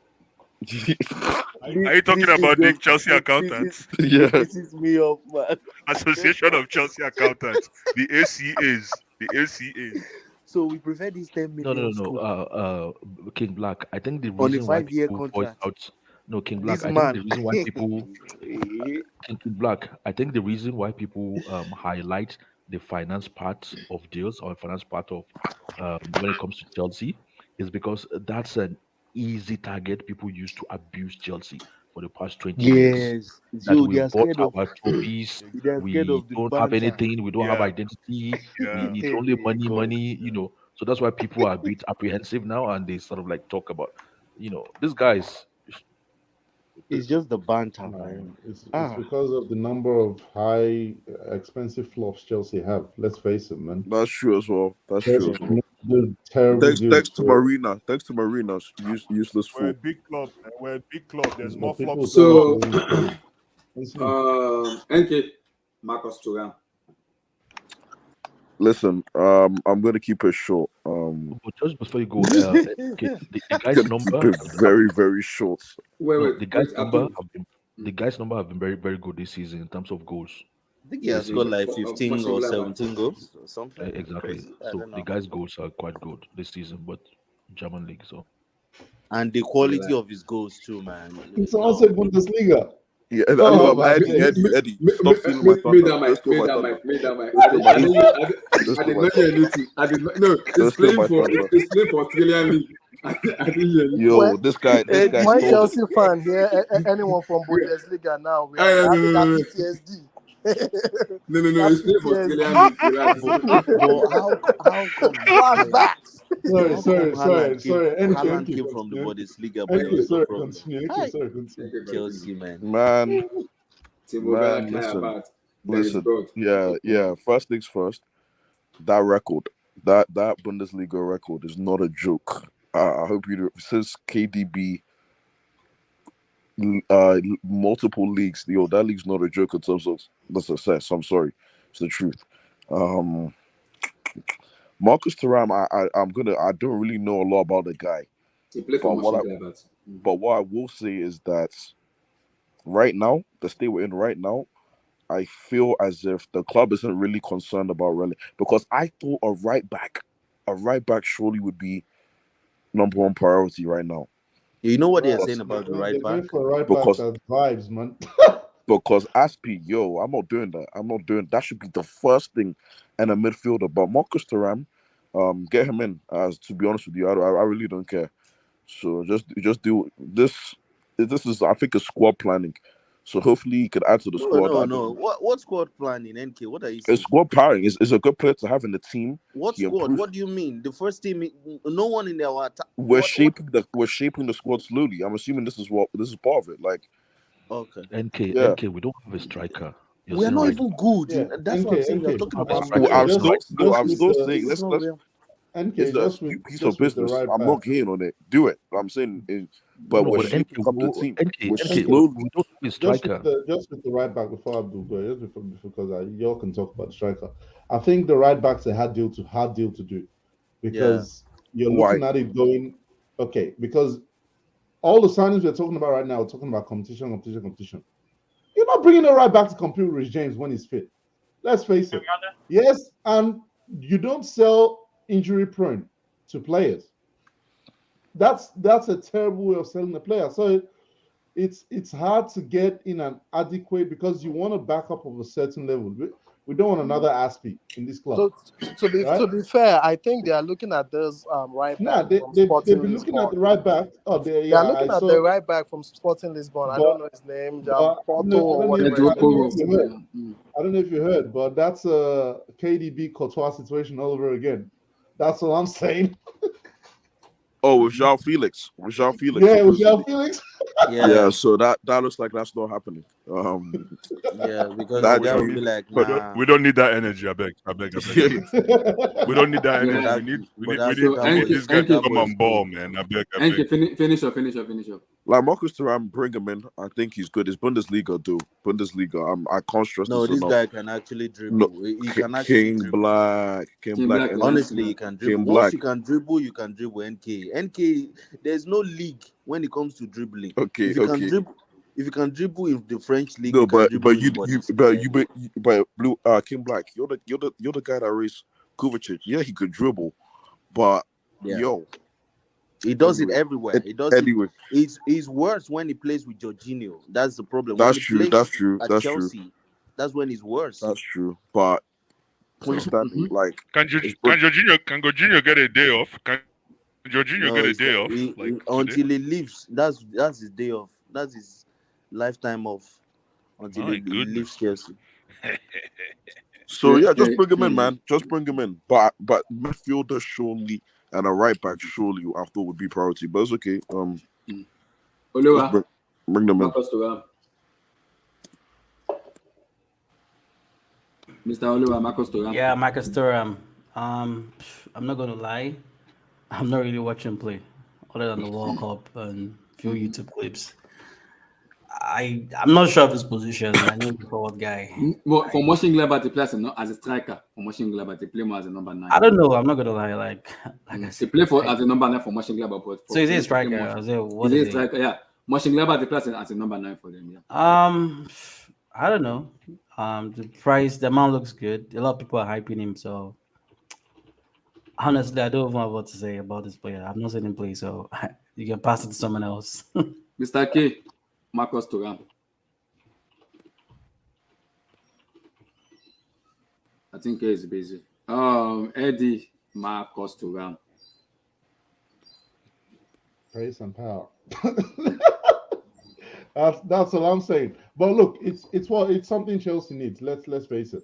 Are you talking about the Chelsea accountants? Yeah. This is me up, man. Association of Chelsea Accountants, the ACAs, the ACAs. So we prefer this 10 million. No. King Black. I think the On a reason why 5-year people voice contract. out. No, King Black. This I think man. the reason why people King Black. I think the reason why people highlight the finance part of deals or finance part of when it comes to Chelsea is because that's an easy target people use to abuse Chelsea for the past 20 years. Yes. That So we they are bought scared of our trophies, they are scared we of the don't have banter. anything, we don't have Yeah. identity, Yeah. it's only God. money, So that's why people are a bit apprehensive now and they sort of like talk about, these guys. It's just the banter, No, man. it's because of the number of high, expensive flops Chelsea have. Let's face it, man. That's true as well. That's Chelsea true as well. do terrible Thanks deals. to Marina. Thanks to Marina's useless We're a fool. big club. Man. We're a big club. There's more People flops. So, So, NK, Marcus Thuram. Listen, I'm gonna keep it short. But just before you go, okay, the guy's Gonna number, keep it very, very short. Wait, the guy's number Abdul. the guy's number have been very, very good this season in terms of goals. I think he has scored like 15 or 17 goals or something. Exactly. Crazy. I So don't the know. guy's goals are quite good this season, but German league. So And the quality of his goals too, man. it's also Bundesliga. Yeah, Oh, no, my Eddie, stop stealing my Made thunder. that Don't steal my mic. thunder. Made that mic. Don't steal my thunder. I did not hear anything. I did not. No, Don't it's steal playing my for thunder. it's playing for Australian League. I didn't hear anything. Yo, this guy When stole Chelsea fan hear anyone from Bundesliga now, we are No. having that PTSD. No, it's playing for PTSD. Australian League. Relax. But how come Flashbacks. Sorry. Haaland NK, came from the continue. Bundesliga, but there NK, was no sorry, problem. continue. Hi. NK, sorry, continue. Chelsea, man. Timo Werner, listen. there is God. Yeah. First things first. that record, that Bundesliga record is not a joke. I hope you do. Since KDB, multiple leagues, that league's not a joke in terms of the success. I'm sorry, it's the truth. Um, Marcus Thuram, I don't really know a lot about the guy, He played for but Mönchengladbach. what I will say is that right now, the state we're in right now, I feel as if the club isn't really concerned about because I thought a right back surely would be number one priority right now. You know what they are Right. saying about the They're right back? going for a right back Because that vibes, man. because Aspi, yo, I'm not doing that. I'm not doing that. Should be the first thing in a midfielder. But Marcus Thuram, get him in. As to be honest with you, I really don't care. So just do this. This is I think a squad planning. So hopefully he could add to the No, squad. no, no. What squad planning, NK? What are you It's saying? squad powering is a good player to have in the team. What He squad? improves. What do you mean? The first team, no one in our attack. We're What? shaping the squad slowly. I'm assuming this is part of it. Like, Okay. yeah. We don't have a striker. You're We are saying not right. even good. Yeah, That's what I'm saying. We are talking Have a about striker. I'm players. just still no. just I'm with still the saying This is not real. it's NK, a just with stupid piece of just with the business. right I'm back. not getting on it. Do it. I'm saying, but No, we're but NK, shaping up the team. We're NK, slowly. we don't have a just with striker. the right back before Abdul go, just before because y'all can talk about the striker. I think the right back's a hard deal to do Yeah. because you're Why? looking at it going okay because all the signings we're talking about right now, we're talking about competition. You're not bringing the right back to compete with Rich James when he's fit. Let's face it. Yes, and you don't sell injury prone to players. That's a terrible way of selling the player. So it's hard to get in an adequate because you want a backup of a certain level. We don't want another Aspie in this club, So right? to be fair, I think they are looking at this right Nah, back they, from they've Sporting been looking at Lisbon. the right back. Oh, they They are yeah, I looking at saw, the right back from Sporting Lisbon. I but don't know his name, I Porto or don't know if whatever his Pedro I don't name know Porro. if was. you heard. I don't know if you heard, but that's a KDB Courtois situation all over again. That's what I'm saying. Oh, with Joao Felix. Yeah, with Supposedly. Joao Felix. Yeah. Yeah. So that looks like that's not happening. Yeah. Because the That We guy don't will need be like, we don't nah. we don't need that energy. I beg. We don't need that But energy. Yeah. that, We need we but need we that need So we that need boy NK, this is guy to that NK, come boy is on good. ball, man. I beg. NK, finish up, finish up. like Marcus Thuram, bring him in. I think he's good. It's Bundesliga, dude. Bundesliga. I can't stress No, this this enough. guy can actually No, dribble. He can actually King dribble. Black, King Team Black, Black is and nice. Honestly, he can dribble. King Once Black. you can dribble NK. NK, there's no league when it comes to dribbling. Okay, If you can okay. dribble, if you can dribble in the French league, No, you can but dribble in Bundesliga. Blue King Black. You're the guy that raised Kovacic. Yeah, he could dribble, but Yeah, yo, he does it anyway, everywhere. He does it. anyway, He's worse when he plays with Jorginho. That's the problem. When that's he true. plays That's true. at That's true. Chelsea, that's when he's worse. That's true. But freestanding, like, it's good. Can Jorginho get a day off? Can Jorginho No, get a day off like today? until he leaves. That's his day off. That's his lifetime off until My he leaves goodness. Chelsea. So Yeah, yeah, yeah, just bring him in, yeah. man. Just bring him in. But midfielder surely and a right back surely I thought would be priority. But it's okay. Just Oliwa, bring them in. Marcus Thuram. Mr. Oliwa, Marcus Thuram. Yeah, Marcus Thuram. I'm not gonna lie. I'm not really watching play, other than the World Cup and few YouTube clips. I'm not sure of his position. I know he's a forward guy. Well, for Mönchengladbach, he plays as a striker. For Mönchengladbach, he play more as a number 9. I don't know. I'm not gonna lie. Like I He said, play as a number 9 for Mönchengladbach, but so for is he a Felix, he play striker? more. Is it, what He's a is he? striker, yeah. Mönchengladbach, he plays as a number 9 for them, yeah. I don't know. The price, the amount looks good. A lot of people are hyping him. So honestly, I don't know what to say about this player. I've not seen him play, so you can pass it to someone else. Mr. K, Marcus Thuram. I think K is busy. Eddie, Marcus Thuram. Praise and power. That's what I'm saying. But look, it's something Chelsea needs. Let's face it.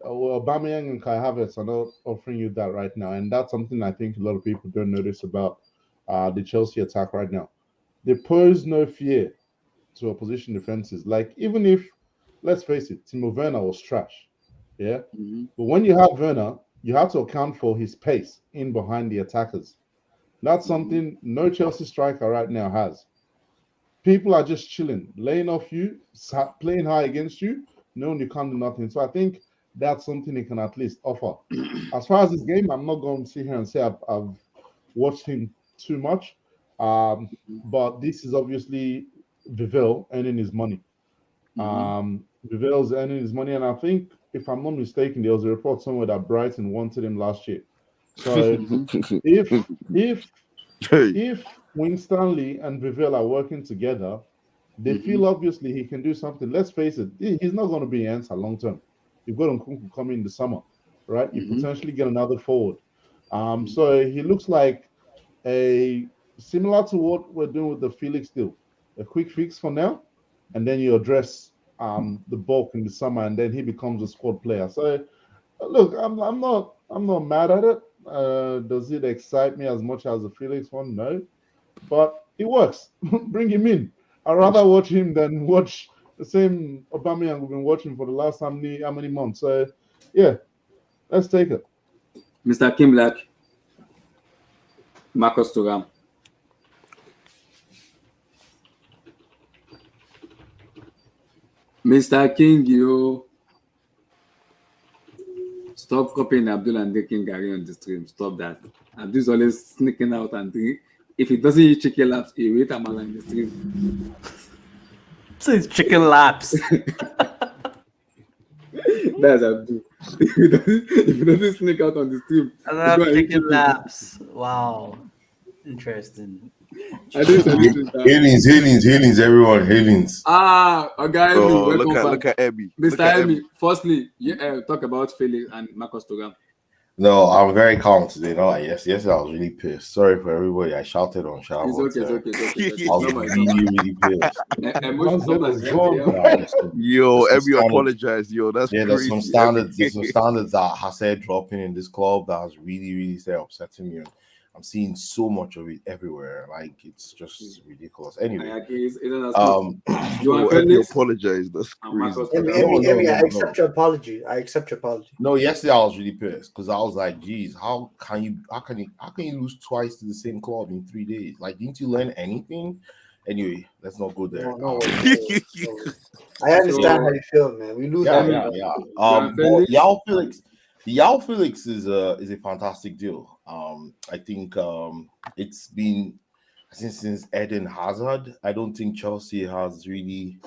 Well, Aubameyang and Kai Havertz are not offering you that right now, and that's something I think a lot of people don't notice about the Chelsea attack right now. They pose no fear to opposition defenses. Like even if, let's face it, Timo Werner was trash, yeah. Mm-hmm. But when you have Werner, you have to account for his pace in behind the attackers. That's something no Chelsea striker right now has. People are just chilling, laying off you, playing high against you, knowing you can't do nothing. So I think that's something he can at least offer. As far as this game, I'm not going to sit here and say I've watched him too much. But this is obviously Vivell earning his money. Vivell's earning his money, and I think, if I'm not mistaken, there was a report somewhere that Brighton wanted him last year. So if Hey, if Winstanley and Vivell are working together, they feel obviously he can do something. Let's face it, he's not going to be an answer long term. You've got Nkunku coming in the summer, right? You potentially get another forward. So he looks like a similar to what we're doing with the Felix deal, a quick fix for now, and then you address the bulk in the summer, and then he becomes a squad player. So look, I'm not mad at it. Does it excite me as much as the Felix one? No, but it works. Bring him in. I'd rather watch him than watch the same Aubameyang we've been watching for the last how many months. So yeah, let's take it. Mr. Kim Black, Marcus Thuram. Mr. King, you stop copying Abdul and drinking Gary on the stream. Stop that. Abdul's always sneaking out and drink. If he doesn't eat chicken laps, he will eat amala in the stream. So it's chicken laps. That's Abdul. If he doesn't sneak out on the stream, I he's love gonna eat chicken chicken. laps. Wow. Interesting. I didn't say this. Hailings, everyone, hailings. Okay, oh, welcome back. look at Emmy. Mr. Emmy, firstly, talk about Felix and Marcus Thuram. No, I'm very calm today. No, yesterday I was really pissed. Sorry for everybody. I shouted on shower. It's okay. I was really pissed. Yo, Emmy apologized. Yo, that's yeah. crazy. There's some standards that Hassad dropping in this club that was really upsetting me. I'm seeing so much of it everywhere. Like, it's just ridiculous. Anyway, you Emmy apologized. That's crazy. Emmy, I accept your apology. No, yesterday I was really pissed because I was like, geez, how can you lose twice to the same club in 3 days? Like, didn't you learn anything? Anyway, let's not go there. No. I understand how you feel, man. We lose. Yeah. Joao Felix is a fantastic deal. I think it's been since Eden Hazard. I don't think Chelsea has really,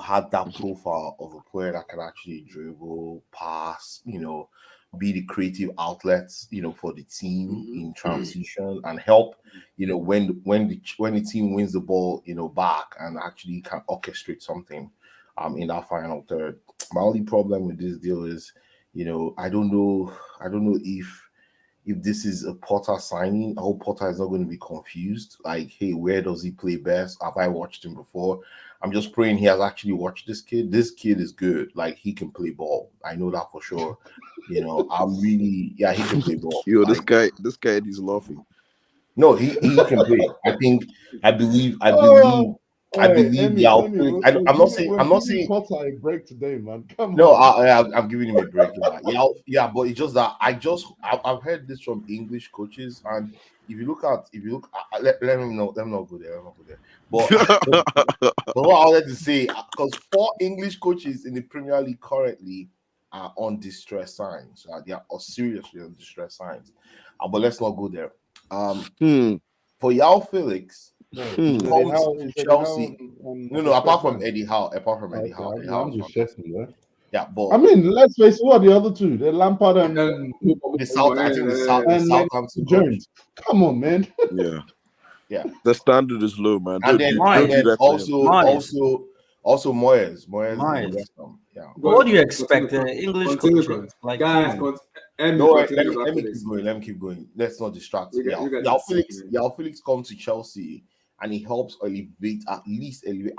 had that profile of a player that can actually dribble, pass, be the creative outlets, for the team in transition and help, when the team wins the ball, back and actually can orchestrate something in that final third. My only problem with this deal is, I don't know if this is a Potter signing. I hope Potter is not going to be confused. Like, hey, where does he play best? Have I watched him before? I'm just praying he has actually watched this kid. This kid is good. Like, he can play ball. I know that for sure. He can play ball. Yo, this guy is laughing. No, he can play. I believe. Emmy, I'm not saying Potter a break today, man. Come no, on. I'm giving him a break. But it's just that I've heard this from English coaches, and if you look, let me know. Let me not go there. But what I wanted to say, because 4 English coaches in the Premier League currently are on distress signs. They are seriously on distress signs. But let's not go there. For Joao Felix. Chelsea. No. Apart from Eddie Howe. I'm just checking, yeah. Yeah, but I mean, let's face it. Who are the other two? They're Lampard and the Southampton Jones. Come on, man. Yeah. The standard is low, man. And then also Moyes. Yeah. What do you expect? English coaches like guys, let me keep going. Let's not distract. Joao Felix comes to Chelsea and he helps elevate. I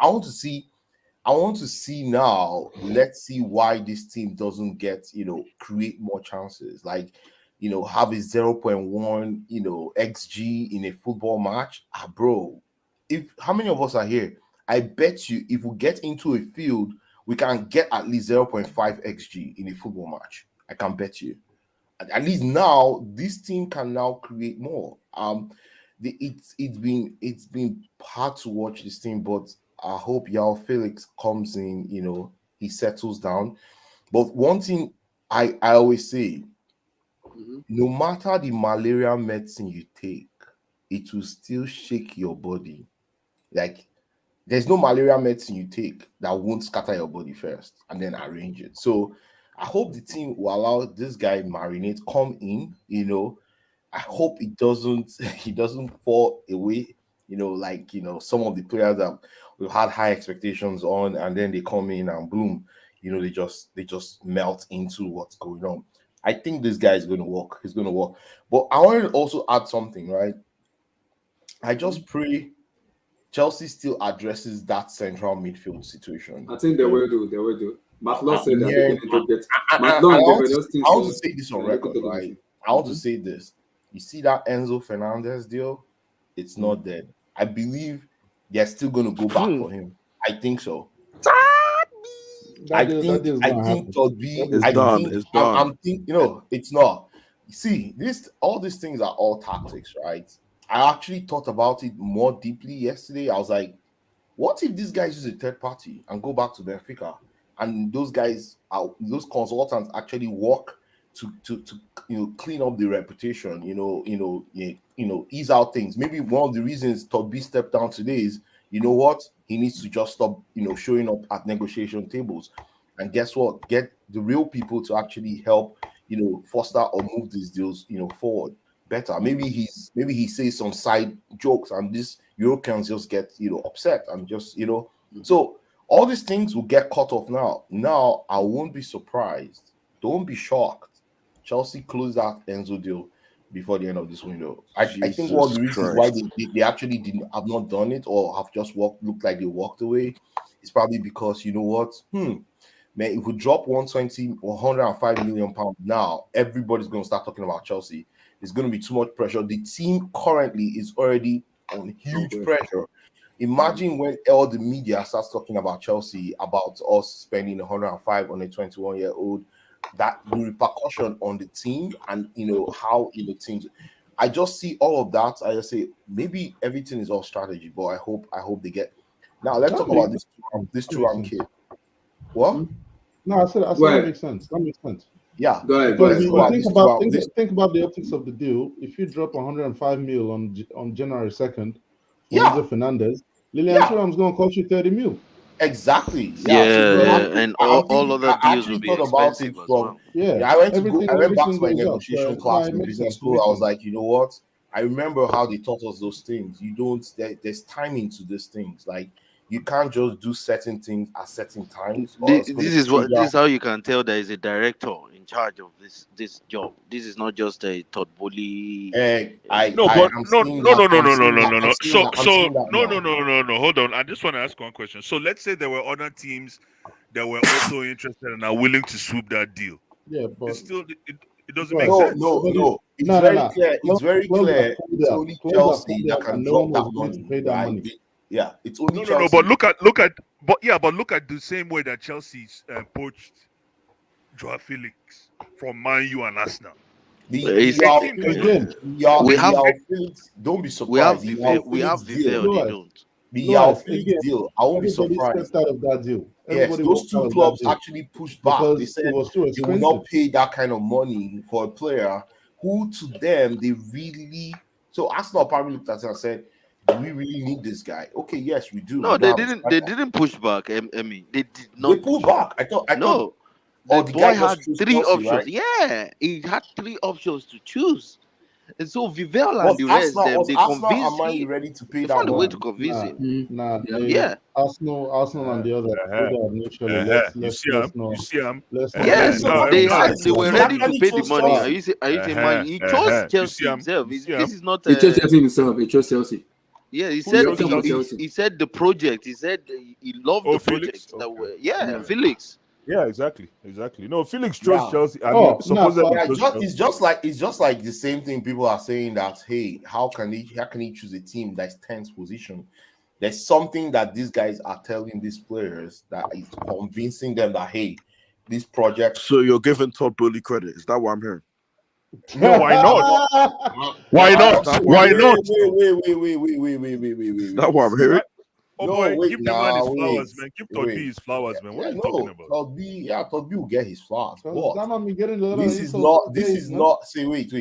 want to see now. Let's see why this team doesn't get, create more chances. Like, have a 0.1, XG in a football match. Bro, how many of us are here? I bet you if we get into a field, we can get at least 0.5 XG in a football match. I can bet you. at least now this team can now create more. It's been hard to watch this team, but I hope Yao Felix comes in. He settles down. But one thing I always say, no matter the malaria medicine you take, it will still shake your body. Like there's no malaria medicine you take that won't scatter your body first and then arrange it. So I hope the team will allow this guy marinate, come in. I hope it doesn't he doesn't fall away. Like some of the players that we've had high expectations on, and then they come in and boom, they just melt into what's going on. I think this guy is going to work. He's going to work. But I want to also add something, right? I just pray Chelsea still addresses that central midfield situation. I think they will do. They will do. Matlon said they're Yeah, looking into get. I Matlon and want Devenos I want to said say this on they're looking record, to right? midfield. I want to say this. You see that Enzo Fernandez deal? It's not dead. I believe they're still going to go back for him. I think so. That deal is I gonna think happen. Todd B. That It's I deal is done. think It's done. I'm think it's not. See, all these things are all tactics, right? I actually thought about it more deeply yesterday. I was like, what if these guys use a third party and go back to Benfica, and those consultants actually work to clean up the reputation, ease out things. Maybe one of the reasons Todd B stepped down today is, what, he needs to just stop showing up at negotiation tables, and guess what, get the real people to actually help foster or move these deals forward better. Maybe he says some side jokes and these Europeans just get upset and just so all these things will get cut off now. Now I won't be surprised. Don't be shocked. Chelsea closed that Enzo deal before the end of this window. I think one of Jesus the reasons why Christ. they actually have not done it or have just looked like they walked away is probably because man, if we drop 120 or 105 million pounds now, everybody's going to start talking about Chelsea. There's going to be too much pressure. The team currently is already on huge pressure. Imagine when all the media starts talking about Chelsea, about us spending 105 on a 21-year-old, that the repercussion on the team and how teams. I just see all of that. I just say maybe everything is all strategy, but I hope they get. Now let's talk about this Thuram kid. What? No, I said Well, that makes sense. That makes sense. Yeah, Go ahead. Because Go you ahead. think about the optics of the deal. If you drop 105 mil on January 2nd for Yeah. Enzo Fernandez, Lilian Thuram's going to cost you 30 mil. Exactly. Yeah, and all other I deals will actually be thought about it expensive as from. well. Yeah, I went back everything to my goes up. negotiation So, class it in makes business sense. school. I was like, you know what? I remember how they taught us those things. You don't. There's timing to these things. Like you can't just do certain things at certain times, or it's going This to is how you can tell there is a director in charge of this job. This is not just a Todd Bowley. No, but I'm no, seeing no, that. no, no, I'm no, no, seeing no, that. no, I'm no. seeing So, that. I'm so seeing that no, now. no, no, no, no. Hold on. I just want to ask one question. So, let's say there were other teams that were also interested and are willing to swoop that deal. Yeah, but It's still it doesn't but- make sense. No. It's No, very no. clear. It's very Close clear. that pulled It's out. only Close that Chelsea pulled that out, can and no drop one that was willing to money, pay that right? money. Yeah, it's only No, Chelsea. but look at but look at the same way that Chelsea poached Joao Felix from Man U and Arsenal. It's- Again, we have Felix, don't be we have surprised. we have Felix deal. Vivel, they don't. The Lois, Felix again, deal. I won't be everybody surprised. stepped out of that deal. Yes, Everybody those walked out two of that clubs deal actually pushed back. because They said it was too they will not expensive. pay that kind of money for a player who, to them, they really. So Arsenal probably looked at it and said, "Do we really need this guy?" Okay, yes, we do. No, We they don't have a didn't. striker. They didn't push back. Emmy, they did They not pulled push back. I thought. No, Oh, the the boy guy had just chose three Chelsea, options. right? Yeah, he had three options to choose, and so Vivel and Was the rest Arsenal them was they Arsenal and convinced Man U him. ready to pay They that found a way to money? convince him. Yeah, Arsenal and the other would have mutually. You see him? You see him? Let's But not. yeah. let's let's not not- They guys. were He ready to actually pay the chose money. Chelsea. Are you saying man? He chose You Chelsea see him? himself. You see This him? is not. He chose Chelsea himself. He chose Chelsea. Yeah, he Who said chose Chelsea? he said the project. He said he loved Oh, the Felix? project. That Okay. were Yeah. Felix. Yeah, exactly. No, Felix chose Yeah. Chelsea. I mean, supposedly Yeah, chose Chelsea. it's just like the same thing. People are saying that, hey, how can he choose a team that's 10th position? There's something that these guys are telling these players that is convincing them that, hey, this project. So you're giving Todd Bowley credit? Is that what I'm hearing? No, why not? Why not? Wait, That's what Why I'm hearing. not? Is that what I'm See, hearing? oh No, boy, wait, give the man his wait, flowers, man. Give Todd B wait. his flowers, man. What Yeah, are you talking no, about? Todd B will get his flowers, Because but Ghana me getting a lot of this is insults not. these This days, is man. not. Say, wait.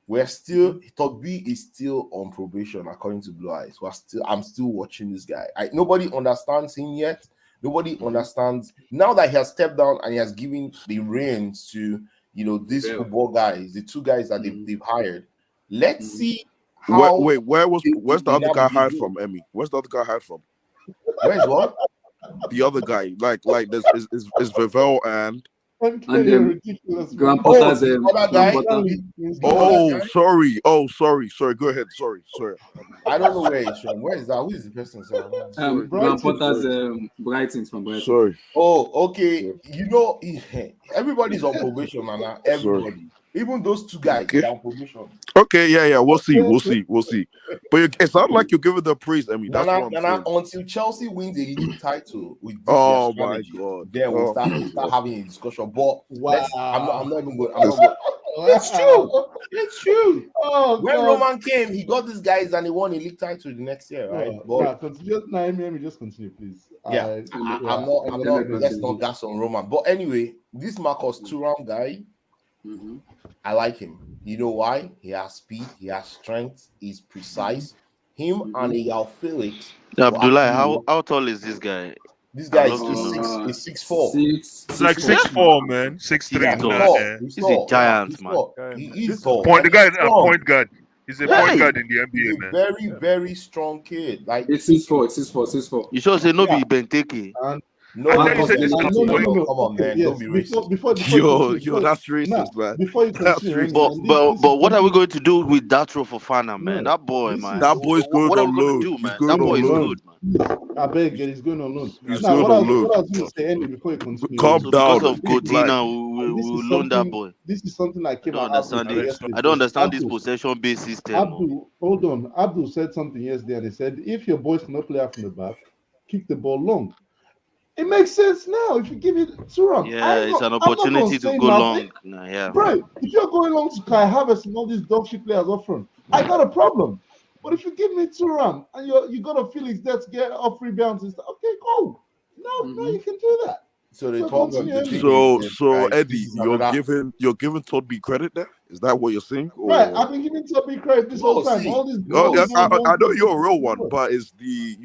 We're still. Todd B is still on probation, according to Blue Eyes. I'm still watching this guy. Nobody understands him yet. Nobody understands now that he has stepped down and he has given the reins to these football guys, the two guys that they've hired. Let's see how. Where's the they other guy navigate hired it. from, Emmy? Where's the other guy hired from? Where's what? The other guy, like there's is Vivel and MK, And you're then ridiculous, man. Graham Oh, Potter's the other guy. Stanley, The oh other guy. sorry, go ahead. Sorry. I don't know where it's from. Where is that? Who is the person? Sir? Sorry. Graham Brighton. Potter's Brighton's from Brighton. Sorry. Oh, okay. Everybody's on probation, man. Everybody, even those two guys, Okay. they're on probation. Okay, yeah, we'll see. But it sounds like you're giving the praise, Emmy. That's what I'm saying. Until Chelsea wins a league title with this Oh their my strategy, God. then we'll start having a discussion. But Wow. I'm not even going. I'm not going. It's true. It's true. Oh, When God. Roman came, he got these guys and he won a league title the next year, right? Just continue, please. Yeah, I'm not. Let's not gas on Roman. But anyway, this Marcus Thuram guy, I like him. You know why? He has speed, he has strength, he's precise. Him and Joao Felix. Abdullah, how tall is this guy? This guy I'd love to know. is 6'4". It's like 6'4", man. 6'3". Yeah, tall. Nah, he's He's a tall. giant, He's man. tall. He is tall. The guy, He's strong. point guard. He's a Hey! point guard in the He's NBA, a man. very, very strong kid. Like It's 6'4". You sure say no Yeah. be Benteke? no, I thought you said this come guy- on, man. Don't be racist. Before Yo, that's racist, man. Before you That's continue, racist. Remy, But what are we going to do with Datro for Fana, man? No, That boy, this man. That boy's going What are we on going loan. to do, He's man? going That boy on is loan. good, man. I beg you, he's going on loan. He's Now, going what on I was loan. going to say, Andy, before you continue. Calm Remy, down. Because of Like, Coutinho, we this will is loan that something. boy. This is something I I came don't out Abdul it. yesterday. I don't understand this Abdul, possession-based system. oh. Abdul, hold on. Abdul said something yesterday, and he said, if your boys cannot play out from the back, kick the ball long. It makes sense now if you give it Thuram. Yeah, it's an I'm not gonna opportunity to say go nothing. long. Nah, yeah. Bro, if you're going long to Kai Havertz and all these dog shit players up front, I got a problem. But if you give me Thuram and you got a Felix that's get off rebounds and stuff, okay, cool. No, you can do that. So the So problem. continue, the Andy. thing is, So right, Eddie, this is another- you're giving Todd B credit there? Is that what you're saying? Right, Or- I've been giving Toby credit this whole time. see, All this. Oh, all yeah, this I nonsense- know you're a real one, but it's the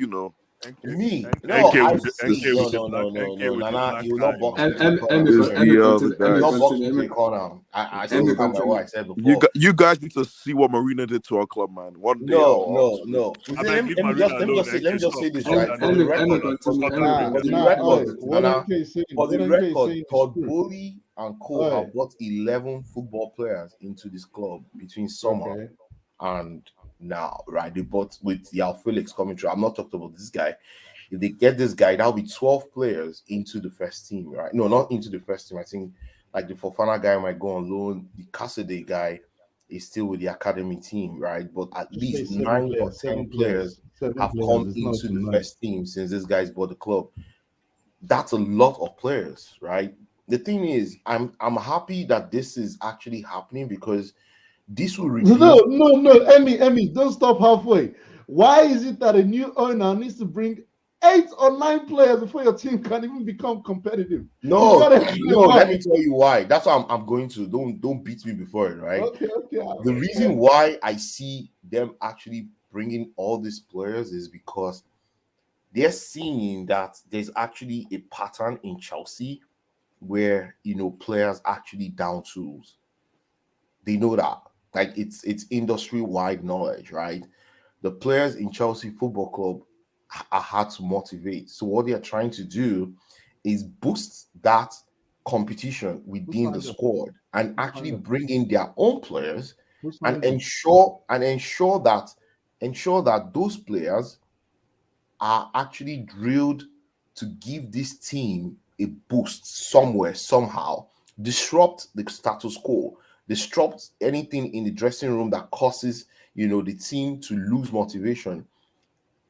Me, no, NK I with the- see. NK with the No, black- NK with the Nana, black you will not eye. box Em- me to em- a em- corner. It's em- the em- other continue, guy. em- You will not box continue, me to a em- corner. I Em- still stand by continue. what I said before. you guys need to see what Marina did to our club, man. One day. No. I beg, leave Marina Let me alone, just say NK, stop. this, Stop right? that For the nonsense. record, continue, for the Nah, record, what Nana, MK is saying, for the what MK is record, saying is Todd true. Bowley and Co Oi. have brought 11 football players into this club between summer Okay. and now, right? They bought with Yao Felix coming through. I'm not talking about this guy. If they get this guy, that'll be 12 players into the first team, right? No, not into the first team. I think like the Fofana guy might go on loan. The Cassidy guy is still with the academy team, right? But at Just say least 7 9 or players, 10 7 players Seven have players, come it's not into the too first team since this guy's bought the club. That's a lot of players, right? The thing is, I'm happy that this is actually happening because this will reduce. No, Emmy, don't stop halfway. Why is it that a new owner needs to bring 8 or 9 players before your team can even become competitive? No, You gotta explain no. why. Let me tell you why. That's why I'm going to. Don't beat me before it, right? Okay. The reason why I see them actually bringing all these players is because they're seeing that there's actually a pattern in Chelsea where players actually down tools. They know that, like it's industry-wide knowledge, right? The players in Chelsea Football Club are hard to motivate. So what they are trying to do is boost that competition within the squad and actually bring in their own players and ensure that those players are actually drilled to give this team a boost somewhere, somehow, disrupt the status quo, disrupt anything in the dressing room that causes, the team to lose motivation.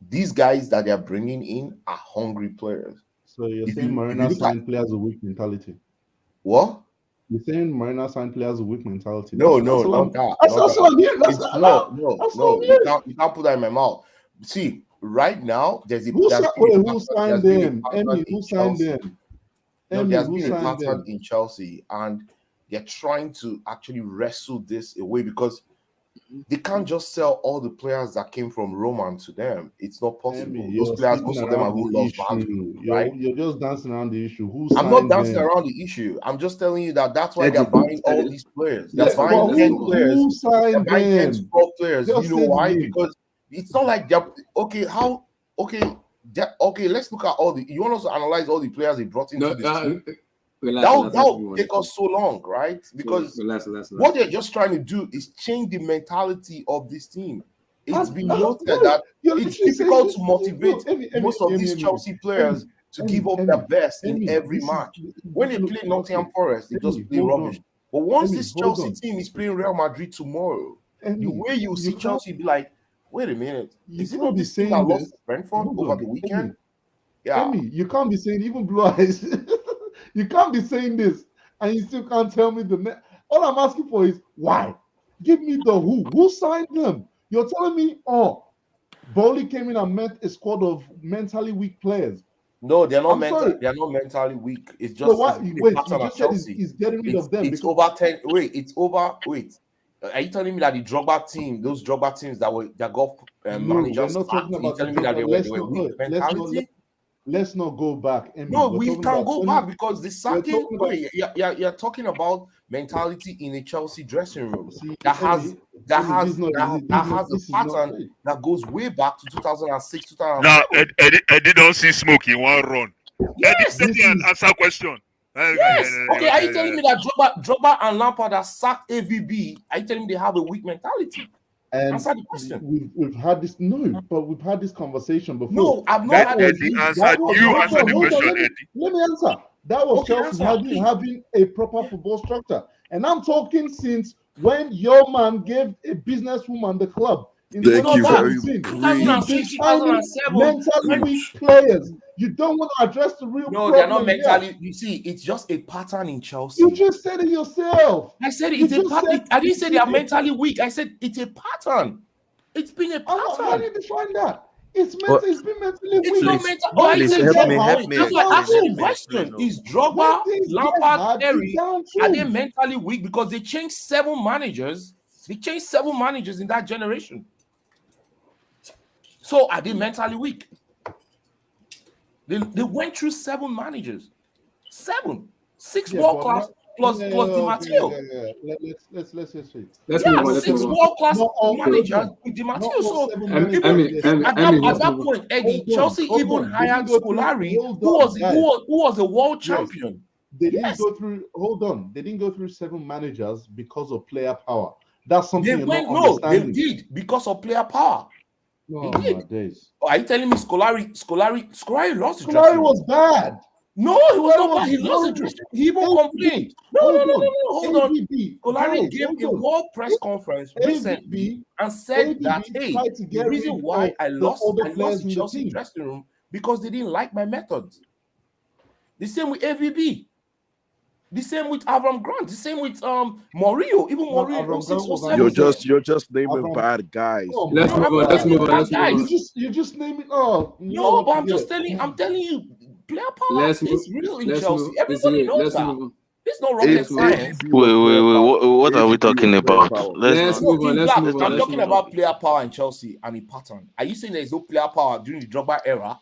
These guys that they're bringing in are hungry players. So you're If saying you Marina look signed players with weak mentality? What? You're saying Marina signed players with weak mentality. No, That's all not I'm. that. That's, Not that's all that. I'm hearing. That's It's that's all I'm You hearing. can't put that in my mouth. See, right now there's Who been who signed been a them? pattern Emmy, in who signed Chelsea. them? No, Emmy, there's who been a signed pattern them? in Chelsea, and they're trying to actually wrestle this away because they can't just sell all the players that came from Roman to them. It's not possible. Emmy, Those you're players, skating most of them have around even the lost issue. value, right? You're just dancing around the issue. Who I'm not signed dancing them? around the issue. I'm just telling you that that's why they're Eddie, buying all Eddie, these players. They're Yeah, let's move buying on. but Let's 10 move on. players. who They're signed buying 10 to them? 12 players. You Just know say the why? name. Because it's not like they're okay. Okay, let's look at all the. You want us to analyze all the players they brought into No, this team? relax, That let's move will on. take us so long, right? So Because relax. what they're just trying to do is change the mentality of this team. It's been noted Bro, that you're it's literally saying difficult this. to motivate most of these Chelsea players to give up their best in every match. When they play Nottingham Forest, they just play hold rubbish. on. But once Emmy, this hold Chelsea on. team is playing Real Madrid tomorrow, the Emmy, way you see you can't Chelsea be like, wait a minute, you is it can't not be this team that saying lost this. to Brentford Hold over on, the Emmy. weekend? Yeah. Emmy, you can't be saying even blue eyes. You can't be saying this, and you still can't tell me the. All I'm asking for is why. Give me the who. Who signed them? You're telling me, oh, Bowley came in and met a squad of mentally weak players. No, they're not I'm sorry. They're not mentally weak. It's So just why? it's been a Wait, you pattern at just said Chelsea. he's getting rid of them It's because over 10. Wait, it's over. Wait, are you telling me that the Drogba team, those Drogba teams that got no, we're managers not talking sacked, are you about the telling me job. that they were weak mentality? Let's not go back, Emmy. No, We're we talking can about go 20. back because the We're sacking. talking about Wait, you're talking about mentality in a Chelsea dressing room see, that has Emmy, this is not that has a this is not pattern that goes way back to 2006, Now, 2007. Eddie don't see smoke in one run. Eddie, Yes, step this here and is answer question. yes. Okay, are you telling me that Drogba and Lampard that sacked AVB? Are you telling me they have a weak mentality? and Answer the question. we've had this but we've had this conversation before. No, I've not That had was a Eddie weak. answered. You hold answer on, the hold on. question, Eddie. Let me answer. That was Okay, Chelsea answer, please. having a proper football structure. And I'm talking since when your man gave a businesswoman the club in It's Thank not you that. very 2017. You've been 2006, signing 2007. mentally When, weak players. You don't want to address the real no, they're not problem here. mentally. You see, it's just a pattern in You Chelsea. just said it yourself. I said You it's a just pattern. said I didn't say they are see, mentally weak. I said it's a pattern. It's been a how do pattern. you define that? It's What? it's been mentally It's weak. not Please, mental. Oh, When I please things said help get me, Drogba. hard, help me you That's why I down asked explain, you help a tools. me explain. question. Oh. Is When Drogba, things get Lampard, hard, you Terry, down are they tools. mentally weak because they changed 7 managers? They changed 7 managers in that generation. So are they mentally weak? They went through 7 managers. 7. 6 Yeah, world but class not. plus Di Matteo. Let's just see. Let's Yeah, move on. Not Let's 6 move seven. on. world class Not all. Hold managers on. with Di Not Matteo. all So 7 managers were at Emmy, that let's move on. point, Eddie, Hold on. Chelsea Hold even on. They didn't hired go through. Scolari, Hold on, guys. who was a world Yes. champion. They didn't Yes, go through. Hold on. They didn't go through 7 managers because of player power. That's something they you're not went. No, they understanding. did because of player power. They Oh my did. days. Oh, are you telling me Scolari lost the Scolari dressing room? was bad. No, he was Scolari not was bad. He lost the horrible. dressing room. He even complained. AVB. No, Hold on. hold on. AVB. Scolari Guys, gave hold a on. world press conference recently AVB. and said that, AVB hey, tried to the get reason rid why of the older I lost players the in the Chelsea team. dressing room because they didn't like my methods. The same with AVB. The same with Avram Grant. The same with Mourinho. Even Mourinho in Avram 06, Grant was 07. You're just naming Avram. bad guys. Oh Let's my move I'm on. not Let's God! naming move on. bad Let's move on. guys. You just name it. Oh, you know No, what but to I'm just get. telling you, player power Let's move. is real in Let's Chelsea. move. It's Everybody real. knows Let's that. move on. It's no rocket Let's move on. science. AVB was Wait, player power. what are we AVB was talking player about? power. Let's No, move on. in Let's black, move on. I'm Let's talking move on. about player power in Chelsea and a pattern. Are you saying there's no player power during the Drogba era?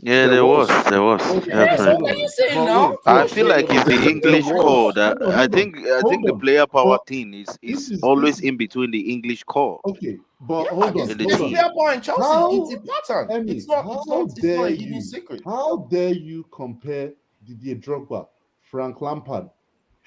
Yeah, There there was, was. Okay, Yes, what hold are on. definitely. you saying But now? wait, I wait, feel wait, like wait, it's wait, the wait. There English Hold on, core was. that hold on, hold on, I think hold the on. player power But thing is this is always in between the English core okay. But Yeah, hold there's, on, in the hold there's on. team. player power in Chelsea. It's How, a pattern. Emmy? It's not a hidden secret. How dare you compare Didier Drogba, Frank Lampard,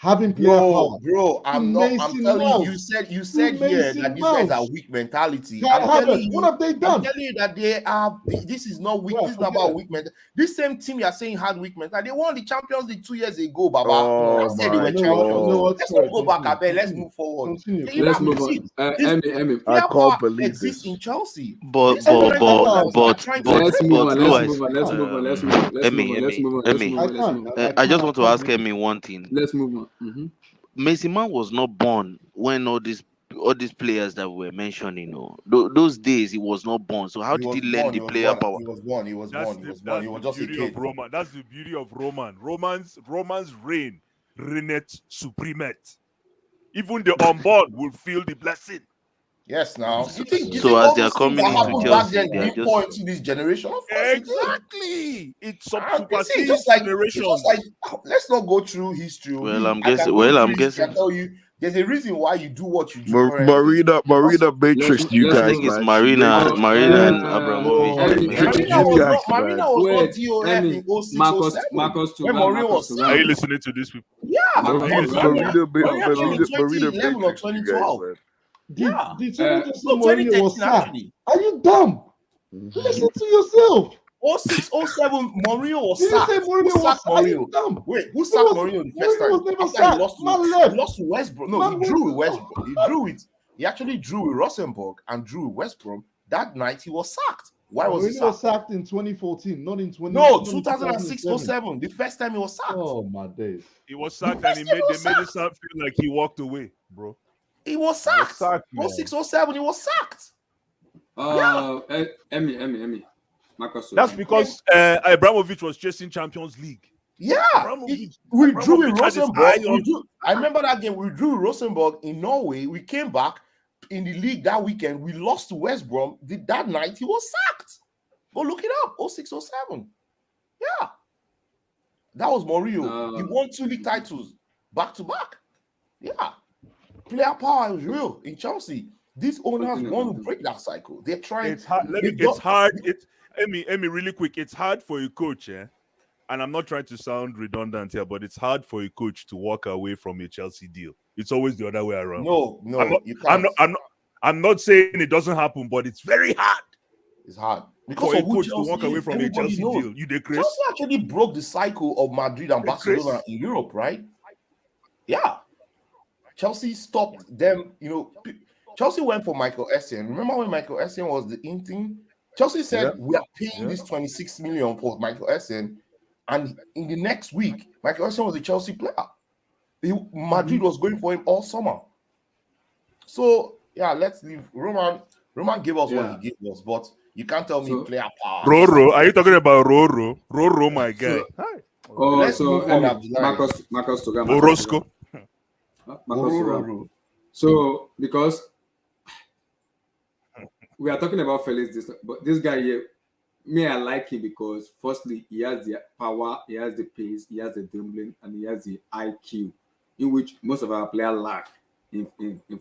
having player Bro, power bro, to I'm not. I'm Mason telling you. Mount. You said here that Mason these guys are Mount. weak mentality. Kai Havertz, what have they I'm done? telling you that they are. This is not weak. Well, This is not forget about it. weak mentality. This same team you are saying had weak mentality. They won the Champions League 2 years ago, Baba. Oh I said they my were You know what? You know champions. what? god. Let's not Sorry, go back continue. a bit. Let's Continue. move forward. Continue, You Let's have continue. move to see on. this Emmy. I player can't power believe exists this. in Chelsea. But These are the but kind of but players we are but trying to but Let's move bring. on. but Let's Luis, move on. Let's move on. Let's move on. Let's move Emmy, on. Let's Emmy, move on. Let's Emmy. move I on. Let's can't. move on. I I can't. just I want to can't ask believe. Emmy one thing. Let's move on. Mason Mount was not born when all these players that we were mentioning, those days he was not born. So how He did he was learn born. the He was player born. power? He was born. He was born. He was born. That's He the was just a beauty of kid. Roman. That's the beauty of Roman. Roman's reigneth supremet. Even the unborn will feel the blessing. Yes, now So, you so think as all they are these things coming that into happened back Chelsea, then they are didn't just pour into this generation? Of course it did. Exactly. It You see, supersedes it's just like generations. let's not go through history. well. Me, I'm I can guessing. go Well, through I'm history and guessing. tell you there's a reason why you do what you do currently. Marina Let's Matrix you I let's guys, think move it's on. man. She Marina, Matrix Oh, Marina you and guys. Abramovich that Emmy, invented Marina it. You guys, Marina man. was not wait, DOF Emmy, in 06, Marcus, 07 Marcus when Thuram, Mourinho Marcus was Are you Thuram, sacked. listening to these people? Yeah, Marcus Are you listening to Thuram. them? Marina came in Marina 2011 or Matrix you guys, 2012. man. Yeah, Did Uh, someone just say no, Mourinho was 2013 sacked? actually. Are you dumb? Listen to yourself. 06, 07, Mourinho was Did you say sacked. Who Mourinho was? sacked Are you Mourinho? dumb? Wait, who He sacked was. Mourinho the first Mourinho was time? never After sacked. Man he left. lost to West Brom. No, Man he went. drew with West Brom. He actually drew with Rosenborg and drew with West Brom. That night he was sacked. Why was he Mourinho was sacked? sacked in 2014, not in No, 2006, 2007. 07. The first time he was sacked. Oh my days. He was The sacked first and time he they was made it sacked. sound feel like he walked away, bro. He was He was sacked. sacked, man. 06, 07, he was sacked. Emmy, Marcus That's Thuram. because Abramovich was chasing Champions League. Yeah, Abramovich we drew with had his eye Rosenborg. on. I remember that game. We drew with Rosenborg in Norway. We came back in the league that weekend. We lost to West Brom. That night he was sacked. Go look it up. 06, 07. Yeah, that was Mourinho. He won 2 league titles back to back. Yeah, player power is real in Chelsea. These owners want to break that cycle. They're trying. It's hard. It's hard. It's Emmy, really quick. It's hard for a coach, and I'm not trying to sound redundant here, but it's hard for a coach to walk away from a Chelsea deal. It's always the other way around. No, you I'm can't. I'm not saying it doesn't happen, but it's very hard. It's hard because For a of who coach to Chelsea walk away is. from a Everybody Chelsea knows. deal. You decrease. Chelsea actually broke the cycle of Madrid and Barcelona in Europe, right? Yeah. Chelsea stopped them. Chelsea went for Michael Essien. Remember when Michael Essien was the in thing? Chelsea said, we are paying this 26 million for Michael Essien. And in the next week, Michael Essien was a Chelsea player. Madrid was going for him all summer. So, yeah, let's leave. Roman gave us what he gave us, but you can't tell me player power. Roro, are you talking about Roro? Roro, my guy. Let's move on. Marcus Thuram. Orozco. Marcus Thuram. So, because we are talking about Felix, but this guy here, I like him because firstly, he has the power, he has the pace, he has the dribbling, and he has the IQ, in which most of our players lack in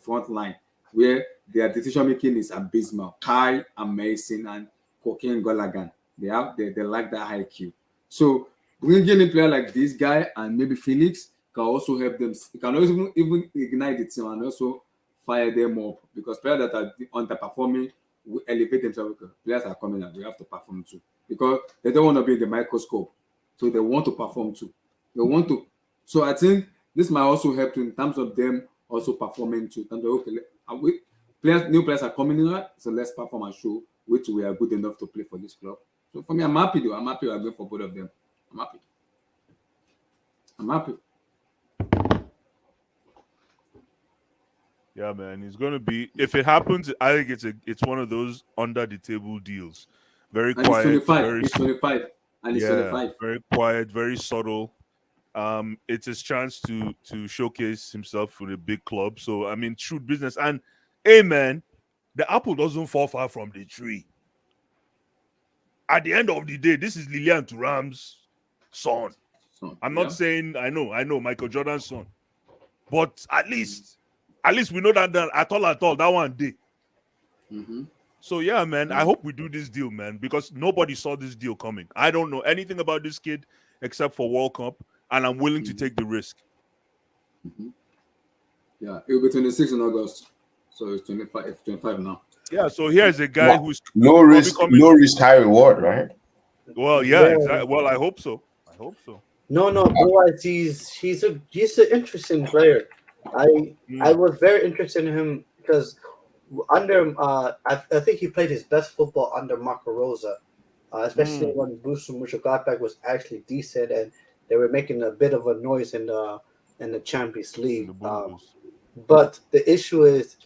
front line, where their decision making is abysmal. Kai and Mason and Coquelin Gallagher, they lack that IQ. So bringing a player like this guy and maybe Felix can also help them. It can also even ignite the team and also fire them up, because players that are underperforming will elevate themselves. Players are coming and we have to perform too, because they don't want to be in the microscope, so they want to perform too. They want to. So I think this might also help in terms of them also performing too. And new players are coming in, so let's perform and show which we are good enough to play for this club. So for me, I'm happy though. I'm happy we're going for both of them. I'm happy. Yeah, man, it's gonna be. If it happens, I think it's one of those under the table deals. Very and quiet. It's 25. It's 25. And it's 25. Very quiet, very subtle. It's his chance to showcase himself with a big club. So I mean, shoot business. And hey, man, the apple doesn't fall far from the tree. At the end of the day, this is Lilian Thuram's son. I'm not saying I know Michael Jordan's son, but at least we know that at all that one day. Mm-hmm. So yeah, man, I hope we do this deal, man, because nobody saw this deal coming. I don't know anything about this kid except for World Cup, and I'm willing to take the risk. Yeah, it will be 26 in August. So it's 25. It's 25 now. Yeah, so here's a guy who's Low probably risk, coming. low risk, high reward, right? Well, yeah, Yeah. exactly. Well, I hope so. I hope so. No, Blue Eyes, he's an interesting player. I Mm. was very interested in him because under I think he played his best football under Marco Rosa, especially Mm. when Bruce Mönchengladbach was actually decent and they were making a bit of a noise in the Champions In League. the Bundes. But the issue is,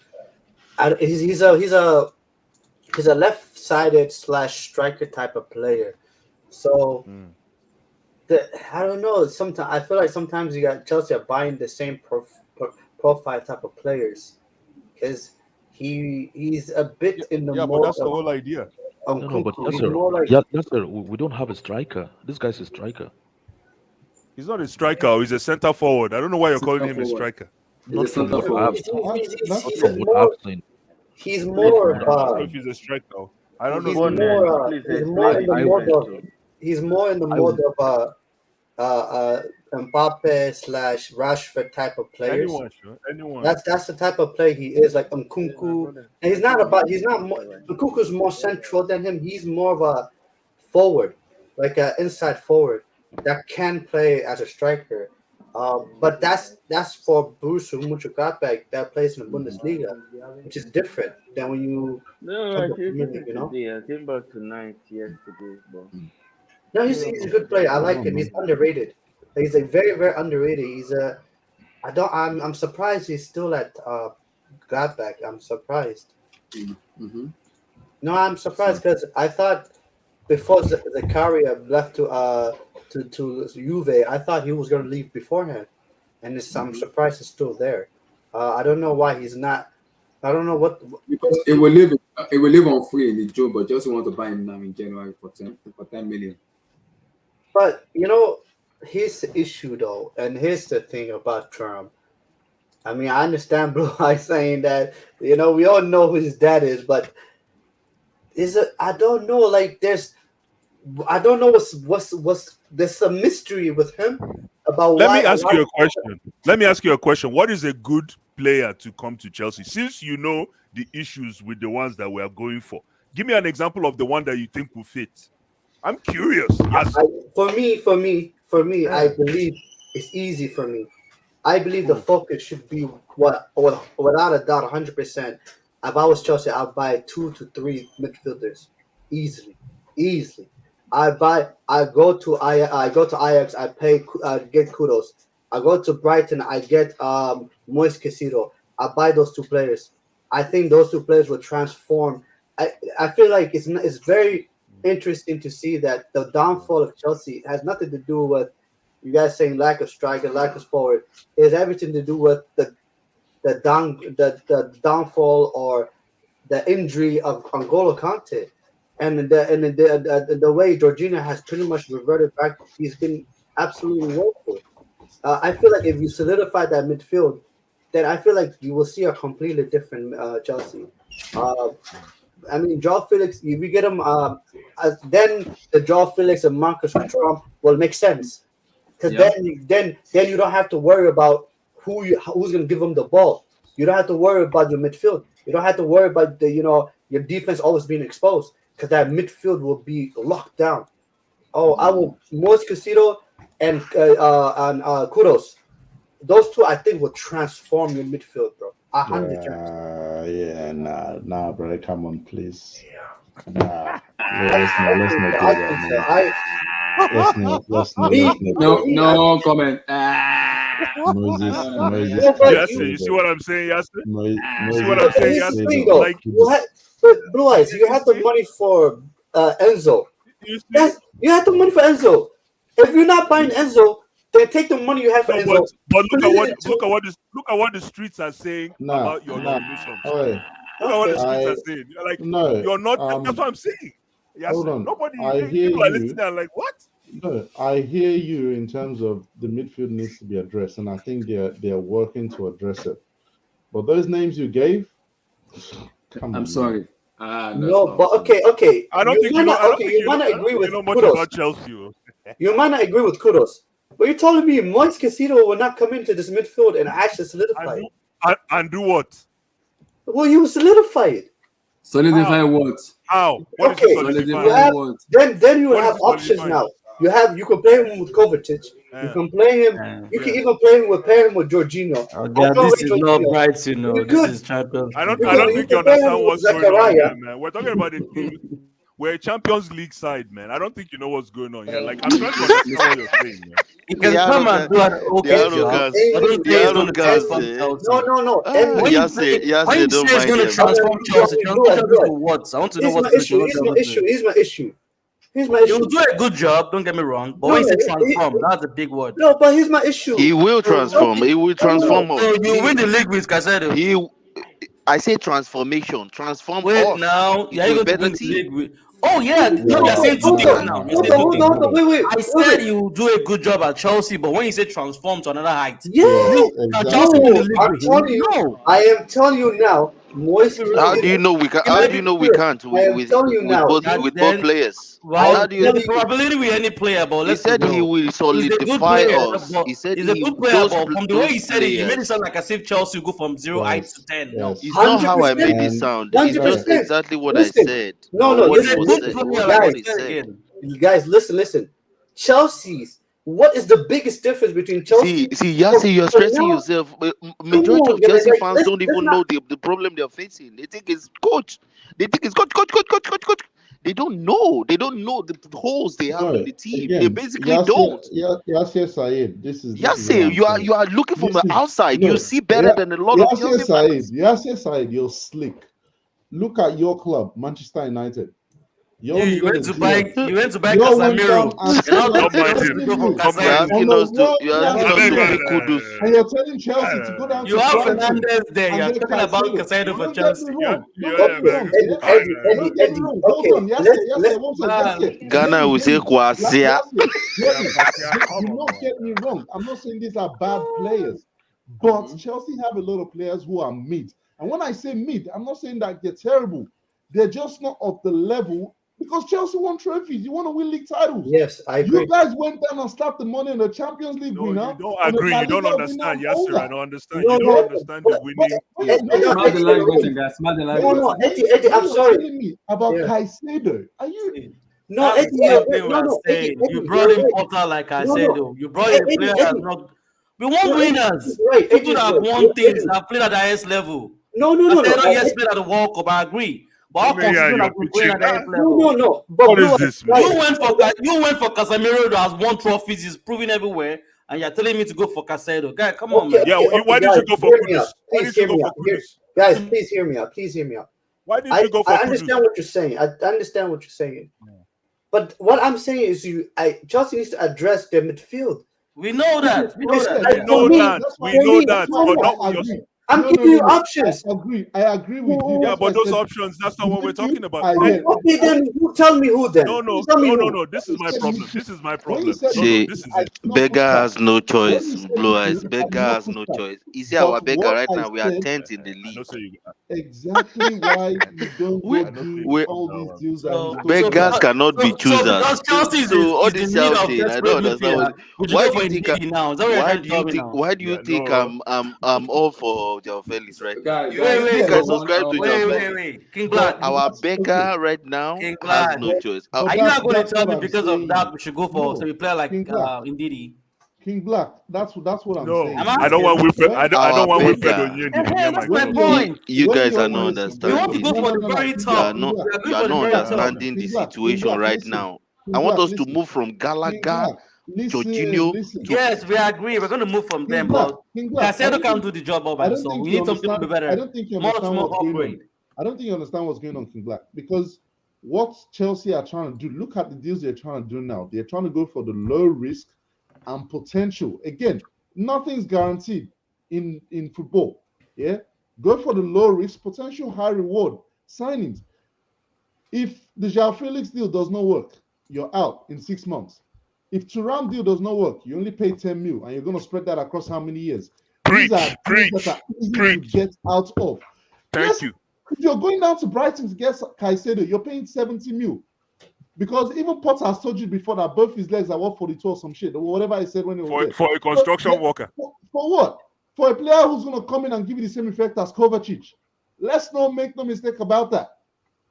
he's a left-sided / striker type of player. So Mm. I don't know. Sometimes I feel like sometimes you got Chelsea are buying the same profile type of players because he's a bit in the Yeah, but mode that's the of whole idea. No, but Nkunku. He's Yasser, more like Yasser, we don't have a striker. This guy's a striker. He's not a striker. He's a center forward. I don't know why you're calling Center him a forward. striker. He's Not a from center what forward. I've That's not he's from what I've more seen. he's Not more from what I I've don't know uh, if he's a striker. I don't know he's if he's a more striker. he's more in the I mode would of he's more in the I mode would of Mbappe / Rashford type of players. Anyone, sure. Anyone. That's the type of play he is, like Nkunku. And he's not more Nkunku's more central than him. He's more of a forward, like an inside forward that can play as a striker. But that's for Bruce Mönchengladbach that plays in the Bundesliga, which is different than when you No, come I to came Premier League, you know. today. I came back tonight yesterday, but No, he's a good player. I like him. He's underrated. He's a very underrated. I'm surprised he's still at Gladbach. I'm surprised. Mm-hmm. No, I'm surprised because I thought before Zakaria left to Juve, I thought he was going to leave beforehand, and I'm surprised he's still there. I don't know why he's not. I don't know what. Because it will live on free in the June, but just want to buy him now in January for 10 million. But here's the issue though, and here's the thing about Trump. I mean, I understand Blue Eye saying that we all know who his dad is, but I don't know. Like, I don't know what's there's a mystery with him about Let why me a ask lot you a of question. Let me ask you a question. What is a good player to come to Chelsea? Since you know the issues with the ones that we are going for, give me an example of the one that you think will fit. I'm curious. Yes. for me, I believe it's easy for me. I believe the focus should be without a doubt, 100%. If I was Chelsea, I'd buy 2 to 3 midfielders easily. I go to Ajax, I get Kudos. I go to Brighton, I get Moise Caicedo. I buy those 2 players. I think those 2 players will transform. I feel like it's very interesting to see that the downfall of Chelsea has nothing to do with you guys saying lack of striker, lack of forward. It has everything to do with the downfall or the injury of N'Golo Kante, and the way Jorginho has pretty much reverted back. He's been absolutely woeful. I feel like if you solidify that midfield, then I feel like you will see a completely different Chelsea. I mean, Joao Felix, if you get him, then the Joao Felix and Marcus Thuram will make sense because Yeah. then you don't have to worry about who's going to give them the ball. You don't have to worry about your midfield. You don't have to worry about your defense always being exposed because that midfield will be locked down. Oh, I will Moise Caicedo and Kudos. Those 2 I think will transform your midfield, bro. 100%. Nah, bro. Come on, please. Nah, let's not do that, man. Let's not do No comment. Moses. You see what I'm saying, Yasser? You see what Moses. I'm saying, Here's the Yasser? thing, though. Like, But Blue Eyes, you have the money for Enzo. you see? You have the money for Enzo. If you're not buying Enzo, then take the money you have for No, Enzo. but Split it into- look at what the streets are saying about your nominations. Wait, Look at what the Okay. streets are saying. You're like, no. you're not. That's what I'm saying. Yes, Hold on. nobody. I hear People are you. listening. And like, what? No, I hear you in terms of the midfield needs to be addressed, and I think they're working to address it. But those names you gave, come on. I'm sorry. No, but okay. I don't think you know. I don't think you you might know. not agree with much Kudos. about Chelsea. You might not agree with Kudos, But you're telling me Moise Casino will not come into this midfield and actually solidify it? And do what? Well, you solidify it. Solidify what? How? What is Okay, he Solidify you solidifying? have what? then you will What is have he options solidifying? now. You can play him with Kovacic. You Yeah. can play him. Yeah. You can even pair him with Jorginho. Oh, I God, don't this rate is not Jorginho. bright, you know. You This could. is Champions I League. don't You think you can pair him understand with what's going on Zachariah. here, man. We're talking about we're a Champions League side, man. I don't think you know what's going on here. Like, I'm trying to understand what you're saying, man. He can The come and do an the okay job. arrogance, I don't the say he's going to arrogance. transform Chelsea. No. When you say Yase, when you don't say he's mind going to them. transform Chelsea Do it. to what? I want to know Here's what my he's issue. going to do. Here's my He issue. will do a good job. Don't get me wrong. But No, when you say no, transform, that's a big word. no, but here's my issue. He will transform. He will transform us. So you win the league with Casado. I say transformation. Transform Wait us now, into you a going to better win the team. league with? Oh yeah, no, Hold you're saying two things on. now. Hold on. Wait. I said you will do a good job at Chelsea, but when you say transform to another height, Yeah. can Chelsea win the league I'm with telling him? you. No. I am telling you now. Moist. How do you know we can? It How might do be you know we clear. can't I am telling you now. with both players? Well, How do you? telling there's a you. probability with any player, but He let's be said he real. will He's a good solidify player, us. but He said he's a good player, but from the way he said it, you made it sound like as if Chelsea go from 0 height to 10. No, Yes. It's not how I made it 100%. sound. It's just 100%. exactly what Listen. I said. No, or what he's he a was good said. player, What like I he said said. again. Guys, listen. Chelsea's. What is the biggest difference between Chelsea? Yasi, you're stressing now, yourself. on, Majority of guys, Chelsea like, fans let's don't even not. know the problem they're facing. They think it's coach. They think it's coach. They don't know. They don't know the holes they have in No, the team. They again, basically don't. Yasir Said. This is what Yasi, I'm you saying. are looking from This the is outside. You no, see better than a lot of Yasir Chelsea fans. Said, you're slick. Look at your club, Manchester United. You only You got a went to buy You all went down Casemiro. and You're not Don't telling mind Chelsea him. to go for Don't You're mind him. Casemiro. asking us to. You're You're asking not us to doing pay it. kudos. and you're telling Chelsea to go down You to have Brighton Fernandez there. and You're get talking about Caicedo. Casado for Don't get Chelsea. me wrong. Don't Yeah, get me wrong. man. Don't get me wrong. Hold on, Yasir, one second. Ghana will say Kwasia. Yeah, come Do on, not get me wrong. I'm not saying these are bad players, but Chelsea have a lot of players who are mid. And when I say mid, I'm not saying that they're terrible. They're just not of the level because Chelsea won trophies. You want to win league titles. Yes, I agree. You guys went down and slapped the money in the Champions League No, winner. you don't and the agree. La You don't Liga understand. winner Yes, and sir. I all don't understand. No, You no, don't understand the winning. Smart the lag button, guys. Smart the lag button. Eddie, I'm sorry. Telling me about Yeah. Caicedo. Are you? No, That's Eddie, the same thing we are no, saying. Eddie, You brought you're in right. Potter, like I No, said. no. You brought in a Eddie, player that's Eddie. not. We want No, winners. right. People that have won things, Eddie. that have played at the highest level. No. I said, oh, yes, played at the World Cup. I agree. But our Let me hear constitution your has been playing pitching. at the highest level. No. But What Blue is this, man? guys, You went for Casemiro that has won trophies. He's proving everywhere. And you're telling me to go for Casado. Guy, come on, man. Yeah, why did guys, you go for hear me out. Kudus? Why Please did you hear go me for out. Kudus? Guys, please hear me out. Why did you go for I Kudus? understand what you're saying. I understand what you're saying. But what I'm saying is Chelsea needs to address their midfield. We know that. We know Yes, that. We yeah. know that. That's We why- know that's that. why But I not agree. I'm No, giving you no. options. I agree with you. Yeah, That's why but I those said- options, that's not what we're talking about. I get- Okay, then tell me who then. No. Tell me who. This is my problem. This is my When you problem. said No, See, this is I it. did not Beggar push back. has no choice. When you said Blue you eyes. did, I Beggar did not has push no back. choice. You see our But beggar what right I now. We are said- 10th in the I know, league. so you. Exactly why you don't We- go do we- all these deals. So- and Beggars cannot be So choosers. because Chelsea is So all in this need of shouting, I desperate don't understand. midfielder, we should Why go do for you think? Ndidi now. Is that what you're Why trying do to tell you me think? now? Why do you Yeah, think no. I'm all for Joao Felix right now? Guys, You wait, guys no, subscribe to Joao Felix. Wait. King Black. Our beggar right now King has Black. no choice. But Are you not going to that's tell what me I'm because of saying. that we should go for No, so you play like King Black. Ndidi? King Black. That's what I'm No, saying. I'm I don't want Wilfred. I don't Our want Wilfred beggar. Onyedi near my That's my club. point. You When guys you're are not honest- We want to understanding. go for the very King You are top. not. We agree You are for the not very top. understanding the King Black, situation right listen. now. King I want Black, us to listen. move from King Galaga, Black, Jorginho listen. Yes, we agree. We're going to move from them, Black, but King Black. Casado can't do the job all by I don't himself. think We you need something to understand. be better. I don't think you More understand small what's going upgrade. on. I don't think you understand what's going on, King Black, because what Chelsea are trying to do, look at the deals they're trying to do now. They're trying to go for the low risk and potential. Again, nothing's guaranteed in football. Yeah, go for the low risk, potential, high reward signings. If the Joao Felix deal does not work, you're out in 6 months. If Thuram deal does not work, you only pay 10 mil, and you're going to spread that across how many years? Preach, These are deals preach, that are easy to preach. get out of. Thank Yes, you. if you're going down to Brighton to get Caicedo, you're paying 70 mil. Because even Potter has told you before that both his legs are 142 or some shit, or whatever he said when he was there. For a construction worker. For what? For a player who's going to come in and give you the same effect as Kovacic. Let's not make no mistake about that.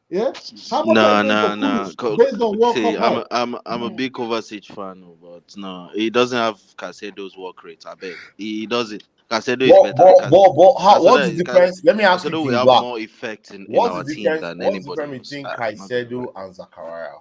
Yeah? How much are you paying for Kudus based on World See, Cup I'm a big Kovacic fan, but no, he doesn't have Caicedo's work rate. I bet he doesn't. Caicedo is better. What's the difference? Let me ask you, Caicedo will King have Black. more effect in What's our the team difference? than What's the anybody difference else. between Caicedo and Zakaria?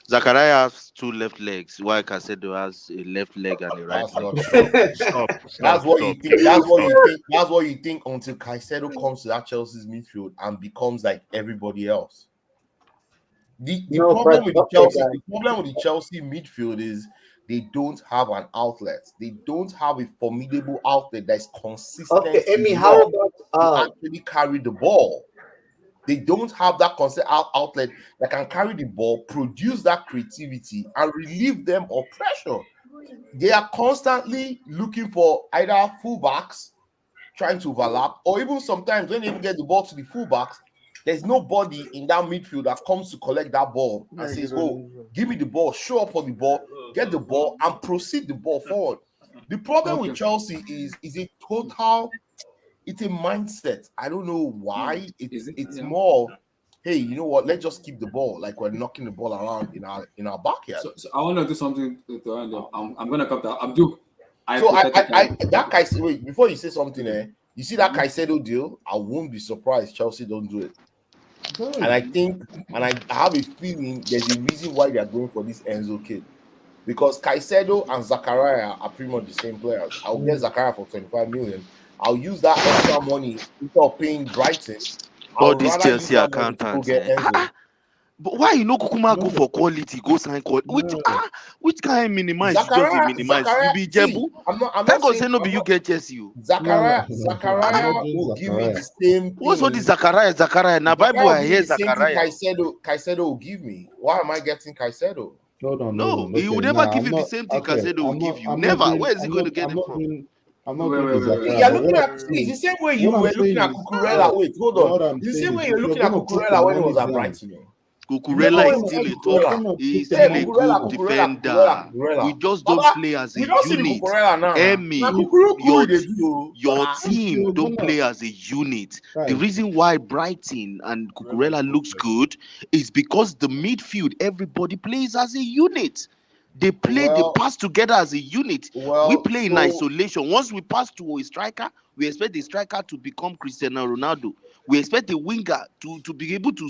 Zakaria has two left legs, while Caicedo has a left leg and a right That's leg. not true. Stop. That's what you think. That's what you think. That's what you think until Caicedo comes to that Chelsea's midfield and becomes like everybody else. The problem with the Chelsea midfield is they don't have an outlet. They don't have a formidable outlet that's consistent Okay, Amy, enough how to about actually carry the ball. They don't have that constant outlet that can carry the ball, produce that creativity, and relieve them of pressure. They are constantly looking for either fullbacks trying to overlap, or even sometimes when they even get the ball to the fullbacks, there's nobody in that midfield that comes to collect that ball and says, "Oh, give me the ball, show up for the ball, get the ball, and proceed the ball forward." The problem with Chelsea is a total. It's a mindset. I don't know why. It's more of, hey, you know what? Let's just keep the ball, like we're knocking the ball around in our backyard. So I want to do something to end up. I'm gonna cut that. Abdul. That Caicedo, wait, before you say something, you see that Caicedo deal? I won't be surprised Chelsea don't do it. And I have a feeling there's a reason why they are going for this Enzo kid. Because Caicedo and Zakaria are pretty much the same players. I'll get Zakaria for 25 million. I'll use that extra money instead of paying Brighton. All these Chelsea accountants. But why you know Kukuma go for quality, go sign quality? Which kind of minimize? Zakaria, you just minimize. You be Jebu. I'm not saying no, be you get Chelsea. Zakaria will give me the same thing. What's all this Zakaria? Now Bible I hear Zakaria. Caicedo will give me. Why am I getting Caicedo? No, he will never give you the same thing Caicedo will give you. Never. Where is he going to get it from? I'm not going to You're looking at it's the same way you were looking at Cucurella. Wait, hold on. It's the same way you're looking at Cucurella when he was at Brighton. Cucurella is still a talker. He's still a good defender. We just don't play as a unit. Emi, your team don't play as a unit. The reason why Brighton and Cucurella looks good is because the midfield, everybody plays as a unit. They play, they pass together as a unit. We play in isolation. Once we pass to a striker, we expect the striker to become Cristiano Ronaldo. We expect the winger to be able to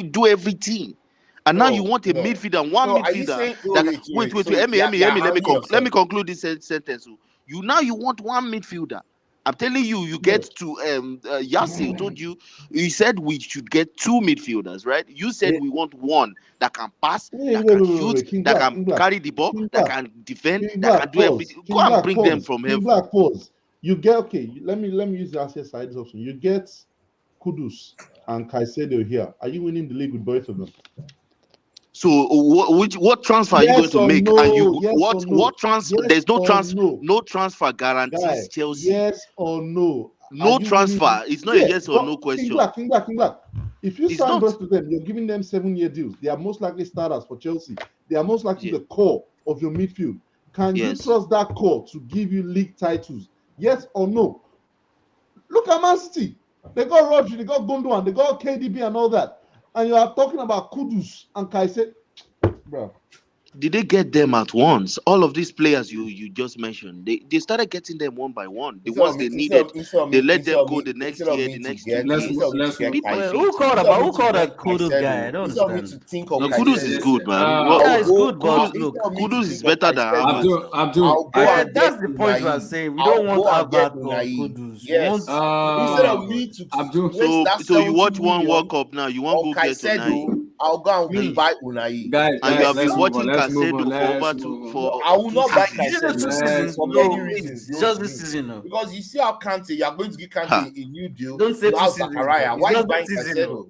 do everything. And now you want a midfielder, midfielder. Wait, let me conclude this sentence. You want one midfielder. I'm telling you, you get to Yassi told you, he said we should get two midfielders, right? You said we want one that can pass, that can shoot, that can carry the ball, that can defend, that can do everything. Go and bring them from heaven. You get let me use the Yassi side option. You get Kudus and Caicedo here. Are you winning the league with both of them? So what transfer are you going to make? No, and you what transfer? There's no transfer. No transfer guarantees Chelsea. Yes or no? No transfer. It's not a yes or no question. King Black. If you sign both of them, you're giving them 7-year deals. They are most likely starters for Chelsea. They are most likely the core of your midfield. Can you trust that core to give you league titles? Yes or no? Look at Man City. They got Rodri, they got Gundogan, they got KDB and all that. And you are talking about Kudus and Caicedo, bro. Did they get them at once? All of these players you just mentioned, they started getting them one by one. The ones they needed, they let them go the next year, the next 2 years. Who called that Kudus guy? I don't understand. Kudus is good, man. Yeah, it's good, but look, Kudus is better than Abdul. That's the point we are saying. We don't want Abad Kudus. Yes. Instead of me to Abdul. So you watch one World Cup now. You want to go get Unai. I'll go and buy Unai. And you have been watching Caicedo for I will not buy Caicedo for many reasons. Just this season, because you see how Kante, you are going to give Kante a new deal. Don't say Zakaria. Why are you buying Caicedo?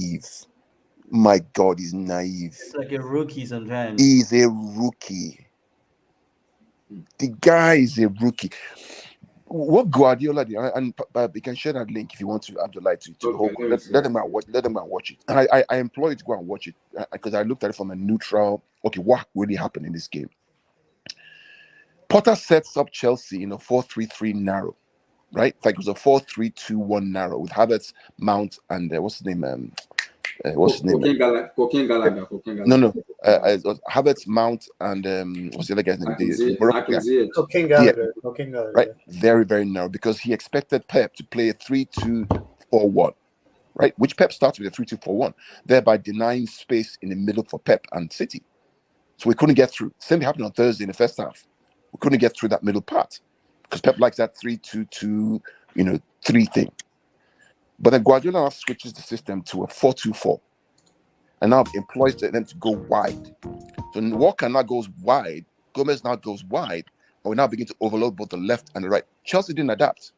naive. My God, he's naive. It's like a rookie sometimes. He's a rookie. The guy is a rookie. What Guardiola did, and you can share that link if you want to, Abdullah, to the whole. Let them out watch. Let them out watch it. And I implore you to go and watch it because I looked at it from a neutral. Okay, what really happened in this game? Potter sets up Chelsea in a 4-3-3 narrow, right? Like it was a 4-3-2-1 narrow with Havertz, Mount, and what's his name? Cocaine Gallagher. No. Havertz, Mount, and what's the other guy's name? King Gallagher. King Gallagher. Right, very, very narrow because he expected Pep to play a 3-2-3-1 3-2-4-1, right? Which Pep starts with a 3-2-4-1, thereby denying space in the middle for Pep and City. So we couldn't get through. Same thing happened on Thursday in the first half. We couldn't get through that middle part because Pep likes that 3-2-2, 3 thing. But then Guardiola now switches the system to a 4-2-4 and now employs them to go wide. So Walker now goes wide, Gomez now goes wide, and we now begin to overload both the left and the right. Chelsea didn't adapt.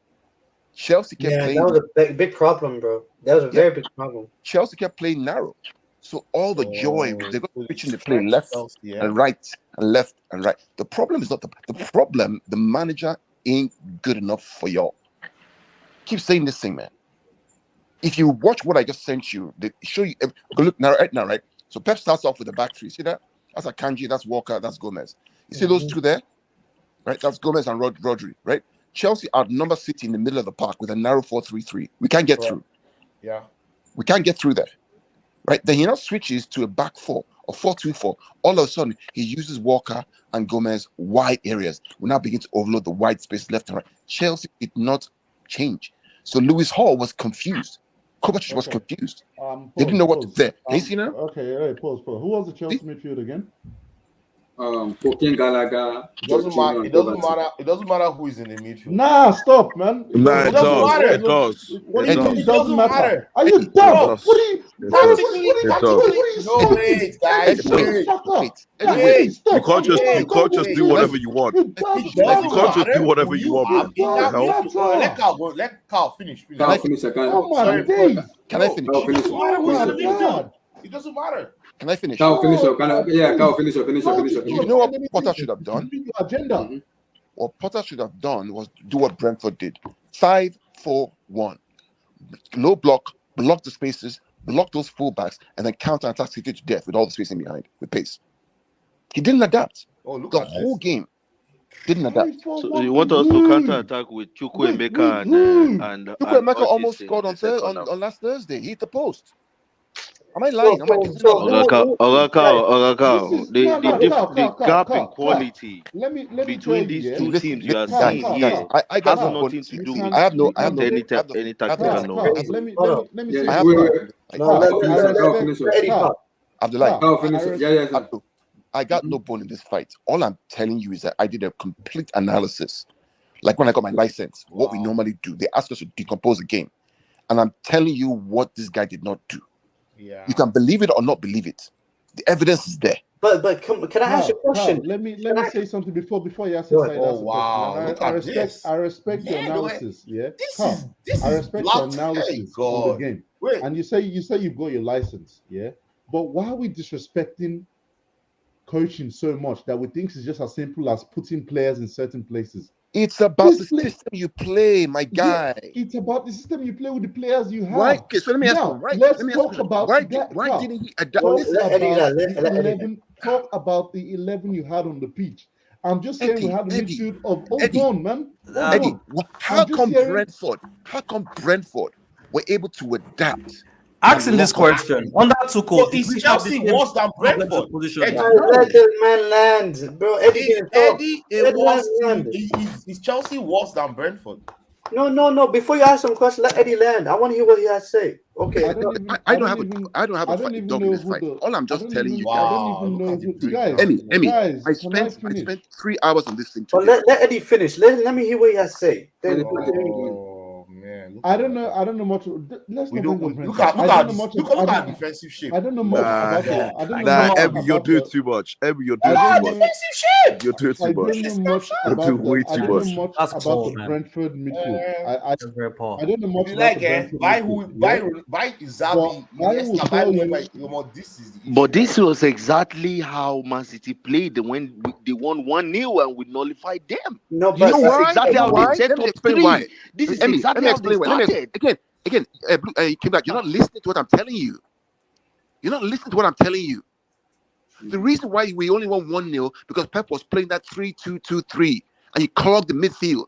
Chelsea kept playing. That was a big problem, bro. That was a very big problem. Chelsea kept playing narrow. So all the joy, they got switching to play left and right and left and right. The problem is not the problem. The manager ain't good enough for y'all. Keep saying this thing, man. If you watch what I just sent you, they show you. Look now, right? So Pep starts off with the back three. See that? That's Akanji, that's Walker, that's Gomez. You see those two there? Right? That's Gomez and Rodri, right? Chelsea outnumber City in the middle of the park with a narrow 4-3-3. We can't get through. Yeah. We can't get through there. Right? Then he now switches to a back 4 or 4-2-4. All of a sudden, he uses Walker and Gomez wide areas. We now begin to overload the wide space left and right. Chelsea did not change. So Lewis Hall was confused. Kovacic was confused. They didn't know what to say. Can you see now? Okay, pause. Who was the Chelsea midfield again? Poking Gallagher. It doesn't matter. It doesn't matter who is in the midfield. Nah, stop, man. Nah, it doesn't matter. It does. What do you mean? It doesn't matter. Are you dumb? does. What are you? Wait, guys. You can't just do whatever you want. You can't just do whatever you want. Let Carl finish. Can I finish? It doesn't matter. Can I finish? Carl finish. Carl finish. You know what Potter should have done? Agenda. What Potter should have done was do what Brentford did. 5-4-1. Low block the spaces, block those fullbacks, and then counter-attack City to death with all the spacing behind with pace. He didn't adapt. The whole game didn't adapt. So you want us to counter-attack with Chukwuemeka and Chukwuemeka almost scored on last Thursday. He hit the post. Am I lying? The gap in quality between these two teams you are seeing here has nothing to do with any tactical knowledge. Let me I got no bone in this fight. All I'm telling you is that I did a complete analysis. Like when I got my license, what we normally do, they ask us to decompose a game. And I'm telling you what this guy did not do. Yeah. You can believe it or not believe it. The evidence is there. But can I ask you a question? Let me say something before you ask me. I respect your analysis. I respect your analysis of the game. And you say you've got your license. Yeah. But why are we disrespecting coaching so much that we think it's just as simple as putting players in certain places? It's about the system you play, my guy. Yeah, it's about the system you play with the players you have. Right. Okay, so let me ask you. Right. Let's talk about why didn't he adapt? Talk about the 11 you had on the pitch. I'm just saying we had a midfield of hold on, man. Eddie, how come Brentford were able to adapt? Asking this question under Tuchel, is Chelsea worse than Brentford? Let the man land, bro. Is Chelsea worse than Brentford? No. Before you ask some question, let Eddie land. I want to hear what he has to say. Okay. I don't have a dog in this fight. All I'm just telling you. I don't even know who guys. Emmy, I spent 3 hours on this thing. But let Eddie finish. Let me hear what he has to say. Man, I don't know much. Let's look at defensive shape. I don't know much about it. Emmy, you're doing too much. Emmy, you're doing too much. You're doing too much. You're doing way too much. About the Brentford midfield. I don't know much about the Brentford. Buy Xavi. But this was exactly how Man City played when they won 1-0 and we nullified them. No, but you know why? Exactly how they set up 3. This is Emmy, exactly how they started. Again, you came back. You're not listening to what I'm telling you. The reason why we only won 1-0 because Pep was playing that 3-2-2-3 and he clogged the midfield.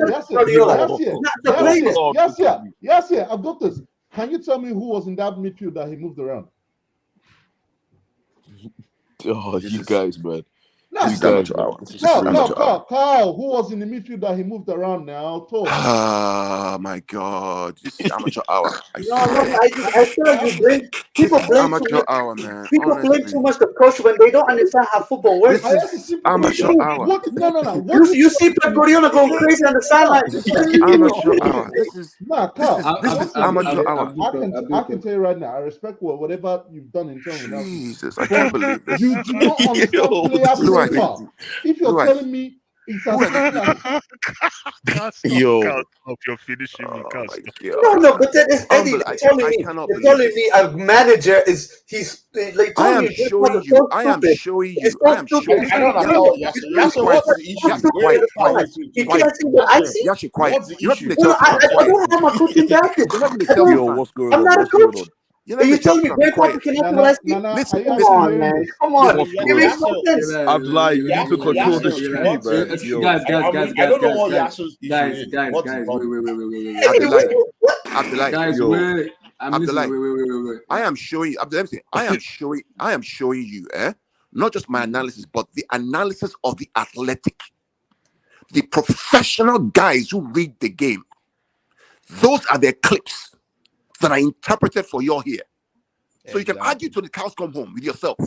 Pep Yes, Guardiola. yes, Not the players. yes. I've got this. Can you tell me who was in that midfield that he moved around? Oh, This you is guys, man. Nah, this is You guys, amateur man. hour. This is This is crazy. amateur hour. Carl, who was in the midfield that he moved around now? Talk. Ah, my God. This is amateur hour. I No, swear. I feel like you blame This people is blame too amateur much. hour, man. People blame Honestly. too much the coach when they don't understand how football works. This I have to is see amateur You, hour. what? No. you see Pep Guardiola going crazy on the sideline. This is amateur hour. This is Carl. amateur Listen, hour. I can tell you right now. I respect whatever you've done in terms of that. Jesus, I But can't believe this. you do not understand Yo, player this Blue, is I profile. think If you're Blue, telling me It's as simple as Can't Yo, stop. You're finishing me. oh Can't my stop. No, god, but then it's Eddie. unbel- They're telling I me. cannot They're believe telling this. me a manager is he's like I telling am me this showing is you. so I am stupid. showing It's you. I so am stupid. showing I you. don't You understand know, what you Yasu. know, Be Yasu, you know quiet. what's what? the issue? What's Yashi, Wait, stupid quiet, is let's start quiet, with fine. you. You quiet. can't see what I see. Yashi, quiet. What's the You're not issue? being a No, Chelsea fan. I Quiet. don't have my coaching backers. You're not being a I Chelsea don't. Yo, fan. what's going I'm on? not a What's going coach. on? You're not And being you a telling Chelsea me fan. Be Greg Potter quiet. cannot do what I Nana, see? Nana, Listen, are you Come actually listen, on, hearing man. this? Come on. What's Give going me on? some Yasu, sense. Abdullah, you need to control Yasu, the stream, what's man. Yo. I don't know what Yasu's issue guys, is. guys, What's the guys, problem? Eddie, Abdullah, what? Abdullah, guys, Yo. wait. I'm listening. Abdullah. Wait. I am showing you. Abdullah, let me say, I am showing you. Not just my analysis, but the analysis of the athletic, the professional guys who read the game. Those are their clips that are interpreted for your ear. So you can argue Exactly. till the cows come home with yourself.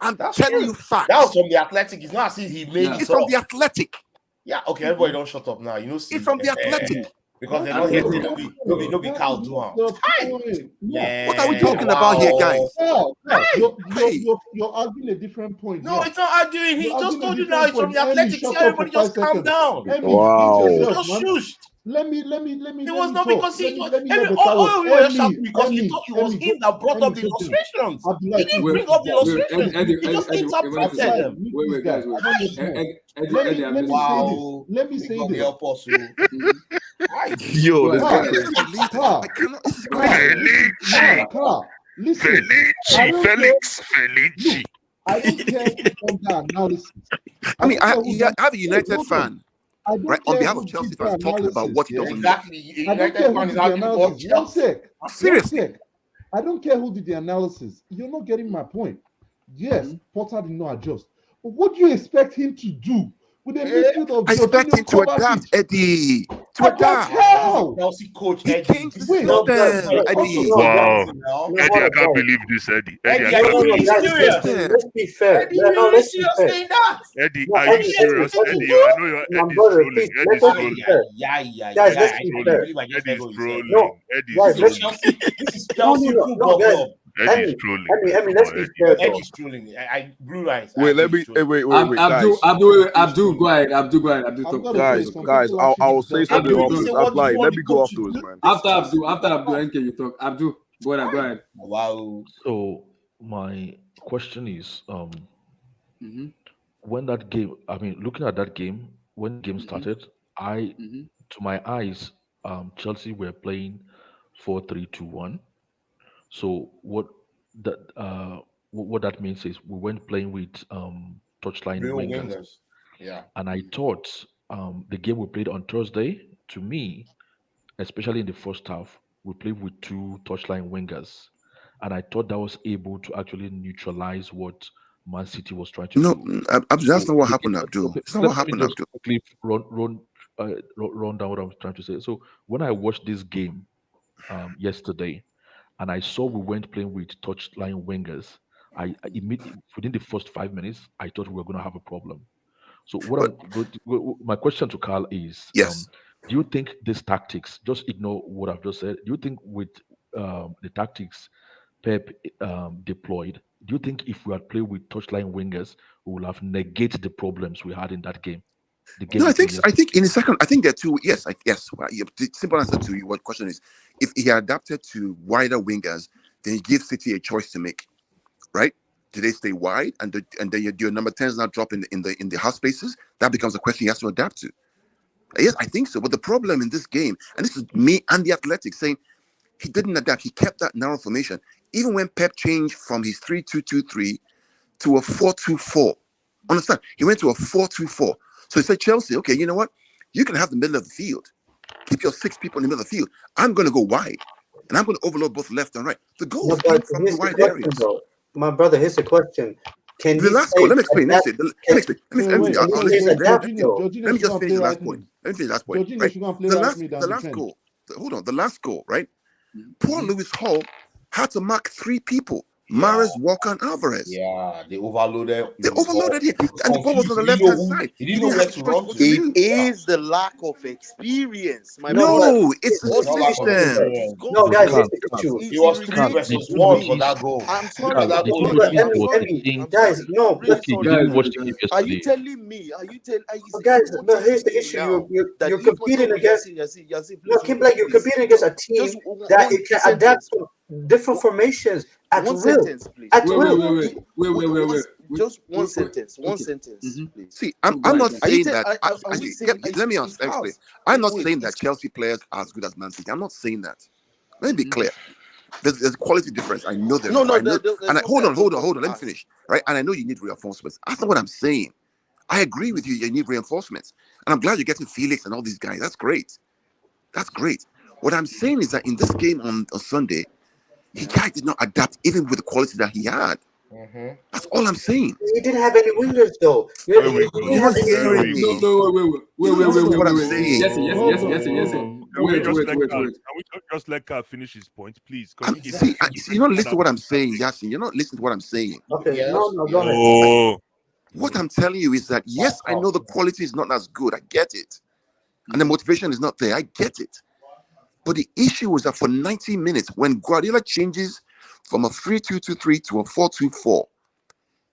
I'm That's telling true. you That was facts. from the Athletic. It's not as if he made Yeah. it It's from up. the athletic. Yeah, okay, everybody don't shut up now. You know, see, It's from the athletic. because they're That's not not here the to Athletic. no be That cow is do not am. the Hi, point. No. What are we man, talking about here, wow. guys? Hey, Hey, You're arguing a different point no, here. it's not arguing. He You're just arguing a told you now different it's from point. the Emmy, Athletic. See, shut up for everybody 5 just calm seconds. down. Emmy, mute Wow. He yourself, just man. shushed. Let me It was not talk. because he was. Let me Every, hear better all word. we were Emmy, shouting because he thought it was Emmy, him that brought Emmy, up the go to him. illustrations. He Abdullah, didn't please bring mute this up the guy. illustrations. Eddie, He just Eddie, interpreted them. Mute wait, this guy. guys, wait. I don't get small. Eddie, I'm Let me listening. say this. Wow, Let me may say God this. help us. Mhm. Hi. Yo, Go this ahead, guy go I ahead. crazy. cannot believe this. Car, I cannot. This is Go ahead. crazy. listen, car. Listen, I don't care. Felici. Look, I don't care who done that analysis. I mean, don't care who I done. have a Wait, United hold on. fan, I right, don't on care behalf who of Chelsea did the fans, talking about analysis. what he Yeah, doesn't know. Exactly. I don't United care who fan is did the arguing for analysis. One Chelsea. sec. One Seriously. sec. I don't care who did the analysis. You're not getting my point. Yes, Potter did not adjust. But what do you expect him to do with a midfield of I expect Jorginho him to adapt, Kovacic? Eddie. To Adapt adapt. This is how? Chelsea coach He Eddie. changed the This is Wait, not this is system, not a coach Eddie. of Wow. Chelsea now. No, Eddie, hold I on, can't guys. believe this, Eddie. Eddie, I Eddie, He are can't you No, changed no, believe really the guys, this. serious? system. let's be fair. Eddie, Yeah, you no, really let's be serious fair. saying that? Eddie, No, are you Eddie, serious? Eddie, Eddie, I know your my Eddie's brother, please, trolling. let, Eddie's let's Ay, be trolling. ay, fair. ay, ay, Guys, let's ay. be I Trolling. fair. believe I just heard Eddie's what you said. No, trolling. Eddie's guys, This is let's trolling. Chelsea. This is no, no, Chelsea no, no, Football guys. Club. Eddie's trolling, man. Emmy, Come let's on, be Eddie. fair though. Eddie's trolling. Blue lines. I Wait, agree. let He's me trolling. guys. He's Abdul, go trolling. ahead. Abdul, go ahead. Abdul, I've talk, got to talk, say, talk, Guys, talk, some talk. guys, people I'll actually say just something Abdul, hate you on say afterwards. this. what do you Abdullah, want let the me go coach to afterwards, do? man. After This is Abdul, NK, you talk. Abdul, go ahead, go ahead. wow. So my question is, Mm-hmm. when that game, I mean, looking at that game, when the game Mm-hmm. started, I, Mm-hmm. to my eyes, Chelsea were playing 4-3-2-1. So what that means is we weren't playing with touchline Real wingers, wingers. Yeah. and I thought the game we played on Thursday, to me, especially in the first half, we played with two touchline wingers, and I thought that was able to actually neutralize what Man City was trying to No, do. Abdul, that's So not what the game, happened, Abdul. okay, It's not what let me happened, just Abdul. quickly run down what I'm trying to say. So when I watched this game yesterday, and I saw we weren't playing with touchline wingers, I immediately within the first 5 minutes, I thought we were going to have a problem. So what But my question to Carl is, yes, do you think these tactics, just ignore what I've just said, do you think with the tactics Pep deployed, do you think if we had played with touchline wingers, we would have negated the problems we had in that game, the game no, we played I yesterday? think in a second, I think there are two. Yes, yes. Well, the simple answer to your question is, if he adapted to wider wingers, then he gives City a choice to make. Right? Do they stay wide, and then your number 10s now drop in the half spaces? That becomes a question he has to adapt to. Yes, I think so. But the problem in this game, and this is me and the Athletics saying he didn't adapt. He kept that narrow formation, even when Pep changed from his 3-2-2-3 to a 4-2-4. Understand? He went to a 4-2-4. So he said, Chelsea, okay, you know what? You can have the middle of the field. Keep your 6 people in the middle of the field. I'm going to go wide, and I'm going to overload both left and right. The No, goals but came from the here's the wide question areas. though. My brother, here's the question. Can The he last goal, stay let me explain. adapt? Let me explain. Let me finish. Wait, Can he I'll stay explain. adapt though? Jorginho Let me should just go and finish play the last right point. mid. Let me finish the last point. Jorginho Right? should go and play right mid The and last defend. goal. Hold on. The last goal, right? Poor Mm-hmm. Lewis Hall had to mark 3 people Mahrez, Walker, and Alvarez. Yeah, they overloaded. They overloaded him, He was and the ball was on confused. the He didn't left know hand who. side. He He didn't know didn't where have a to choice run what to. to It do. is the lack of experience, my No, brother. but No, it's the All It's not lack these of system. players, experience. no, gone guys, Calm, here's through. the calm. issue. It It's was 3 Calm. irritating versus to 1 for me. that goal. I'm Look at sorry. Calm. that Did goal you No, he but notice gave. he Emmy, was Emmy, hitting? guys, no, I'm really but Okay, you sorry. didn't watch Guys, the game Are you yesterday. telling me? Are you guys, no, wanting to here's the tell me issue. now You're that if competing no, against. Yazid, No, please hold on, like you're please. competing against a Just team that one it can adapt sentence, to different formations at one will. sentence, please. At wait, will. Just one wait. sentence, Okay. please. See, So I'm guys, not Are you saying that. are we Actually, saying let me it explain. has? I'm not Wait, saying that it's Chelsea players are as good as Man City. I'm not saying that. Let me be clear. There's a quality difference. I know there no, is. no. I know. There's And no way hold I on, hold don't on, want hold on. to Let me ask. finish. Right? And I know you need reinforcements. That's not what I'm saying. I agree with you. You need reinforcements, and I'm glad you're getting Felix and all these guys. That's great. That's great. What I'm saying is that in this game on Sunday, the guy did not adapt even with the quality that he had. That's all I'm saying. He didn't have any wingers though. Where He we didn't You're go? have not any Where hearing we wingers. no, go? me. wait, You don't listen to what I'm wait. saying. Yes, Hold Can we just let wait. Carl? Can we just let Carl finish his point, please? Because See, you're not listening to what I'm saying, Yasin. You're not listening to what I'm saying. Okay, Yes, no, go ahead. yes. Oh, What I'm telling you is that yes, I know the quality is not as good. I get it. And the motivation is not there. I get it. But the issue is that for 90 minutes, when Guardiola changes from a 3-2-2-3 to a 4-2-4,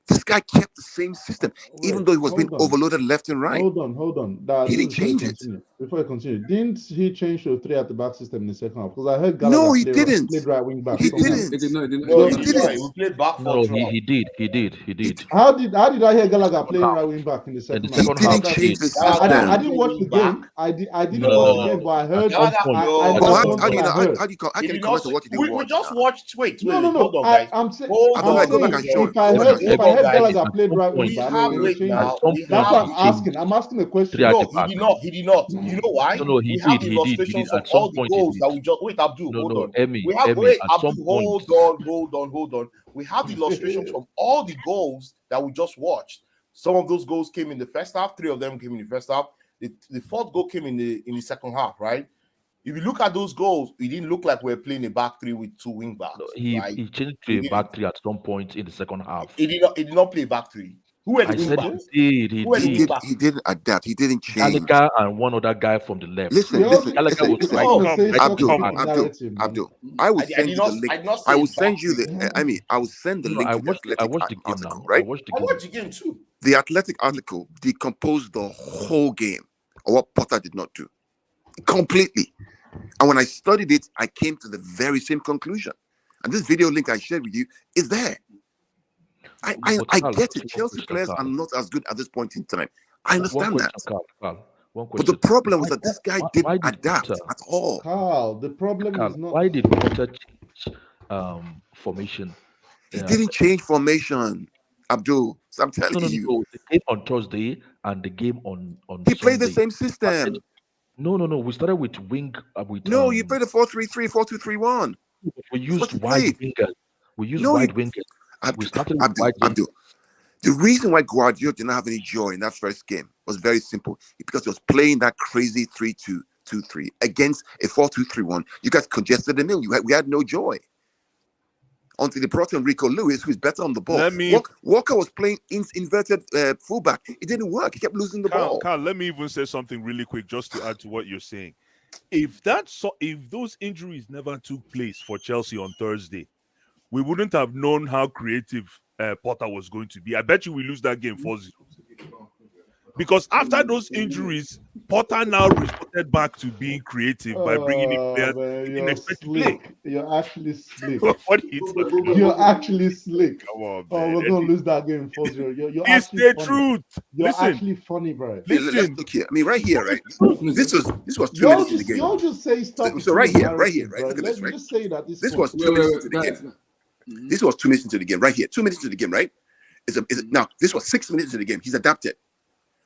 this guy kept the same system, even though he was being hold on. overloaded left and right. Hold on. That, He this didn't is before you change it. continue. Before you continue, didn't he change to a 3 at the back system in the second half? Because I heard No, Gallagher he didn't. played right wing back He somewhere. didn't. No, No, He he did not. didn't. We played back No, for no, Thuram. he did. How did I hear In the Gallagher second playing half. right wing back in the In the second half? He second How half, didn't that? he change did. the Gallagher I system. didn't didn't play watch the wing back. game. I didn't watch the No, game, but I At heard. some point, I at Oh, that's some how, one how point, do thing you I know? heard. How he can you did not. comment on what you didn't We watch just now? watched. Wait, No. hold on, guys. I'm saying. Hold Go I'm on, back, go back hold saying and show on, if I go back and heard show hold if it. I on, heard guys. Gallagher at played some right wing point, We back, have then it wait at changes. now. some We point, That's have why he I'm changed asking. I'm asking a three question. at no. the He back. did not. He did not. You know why? No, We he have did. the He did. He did. illustrations of At some all the point, he goals did. that we just wait. Abdul, No, hold no, on. Emmy, We have Emmy. wait. At some Abdul, point, hold on. We have the illustrations from all the goals that we just watched. Some of those goals came in the first half. 3 of them came in the first half. The fourth goal came in the second half, right? If you look at those goals, it didn't look like we were playing a back 3 with 2 wing no, backs, he right? he changed to It a didn't. back three at some point in the second half. It did not play a back 3. Who were the I wing said Okay. backs? he did. He Who were the wing did. backs? He didn't adapt. He didn't change. Gallagher and one other guy from the left. Listen, Gallagher was This is right gonna No, wing, say right at the something Abdul, back. about the narrative, man. Abdul. I will I send did you the not. link. I did not I say will a back send you 3. I will send the No, no, link I to the watched. I Athletic watched the game article. now. I Right, watched the I game. watched the game too. the Athletic article decomposed the whole game, or what Potter did not do completely. And when I studied it, I came to the very same conclusion. And this video link I shared with you is there. But I Carl, get just it. one Chelsea question, players are Carl. not as good at this point in time. I One understand question, that. Carl. One But the question. problem was Why, that why, this guy why didn't why did Potter? adapt at all. Carl, the problem Carl, is not. why did Potter change formation? He Uh, didn't change formation, Abdul. So I'm telling you. no. The game on Thursday and the game on He played the Sunday. same Started, system. no. We started with wing with No, you played a 4-3-3, 4-2-3-1. We That's what used you wide played. wingers. We used No, wide wingers. We started with wide wingers. Abdul. The reason why Guardiola did not have any joy in that first game was very simple. Because he was playing that crazy 3-2-2-3 against a 4-2-3-1. You guys congested the mill. We had no joy. Until they brought in Rico Lewis, who's better on the ball. let me, Walker was playing inverted fullback. It didn't work. He kept losing the ball. Carl. Let me even say something really quick, just to add to what you're saying. If those injuries never took place for Chelsea on Thursday, we wouldn't have known how creative Potter was going to be. I bet you we lose that game 4-0. Because after those injuries, Potter now resorted back to being creative by bringing in players Man, he didn't you're expect to play. slick. You're actually slick. What are you talking about? You're actually slick. Come on, Oh, man. we're gonna lose that game 4-0. You're It's actually the funny. truth. You're Listen, actually funny, bro. Hey, let's listen. look here. I mean, right here, right? This was 2 Y'all minutes in the game. just say stuff to So right feed the here, narrative, right? bro. Look at this, You right? just say that this This point. was 2 minutes into the guys. game. This was 2 minutes into the game, right here. 2 minutes into the game, right? Now, this was 6 minutes into the game. He's adapted.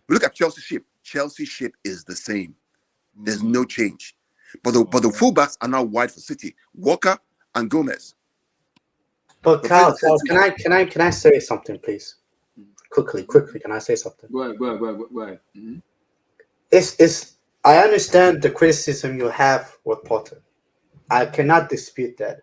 But look at Chelsea ship. Chelsea ship is the same. There's no change. But the fullbacks are now wide for City. Walker and Gomez. But They're playing Carl, the 4-3-3. can I say something, please? Quickly, can I say something? Go ahead. It's I understand the criticism you have with Potter. I cannot dispute that.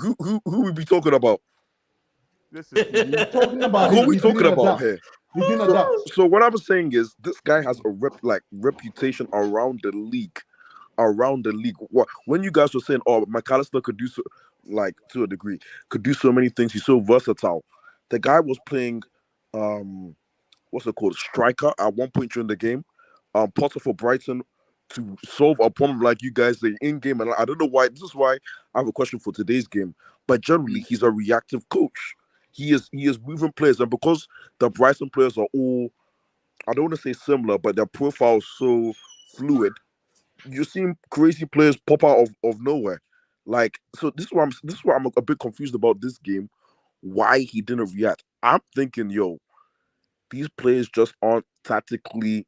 who we be talking about? Listen, We're talking about Who him. we He talking didn't about adapt. here? He didn't So, adapt. so what I'm saying is this guy has a reputation around the league. Around the league. When you guys were saying, "Oh, McAllister could do so," like to a degree, could do so many things. He's so versatile. The guy was playing, what's it called, striker at one point during the game. Potter for Brighton to solve a problem like you guys say in game, and I don't know why. This is why I have a question for today's game. But generally, he's a reactive coach. He is moving players, and because the Brighton players are all, I don't want to say similar, but their profiles so fluid, you're seeing crazy players pop out of nowhere. Like, so this is why I'm a bit confused about this game. Why he didn't react? I'm thinking, yo, these players just aren't tactically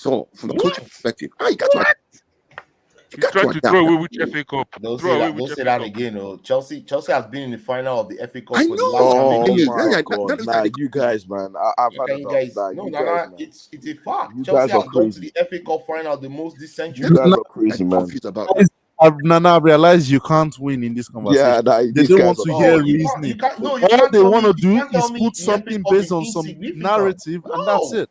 saw from the coaching What? perspective. You got to He's trying to adapt. throw away which FA Cup. Don't Throw say away that. which Don't say FA that Cup. again. Oh, Chelsea has been in the final of the FA Cup I for the know. last how many Thing Oh is, years my now? that god! looks Nah, like you guys, man. I've How had can you enough. guys? Nah, No, you no, guys, no. man. It's a fact. You Chelsea guys are has gone to crazy. the FA Cup final the most this century. You guys are I'm crazy, man. confused about. Nana, I realize you can't win in this conversation. Yeah, nah, They these don't guys want are to No, hear crazy. you can't. reasoning. You can't. No, you All can't they tell want me. to You do can't tell is me put the FA something Cup based is on some insignificant. narrative, and that's No, it.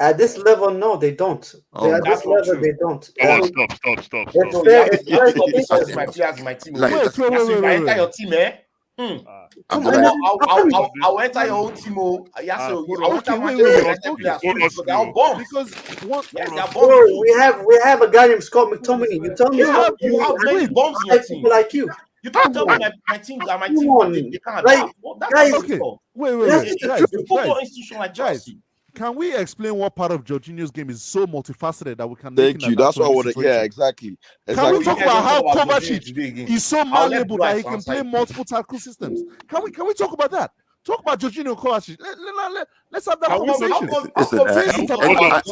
At this level, no, they don't. Oh At my this That's not level, true. they don't. Come on, So stop. it's No, fair. you have to stop It's insulting my players in my team. Like, Okay? Wait, That's if I enter wait. your team, eh? Come Abdullah, on, I'll enter your own team. Oh, yes, so hold I'll on. enter Okay, my wait. United players Hold too on, because they're all bombs. Because one, Yes, hold they're on. bombs bro, too. we have a guy named Scott McTominay. You tell me Yeah, Scott you have many wait. bombs in I your like team. people like you. You can't Come tell me on, my teams and my come team on. they can't Like, adapt. Well, that's guys, not Okay, football. wait. that's It's the a truth. football institution like guys, Chelsea. can we explain what part of Jorginho's game is so multifaceted that we can make Thank him you. adapt That's to what I any want to. situation? Yeah, exactly. Can So we you talk guys about don't how talk about Jorginho Kovacic today again. is so I'll let malleable that he Bryce can answer play it. multiple tackle systems? Can we talk about that? Talk about Jorginho and Kovacic. Let's have that How conversation. listen, Face it about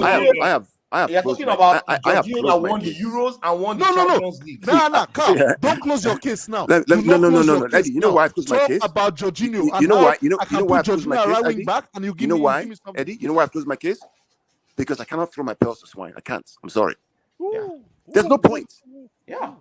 I have You're closed talking my about I have Jorginho closed that my won the case. Euros and won the No. Champions League. Nah, Carl. Yeah. Don't close your case now. No, Do not close your case Eddie, you know now. why I've closed my Talk case? about Jorginho You and know how why? I can You know put why I've closed my Jorginho case, right wing Eddie? back and you You know why, give me some. Eddie? You know why I've closed my case? Because I cannot throw my pearls to swine. I can't. I'm sorry. Yeah. There's no point. Yeah.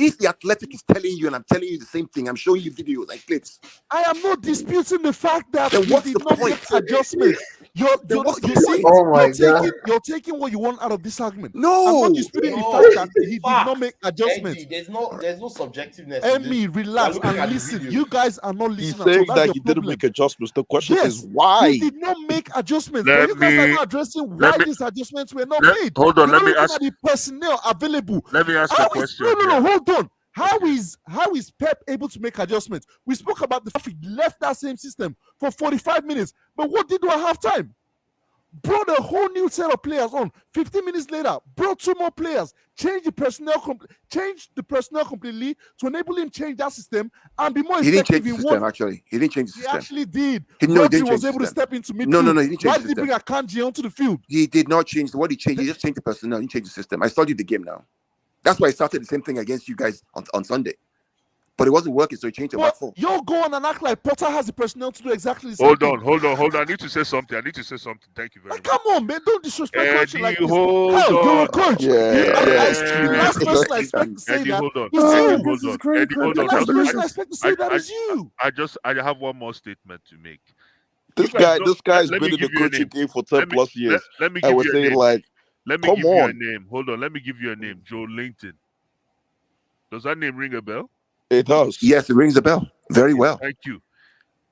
If the Athletic is telling you, and I'm telling you the same thing, I'm showing you videos like clips. I am not disputing the fact that Then he what's did the not point? make adjustments. Then what's the You see, point? Oh my god. you're taking what you want out of this argument. I'm No. not disputing the No, fact that it's a he did fact. not make adjustments. Eddie, there's no subjectiveness in this. Emmy, relax We're looking and at the listen. videos. You guys are not He's listening at all. saying That's that your he didn't problem. make adjustments. The question is Yes, why? he did not make adjustments, but Let you guys are me not addressing why let me these adjustments were not let made. hold on. You're Let not me looking ask. at the personnel available. Let me ask a How is question. no, here. hold on. How Okay. is Pep able to make adjustments? We spoke about the fact he left that same system for 45 minutes, but what did do at halftime? Brought a whole new set of players on. 15 minutes later, brought 2 more players. Changed the personnel completely to enable him change that system and be more He didn't effective change the in system, what actually. He didn't change the he system. actually did. He Rodri didn't was change the able to system. step into midfield. No, he didn't Why change the did he bring system. Akanji onto the field? He did not change what he changed. He just changed the personnel. He didn't change the system. I studied the game now. That's why I started the same thing against you guys on Sunday. But it wasn't working, so he changed to back But four. you'll go on and act like Potter has the personnel to do exactly the same Hold thing. on, hold on, hold on. I need to say something. Thank you very Like, much. come on, man. Don't disrespect coaching like Eddie, this. hold Hell, you're a on. coach. The last person I expect to say Eddie, that hold on. is Eddie, you. hold This is on. great, Eddie, hold The on. last Just, person I expect to say that is you. I have one more statement to make. This You guys guy, don't- this guy's let been me in the give you a coaching name. game for 10 plus years. Let me I give was you a saying name. like, Let me come give you a on. name. Hold on. Let me give you a name. Joe Linton. Does that name ring a bell? It does. Yes, it rings a bell. Very well. Thank you.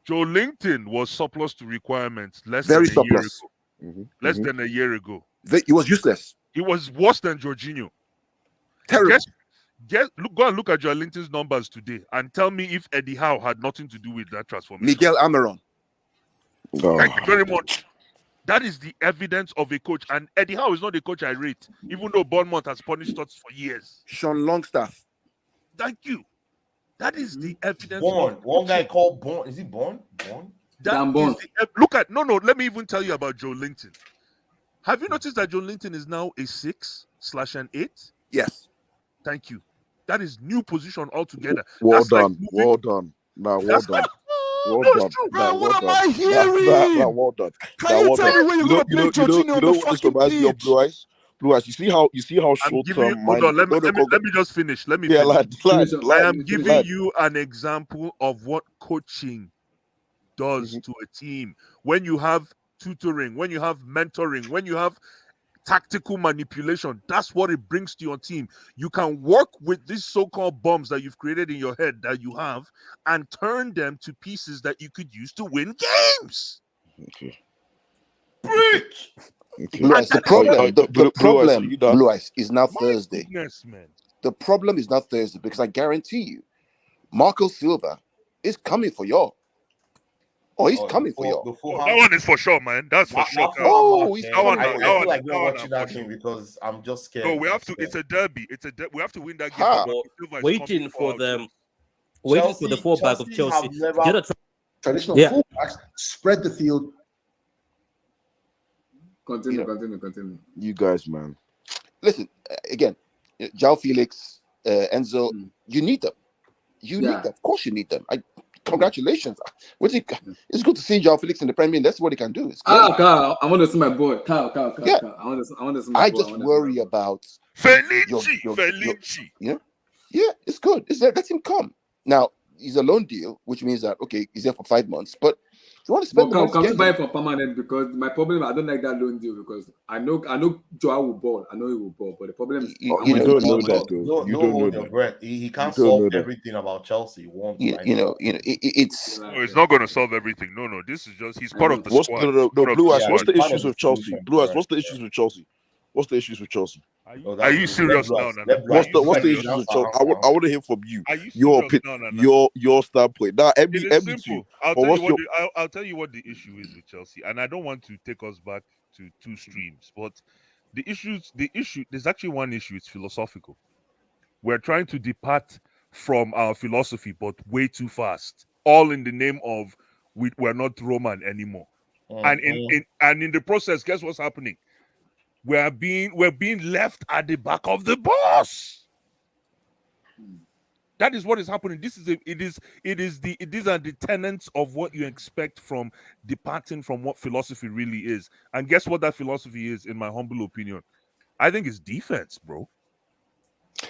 Joe Linton was surplus to requirements Very than a year surplus. ago. Less than a year ago. He was useless. He was worse than Jorginho. Terrible. Go and look at Joe Linton's numbers today and tell me if Eddie Howe had nothing to do with that transformation. Miguel Almiron. Thank you very much. That is the evidence of a coach. And Eddie Howe is not a coach I rate, even though Bournemouth has punished us for years. Sean Longstaff. Thank you. That is the evidence. One guy called Born. Is he Born? Dan Born. Look at let me even tell you about Joe Linton. Have you noticed that Joe Linton is now a 6/8? Yes. Thank you. That is new position altogether. Well That's like done. moving- Well done. Nah, well That's done. Well No, it's done. true. Bro, Nah, what well am done. I hearing? Well done. Can Nah, you well tell done. me where you're gonna play Jorginho on the This fucking reminds me of pitch? Blue Eyes. Blue Eyes. You see how I'm short giving you. term Hold on. Let me just finish. Let me Yeah, finish. lad. I am giving you an example of what coaching does to a team. When you have tutoring, when you have mentoring, when you have tactical manipulation, that's what it brings to your team. You can work with these so-called bombs that you've created in your head that you have and turn them to pieces that you could use to win games. Okay. Preach. Blue Eyes, the problem, the Blue Eyes, problem, are you done? Blue Eyes, is not Thursday. Goodness, man. The problem is not Thursday because I guarantee you, Marco Silva is coming for y'all. Oh, he's coming for y'all. That one is for sure, man. That's for sure. Oh, he's that coming one. I for feel y'all. like not that one watching I'm that for game sure. because I'm just scared. No, we have to. It's a derby. We have to win that game. Marco Silva is Waiting coming for our them. jobs. Waiting for the fullback of Chelsea. have never Get a traditional Yeah. fullbacks spread the field. Continue. You guys, man. Listen, again, Joao Felix, Enzo, you need them. You need them. Of course you need them. Congratulations. It's good to see Joao Felix in the Premier League. That's what he can do. It's great. Carl, I want to see my boy. Carl. Yeah. I want to see my boy. I just worry about Felici. Yeah, it's good. Let him come. Now, he's a loan deal, which means that, okay, he's there for 5 months. But if you want to spend the money, can we buy it for permanent? Because my problem, I don't like that loan deal because I know Joao will ball. I know he will ball. But the problem is, you don't know that, though. You don't know hold your that. breath. He can't You don't know solve that. everything about Chelsea. It's No, it's not going to solve everything. No. This is just he's part of the squad. No, Part of Blue the Eyes. What's squad. the issues with Chelsea? Blue Eyes. What's the issues with Chelsea? What's the issues with Chelsea? Are you serious now? What's the issues with Chelsea? I want to hear from you. Are you Your serious opinion, now? your standpoint. Now, It Emmy is too. simple. I'll tell you what the issue is with Chelsea, and I don't want to take us back to two streams, but the issue. There's actually one issue. It's philosophical. We're trying to depart from our philosophy, but way too fast. All in the name of we're not Roman anymore. And in the process, guess what's happening? We're being left at the back of the bus. That is what is happening. These are the tenets of what you expect from departing from what philosophy really is. And guess what that philosophy is, in my humble opinion? I think it's defense, bro.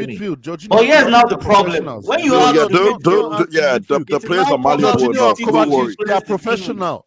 Kenny. midfield. Jorginho But and here's Thuram now are the problem. professionals. When you No, add yeah, to the midfield, the Jorginho and yeah, midfield. the it's players now are malleable Thuram, Jorginho enough. and Don't Kovacic, worry. they are plays the team. professional.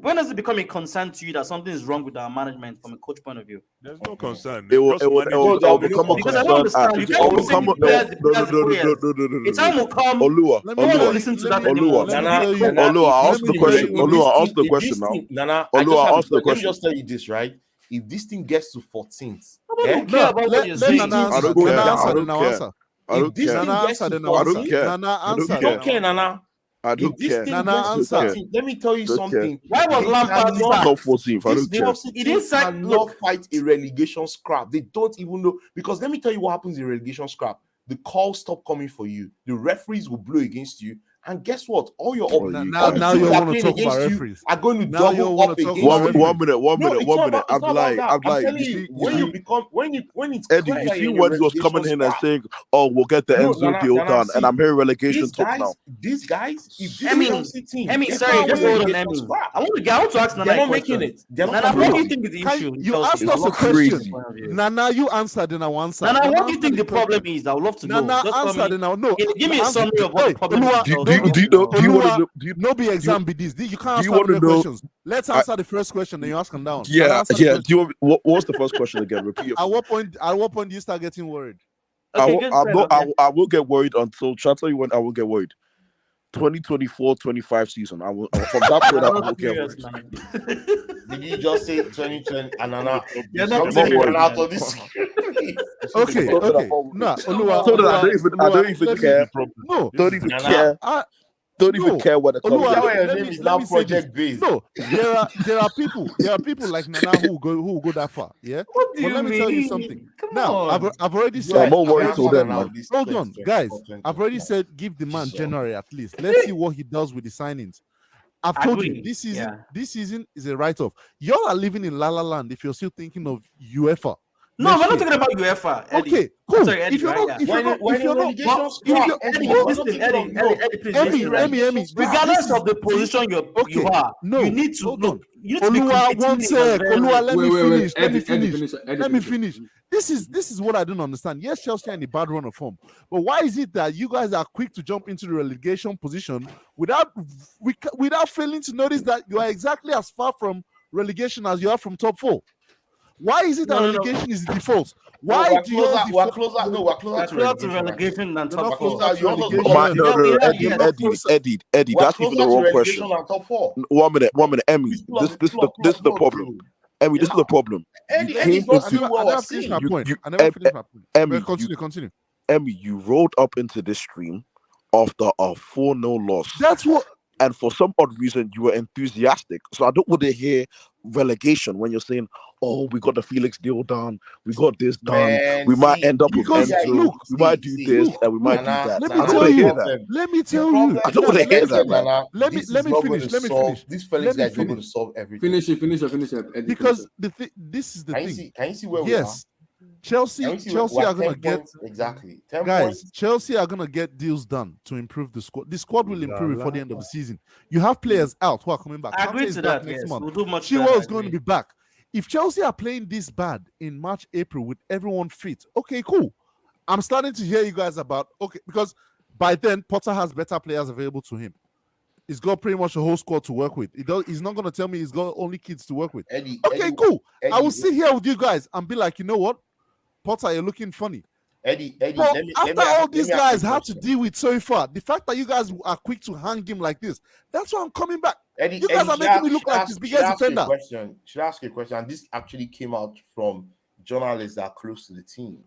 does it become a concern to you that something is wrong with our management from a coach point of view? There's no concern. It will, Just it will, manage it will, it. it will be no become a Because I concern. don't understand. You It can't will even say become the no, players, the no, no, players, the no, no, no, players. no, no, no, A no, time no. will come. Olua, No one will Olua, listen to let that me- anymore. Olua, let me Nana, tell you. Olua. I let asked me the tell question. you- Olua, ask the if question this now. thing, Nana, I just Olua, have ask the let me question. just tell you this, right? If this thing gets to 14th, Nobody will eh? care No, about what let you're let saying. Nana Things I answer. will don't go Nana care. I answer. down. Then don't I'll care. answer. I If don't this care. thing Nana gets answer. to Then I'll I don't answer. 14th, care. Nana I don't answer. you Then don't care. care, I'll answer. Nana. I If don't this care. thing Nana gets to Don't answer. care. 14th, let me tell you Don't care. something. Why was They Lampard cannot. Top sacked? 14th. I This don't care. Chelsea He team didn't sack. cannot Look, fight a relegation scrap. They don't even know, because let me tell you what happens in relegation scrap. The calls stop coming for you. The referees will blow against you, And guess what? All your Oh, Now all the you teams that are want to playing talk about against you referees. are going to Now you double want up to talk against about you. referees. One minute, No, it's not about, I'm it's not about like, that. I'm telling you you, see, when you become when it's Eddie, clear you that see you're in a when he was relegation coming in and scrap. saying, "Oh, we'll get the No, Enzo deal done," and see, I'm hearing relegation talk now. these guys, if this Emmy, Chelsea team Emmy, gets sorry, to just the hold on, relegation Emmy. scrap, I want to ask they're Nana a not making question. it. They're not Nana, coming what do you out. think is the Can issue? in you Chelsea? asked I would us a love to know your question? point of view. Nana, you answered and I answered. Nana, what do you answered think the question. problem is? I would love to know. Nana Just tell answered me. and I no. Give me a answer- summary of what Hey, the problem is. Olua, in Do Chelsea. you know? Do you want to Olua, know? no be exam be this. You can't do you answer wanna the know- questions. Let's answer the first question, then you ask them down. Yeah. Do you want, what's the first question again? Repeat it. At what point do you start getting worried? Okay, good. I will get worried until. Shall I tell you when I will get worried? 2024-25 season. I will from that point I will get worried. Did you just say 2020 and Nana? You're I'm not taking worried, Nana out man. of this. Okay. So that Nah, so that I don't even care. No, Don't even Nana. care. Don't even No. care what the Olua, Is that why your let name me- is let now me say this. project based? No, there are people like Nana who will go that far. Yeah. What do But you let me tell you mean? something. Come Now, on. I've already Yeah, said. I'm not worried I've till already then, said- man. This Hold on, 2020, guys. 2020. I've already said give the man So- January at least. Let's see what he does with the signings. I've told you Agree. this season. Yeah. This season is a write-off. Y'all are living in La La Land if you're still thinking of UEFA. No, next we're not year. talking about UEFA. Eddie. Okay, cool. Sorry, Eddie, if you're right? not, Yeah. if you're not, When if you're in not, relegation but scrap, if Eddie, you're, we're not thinking of Eddie, please Emmy, listen. Emmy, Regardless this of the is- position you okay, are, no, you need to hold look. on. You need to be Olua, competing one in a sec. very- Olua, let me finish. Let me Eddie, finish. Eddie, Let me finish. This is what I don't understand. Yes, Chelsea are in a bad run of form, but why is it that you guys are quick to jump into the relegation position without failing to notice that you are exactly as far from relegation as you are from top four? Why is it that No. relegation is the default? No, Why we're do you closer. We're default? closer. No, we're We're closer to closer to relegation. relegation than You're top not four. closer to relegation. Eddie, Yeah, that's even the wrong question. Top four. 1 minute, Emmy. This is the problem. Emmy, this is the problem. Eddie, You Eddie's came not into- seeing what I we're never finished my seeing. point. you- I never finished my point. Emmy, But continue. Emmy, you rolled up into this stream after a 4-0 loss. That's what. And for some odd reason, you were enthusiastic. So I don't want to hear relegation when you're saying, "Oh, we got the Felix deal done. We got this done. Man, we might see, end up with because Enzo. look, we might do this and we might do that." I don't want to hear that. Let me tell you. I don't want to hear that, man. Let me finish. This Felix guy is not going to solve everything. Finish it. Eddie, Because this is the thing. Can you see where Yes, Chelsea are gonna get exactly 10 guys. points. Chelsea are gonna get deals done to improve the squad. The squad will improve before the end of the season. You have players out who are coming back. I agree Kante is to back that. next Yes, month. we'll do much Chilwell better, is going to agree. be back. If Chelsea are playing this bad in March, April with everyone fit, okay, cool. I'm starting to hear you guys about because by then Potter has better players available to him. He's got pretty much a whole squad to work with. He's not going to tell me he's got only kids to work with. Eddie, Cool. I will Eddie, sit here with you guys and be like, you know what, Potter, you're looking funny. Eddie, But let me after ask- all let these me ask guys you a had to question. deal with so far, the fact that you guys are quick to hang him like this, that's why I'm coming back. Eddie, You guys are should I- making me look should I like ask- this should biggest I ask you a defender. question? Should I ask you a question? And this actually came out from journalists that are close to the team.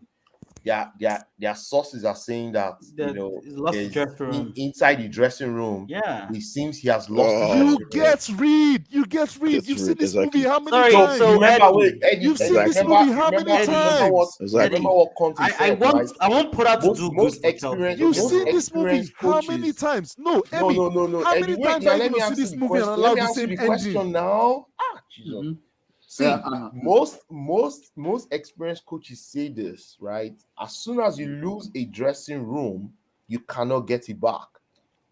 Their sources are saying that he's lost the there's dressing room. inside the dressing room. Yeah, it seems he has lost the You dressing room. get read. You've seen read, this exactly. movie how many Sorry, times? so Remember, Eddie, Eddie, You've seen this remember- movie how many remember- remember what- times? Exactly. Remember what Conte I said, right? want Potter to do Most good for Chelsea. You've most seen this movie experienced how many coaches- times? No, No, Emmy. no. How Eddie, many wait, times now are you let me going to see answer this the movie and question. allow Let me the answer same the question ending? now. Jesus. Mhm. See, most experienced coaches say this, right? As soon as you lose a dressing room, you cannot get it back.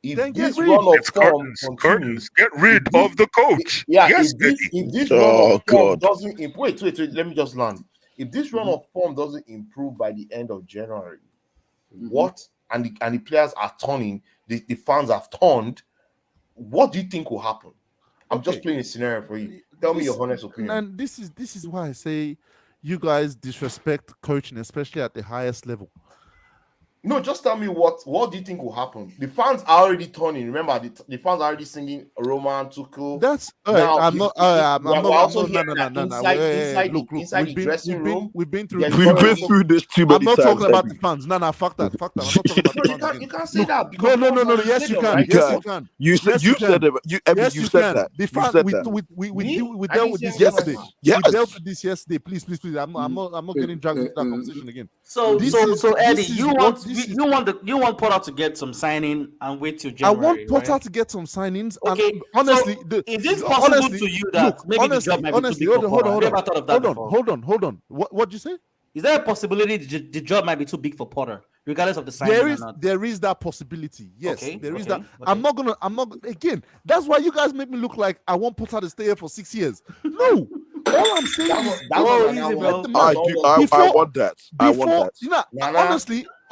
If Then get this rid. run of It's form curtains. continues, Get rid of the coach. Yes, Eddie. if this Oh, run of form God. doesn't wait, let me just land. If this run Mhm. of form doesn't improve by the end of January, Mhm. what and the players are turning, the fans have turned, what do you think will happen? I'm just Okay. playing a scenario for you. Tell me your honest opinion. And this is why I say you guys disrespect coaching, especially at the highest level. No, just tell me what do you think will happen? The fans are already turning. Remember, the fans are already singing Roman Tuchel. That's Now, I'm not. we're also No. hearing that No. inside Look. inside the dressing room. We've been through. there's this. We've been already- through this too I'm many not times. talking about the Eddie. fans. No, fuck that. I'm not talking about the No, fans. you again. can't say that. because No. fans are in the Yes, you stadium, can. right? Yes, can't. you can. You said Yes, you you said can. it. Emmy, Yes, you you said can. that. The You fact said we that. Me? I dealt didn't with say this anything yesterday. about Yes. We dealt with this yesterday. Please. I'm not getting dragged into that conversation again. So This so is- so Eddie, this is you what- want this you want Potter to get some signing and wait till I January. want Potter right? to get some signings. Okay, And honestly, so is it possible honestly, to you that look, maybe the job might be too honestly, big for hold Potter? on, Have you ever thought of that before? hold on. What'd you say? Is there a possibility the job might be too big for Potter, regardless of the signing or not? There is that possibility. Yes, Okay, there is okay, that. I'm not again. That's why you guys make me look like I want Potter to stay here for 6 years. No, all I'm saying is, easy, bro. I do. I want that. I want before, that. you know,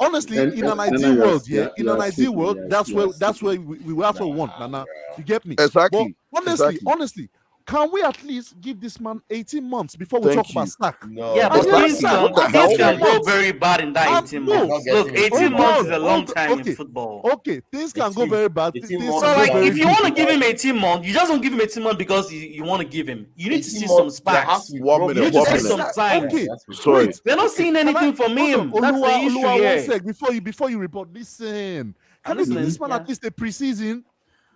honestly, And- in an and ideal now world, you're in an ideal sleeping, world, you're that's where sleeping. we have to want, Nana. You get me? Exactly. But honestly, can we at least give this man 18 months before we Thank talk about you. sack? No, Yeah, but Exactly. things can, That things whole can go months. very bad in that 18 No. months. Not Look, getting 18 it. months is a Hold long on, time okay. in football. Okay, things can go 18 very bad. 18 Things months So, can go like, very if you good. want to give him 18 months, you just don't give him 18 months because you want to give him. You need to 18 see some months, there has sparks. to be One progress. You minute. need to One see minute. some signs. Okay, Sorry. wait. We're not seeing anything from him. That's the issue Oluwa, one here. sec before you report. Listen, I'm can you give listening. this man Yeah. at least a preseason?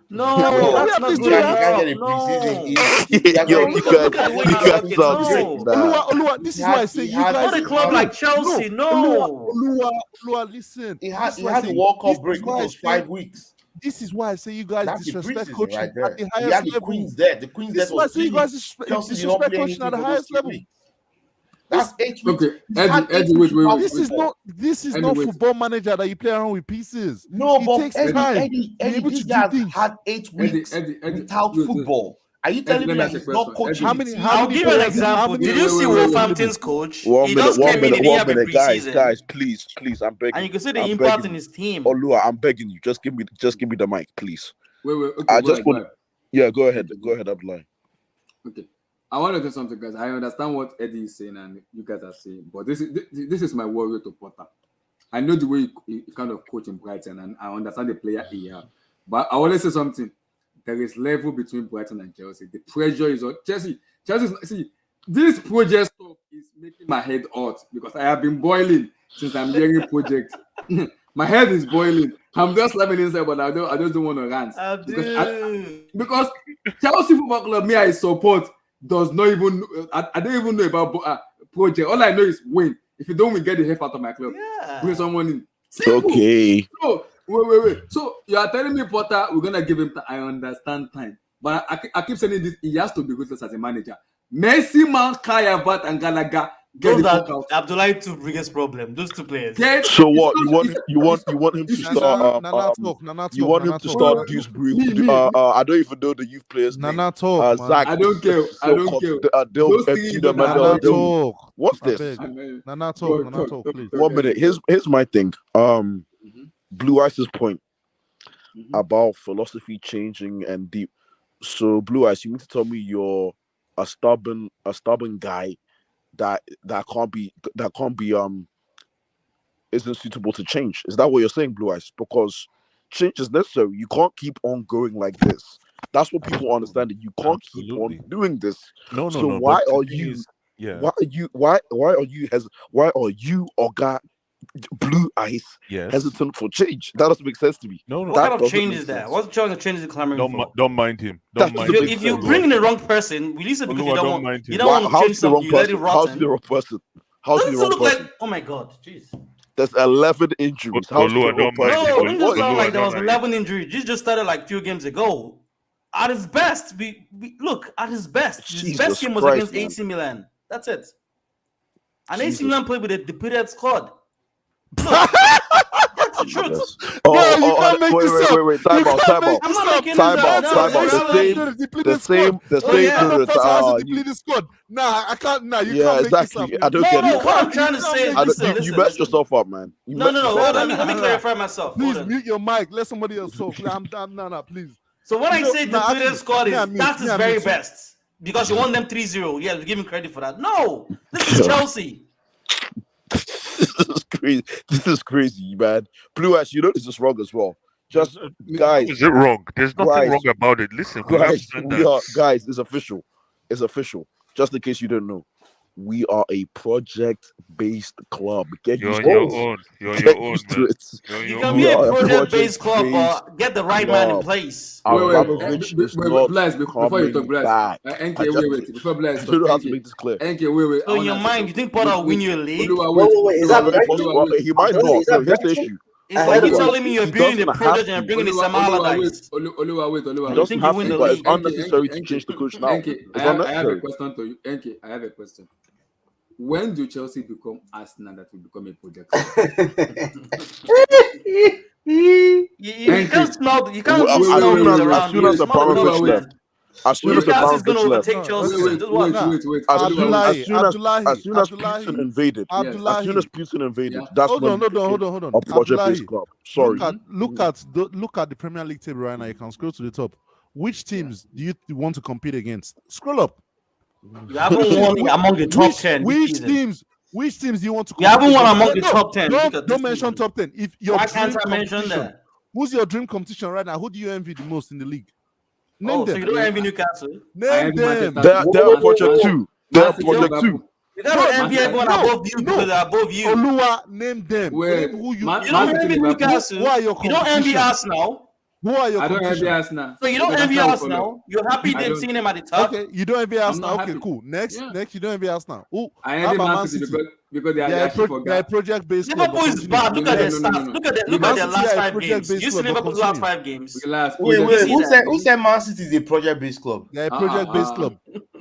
No, Can we that's at not least good do You that? can't enough. get a No. preseason. Yo, No, you look guys, at the way you he's guys talking. sound No. sick. Nah. Oluwa, this is why I say you guys. Not a club like Chelsea. No. Oluwa, listen. He This had is he why I had say the World this Cup is break, which why I was say 5 weeks. this is why I say you guys That's the disrespect preseason coaching right at there. the He highest had the level. Queen's there. The Queen's This there is why I was say you 3 guys weeks. Chelsea did not disrespect play coaching anything at the for those highest 3 level. weeks. That's 8 weeks. Okay, He's had 8 Eddie, weeks wait. This is football. not football manager that you play around with pieces. No, It but takes time to be able to Eddie do has things. had 8 weeks Eddie, without wait. football. Are you Eddie, telling me let me that ask you a he's not question. coaching How the many team? I'll give you an players? example. How many Did you see players Wolverhampton's coach? One He minute. just came in. He didn't have a Guys, preseason, please, I'm and begging you can see you. the I'm impact begging in you. his team. Olua, I'm begging you. Just give me the mic, please. Wait. Okay, I go just want. ahead. Yeah, go ahead. Go ahead, Abdullah. Okay. I want to say something, guys. I understand what Eddie is saying and you guys are saying, but this is my worry to Potter. I know the way he kind of coach in Brighton, and I understand the player he has. But I want to say something. There is level between Brighton and Chelsea. The pressure is on Chelsea. See, this project stuff is making my head hot because I have been boiling since I'm hearing project. My head is boiling. I'm just slapping inside, but I just don't want to rant because Chelsea Football Club, me I support, does not even. I don't even know about project. All I know is win. If you don't win, get the heck out of my club. Bring someone in. Simple. Okay. So wait. So you are telling me Potter, we're gonna give him time. I understand time, but I keep saying this. He has to be ruthless as a manager. Messi, Mount, Kayavat, and Gallagher. Those are Abdullahi's two biggest problem. Those two players. So what you want him to start? You want him to start Dewsbury? I don't even know the youth players' name. Nana talk, man. I don't care. Nana talk. What's this? Nana talk, please. 1 minute. Here's my thing. Blue Ice's point about philosophy changing and deep. So Blue Ice, you need to tell me you're a stubborn guy that can't be isn't suitable to change. Is that what you're saying, Blue Ice? Because change is necessary. You can't keep on going like this. That's what people understand. That you can't keep on doing this. No. So why are you? Yeah. Why are you Oga Blue Ice hesitant for change? That doesn't make sense to me. No. What kind of change is that? What kind of change is he clamoring for? Don't mind him. If you bring in the wrong person, we listen because you don't want to change something. You let it rot. How's he the wrong person? How's he the wrong person? Oh my God, jeez. There's 11 injuries. How's he the wrong person? No, it doesn't sound like there was 11 injuries. This just started like a few games ago. At his best, we look at his best. His best game was against AC Milan. That's it. And AC Milan played with a depleted squad. Look, that's the truth. You can't make this up. Wait. Time out. I'm not making this up. The same. Depleted squad. Nah, I can't. Nah, you Yeah, can't make exactly. this up. I don't get it. What I'm trying to say is You messed yourself up, man. No. Let me clarify myself. Please mute your mic. Let somebody else talk. No, please. So when I say depleted squad that's his very mute. best. Because you want them 3-0. Yeah, give him credit for that. No, this is Chelsea. This is crazy, man. Blue Ash, you know this is wrong as well. Just guys, is it wrong? There's nothing wrong about it. Listen, guys, it's official. It's official. Just in case you don't know. We are a project-based club. Get You're used on to your it. own. You're on Get your own, used to man. it. You're on You your can own. be We a are a project-based club, project-based but get the right man in club. place. Abramovich is not Blaise, before you talk, coming Blaise, back. NK, I just wait, before Blaise I talk, don't know how to NK, make this clear. NK, wait, So I in want your to mind, ask you you, think Potter will win wait, you a league? Oluwa, Wait, wait, wait, wait. Is Oluwa, that wait, Brighton? Oluwa, wait, He might Chelsea, not. is No, that here's the Brighton? issue. It's Ahead like you of us? telling me you're He building a doesn't have project and you're to. bringing a Sam Oluwa, wait, Allardyce. Oluwa, He And you wait, doesn't think you have win to, the but it's league? unnecessary to change the coach now. It's I have a unnecessary. question to you, NK, I have a question. When do Chelsea become Arsenal that will become a project? You can't smell. You can't look As smell soon things as around you. Smell the Abramovich government. left, as soon as Newcastle is going to Abramovich left, overtake No, Chelsea okay. soon. Just watch. as Abdullahi, soon as Putin invaded, Yes. as soon as Putin invaded, Yeah. that's Hold when on, we hold became on. a project-based Abdullahi, club. Sorry. look at the Premier League table right now. You can scroll to the top. Which teams do you want to compete against? Scroll up. You haven't won among the top 10 this season. Which teams do you want to You compete haven't won against? among the top 10. Look at Don't this mention season. top 10. If your Why dream can't I mention competition, that? who's your dream competition right now? Who do you envy the most in the league? Name Oh, so them. you don't envy Newcastle? Name them. They're project two. They're project two. You don't envy everyone above you because they're above you. Oluwa, name them. Wait, Name who you. You don't envy Newcastle. Who are your You don't envy competition? Arsenal. Who are your I don't competition? envy Arsenal. So you don't Because envy Arsenal will Arsenal. follow. You're happy I them don't- seeing them at the top. Okay, you don't envy I'm Arsenal. not Okay, happy. cool. Next, Yeah. you don't envy Arsenal. Who? I How envy about Man City because they are They're shit for a God. project-based club. Liverpool is bad. Look at their stats. Look at their Man last City are a 5 games. project-based You see club, but Liverpool's last continue. 5 games. Wait, You see who that? said Man City is a project-based club? They're a project-based club.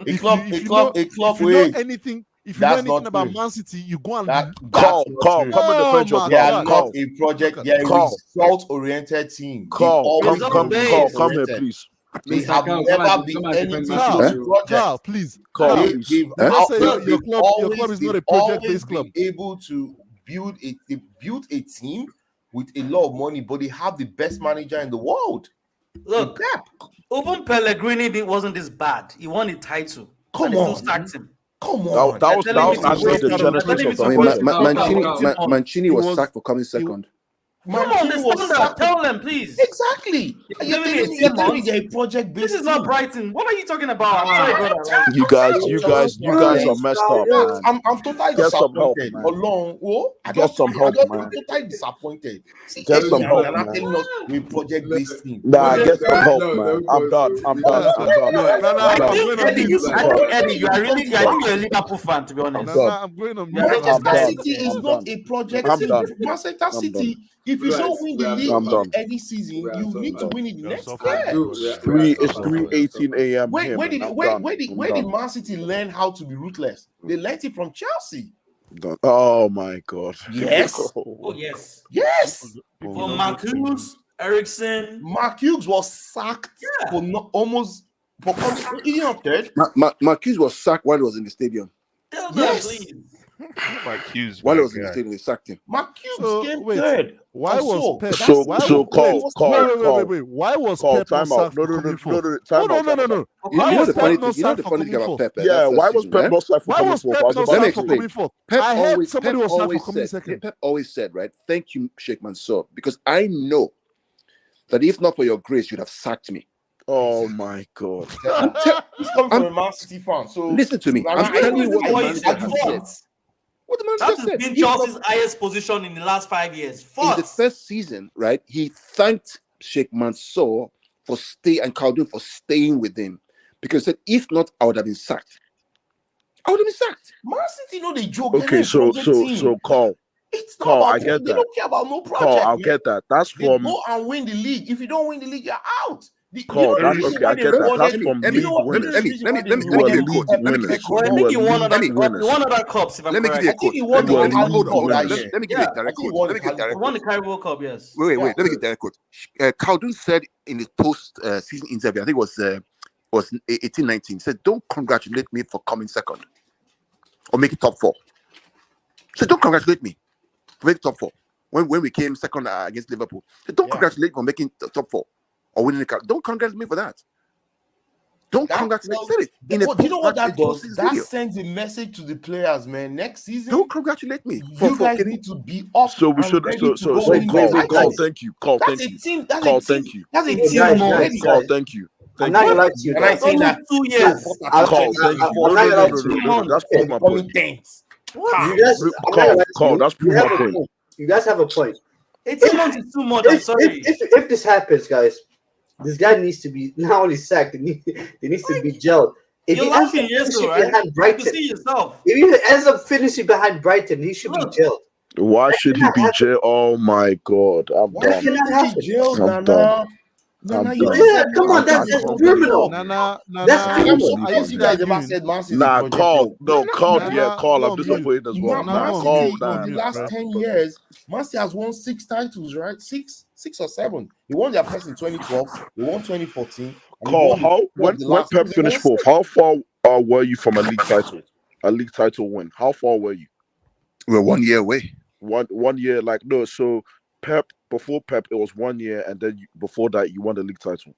A club. If you know Wait, anything that's not about true. Man City, you go and That's Call, not true. come and defend my yourself. They are God. not a project. They are a Call. result-oriented team. They've Come always been here, result-oriented. please. They Mr. have Carl, never been come and defend anything Man but City. a project. Carl, please. Call, Carl, please. They've Let's out- say they've your club is not a they've project-based always club. been able to build a team with a lot of money, but they have the best manager in the world. Look, even Pellegrini wasn't this bad. He won a title. Come and they still on. sacked him. Come on. That was actually the genesis of the I mean, project. Mancini was sacked for coming second. Come on, the standard. Tell them, please. Exactly. You're telling me they're a project-based This is not team. Brighton. What are you talking about? I'm sorry, brother. You guys are messed up, man. I'm totally Get some help, disappointed. man. Along, I'm Get some help, man. totally disappointed. See, Get some help, you're not man. telling us we're project-based team. Nah, get some help, man. I'm done. I think Eddie, you are really, I think you're a Liverpool fan, to be honest. I'm going on. Manchester City is not a project I'm team. done. Manchester City, if you don't win the league I'm done. in any season, you need to win it next year. It's 3:18 a.m. here, Where man. did Man City learn how to be ruthless? They learned it from Chelsea. Done. Oh my God. Yes. Oh, yes. Yes. For Marcus, Ericsson. Mark Hughes was sacked for coming third. Marquise was sacked while he was in the stadium. Tell them, Yes. please. While he was in the stadium, they sacked him. Mark Hughes came third. Why was Pep? Call. Why was Call, Pep not time out. sacked for coming fourth? time out. No. You Why know was the funny Pep thing. not You know sacked the for funny thing coming about fourth? Pep. Yeah, why was Pep not sacked for Why coming was fourth? Pep not Let me sacked for explain. coming fourth? Pep I heard always, somebody Pep was sacked for always coming said, second. Pep always said, right? Thank you, Sheikh Mansour, because I know that if not for your grace, you'd have sacked me. Oh my God. He's coming from a Man City fan. So listen to me. I'm telling you what the manager has said. What the That manager has said. been Chelsea's highest position in the last 5 years. In the Fourth. first season, right? He thanked Sheikh Mansour for and Khaldun for staying with him, because he said, if not, I would have been sacked. I would have been sacked. Man City know they joke. Okay, so call. It's not Call, about I get they that. don't care about no project. Call, I'll man. get that. That's They from go and win the league. If you don't win the league, you're out. Call. the That's reason okay. why I they get that. rewarded That's me- from you league know what- winners. the reason why they let me You are give you a league quote. Let me give you a winners. quote. Well, I You think are you won league other, winners. you won other cups, if I'm Let me give correct. you a I think quote. he Let won me the You are give you Carabao league Cup that winners. year. let me give you a I direct think he quote. won Let me give you a direct You won quote. the Carabao Cup, yes. Wait. Yeah. Let me give you a direct quote. Khaldun said in his post-season interview, I think it was 18-19, said, "Don't congratulate me for coming second or make it top four." So don't congratulate me for making top four when we came second against Liverpool. So don't congratulate me for making top four or winning the cup. Don't congratulate me for that. Don't congratulate. Said it in a Do you know what that does? post-season That video. sends a message to the players, man. Next season, Don't congratulate me you guys need to be up. So we and should. ready So to go so win call. the Call. titles. Thank you. Call. That's Thank a you. team. That's Call. a team. Thank you. That's a Hey, team guys, ready. Call. Thank you. I'm not gonna lie to you. And I Guys. say that 2 years. Carl, thank you. I'm not gonna lie to you. No. That's proved my point. You guys, I'm not gonna lie to Carl, you. that's You proved have my a point. point. You guys have a point. 18 months is too much. I'm sorry. If this happens, guys, this guy needs to be not only sacked, he needs to be jailed. If You're he ends up laughing, yes, finishing though, right? behind You Brighton, can see yourself. if he ends up finishing behind Brighton, he should be Look. jailed. Why That should he cannot be happen. jailed? Oh my God, I'm Why done. should cannot he happen. be jailed, I'm Nana? done. Nana, I'm you done. just Yeah, said come Man on, City that's is a criminal. project. Nana, That's How criminal. many times you guys ever said Man City is a Nah, project Carl, club? no, Carl, Nana, yeah, Carl, go I'm on mute. disappointed as well. Man Nah, go on Carl, City go on in the mute, last bruh. 10 years, Man City has won 6 titles, right? Six or 7. They won their first in 2012, they won 2014, and they Carl, won how the when last Pep they finished won fourth, 6. how far were you from a league title? A league title win. How far were you? We're 1 year away. One year, like no. So Pep before Pep, it was 1 year, and then before that, you won the league title.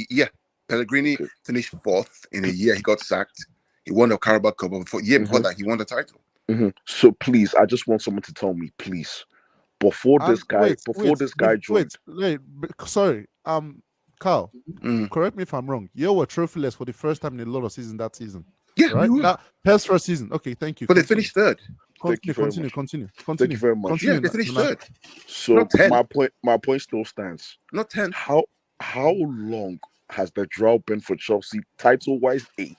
Yeah. Pellegrini finished 4th in a year. He got sacked. He won the Carabao Cup. Before that, he won the title. So please, I just want someone to tell me, please, before this guy joined. Sorry, Carl, correct me if I'm wrong. You were trophyless for the first time in a lot of seasons that season. Yeah, right. we were. That Pep's first season. Okay, thank you. But they finished 3rd. Thank you very much. Continue. Thank you very much. Continue. Yeah, they finished 3rd. So Not 10. my point still stands. Not 10. How long has the drought been for Chelsea? Title wise, 8.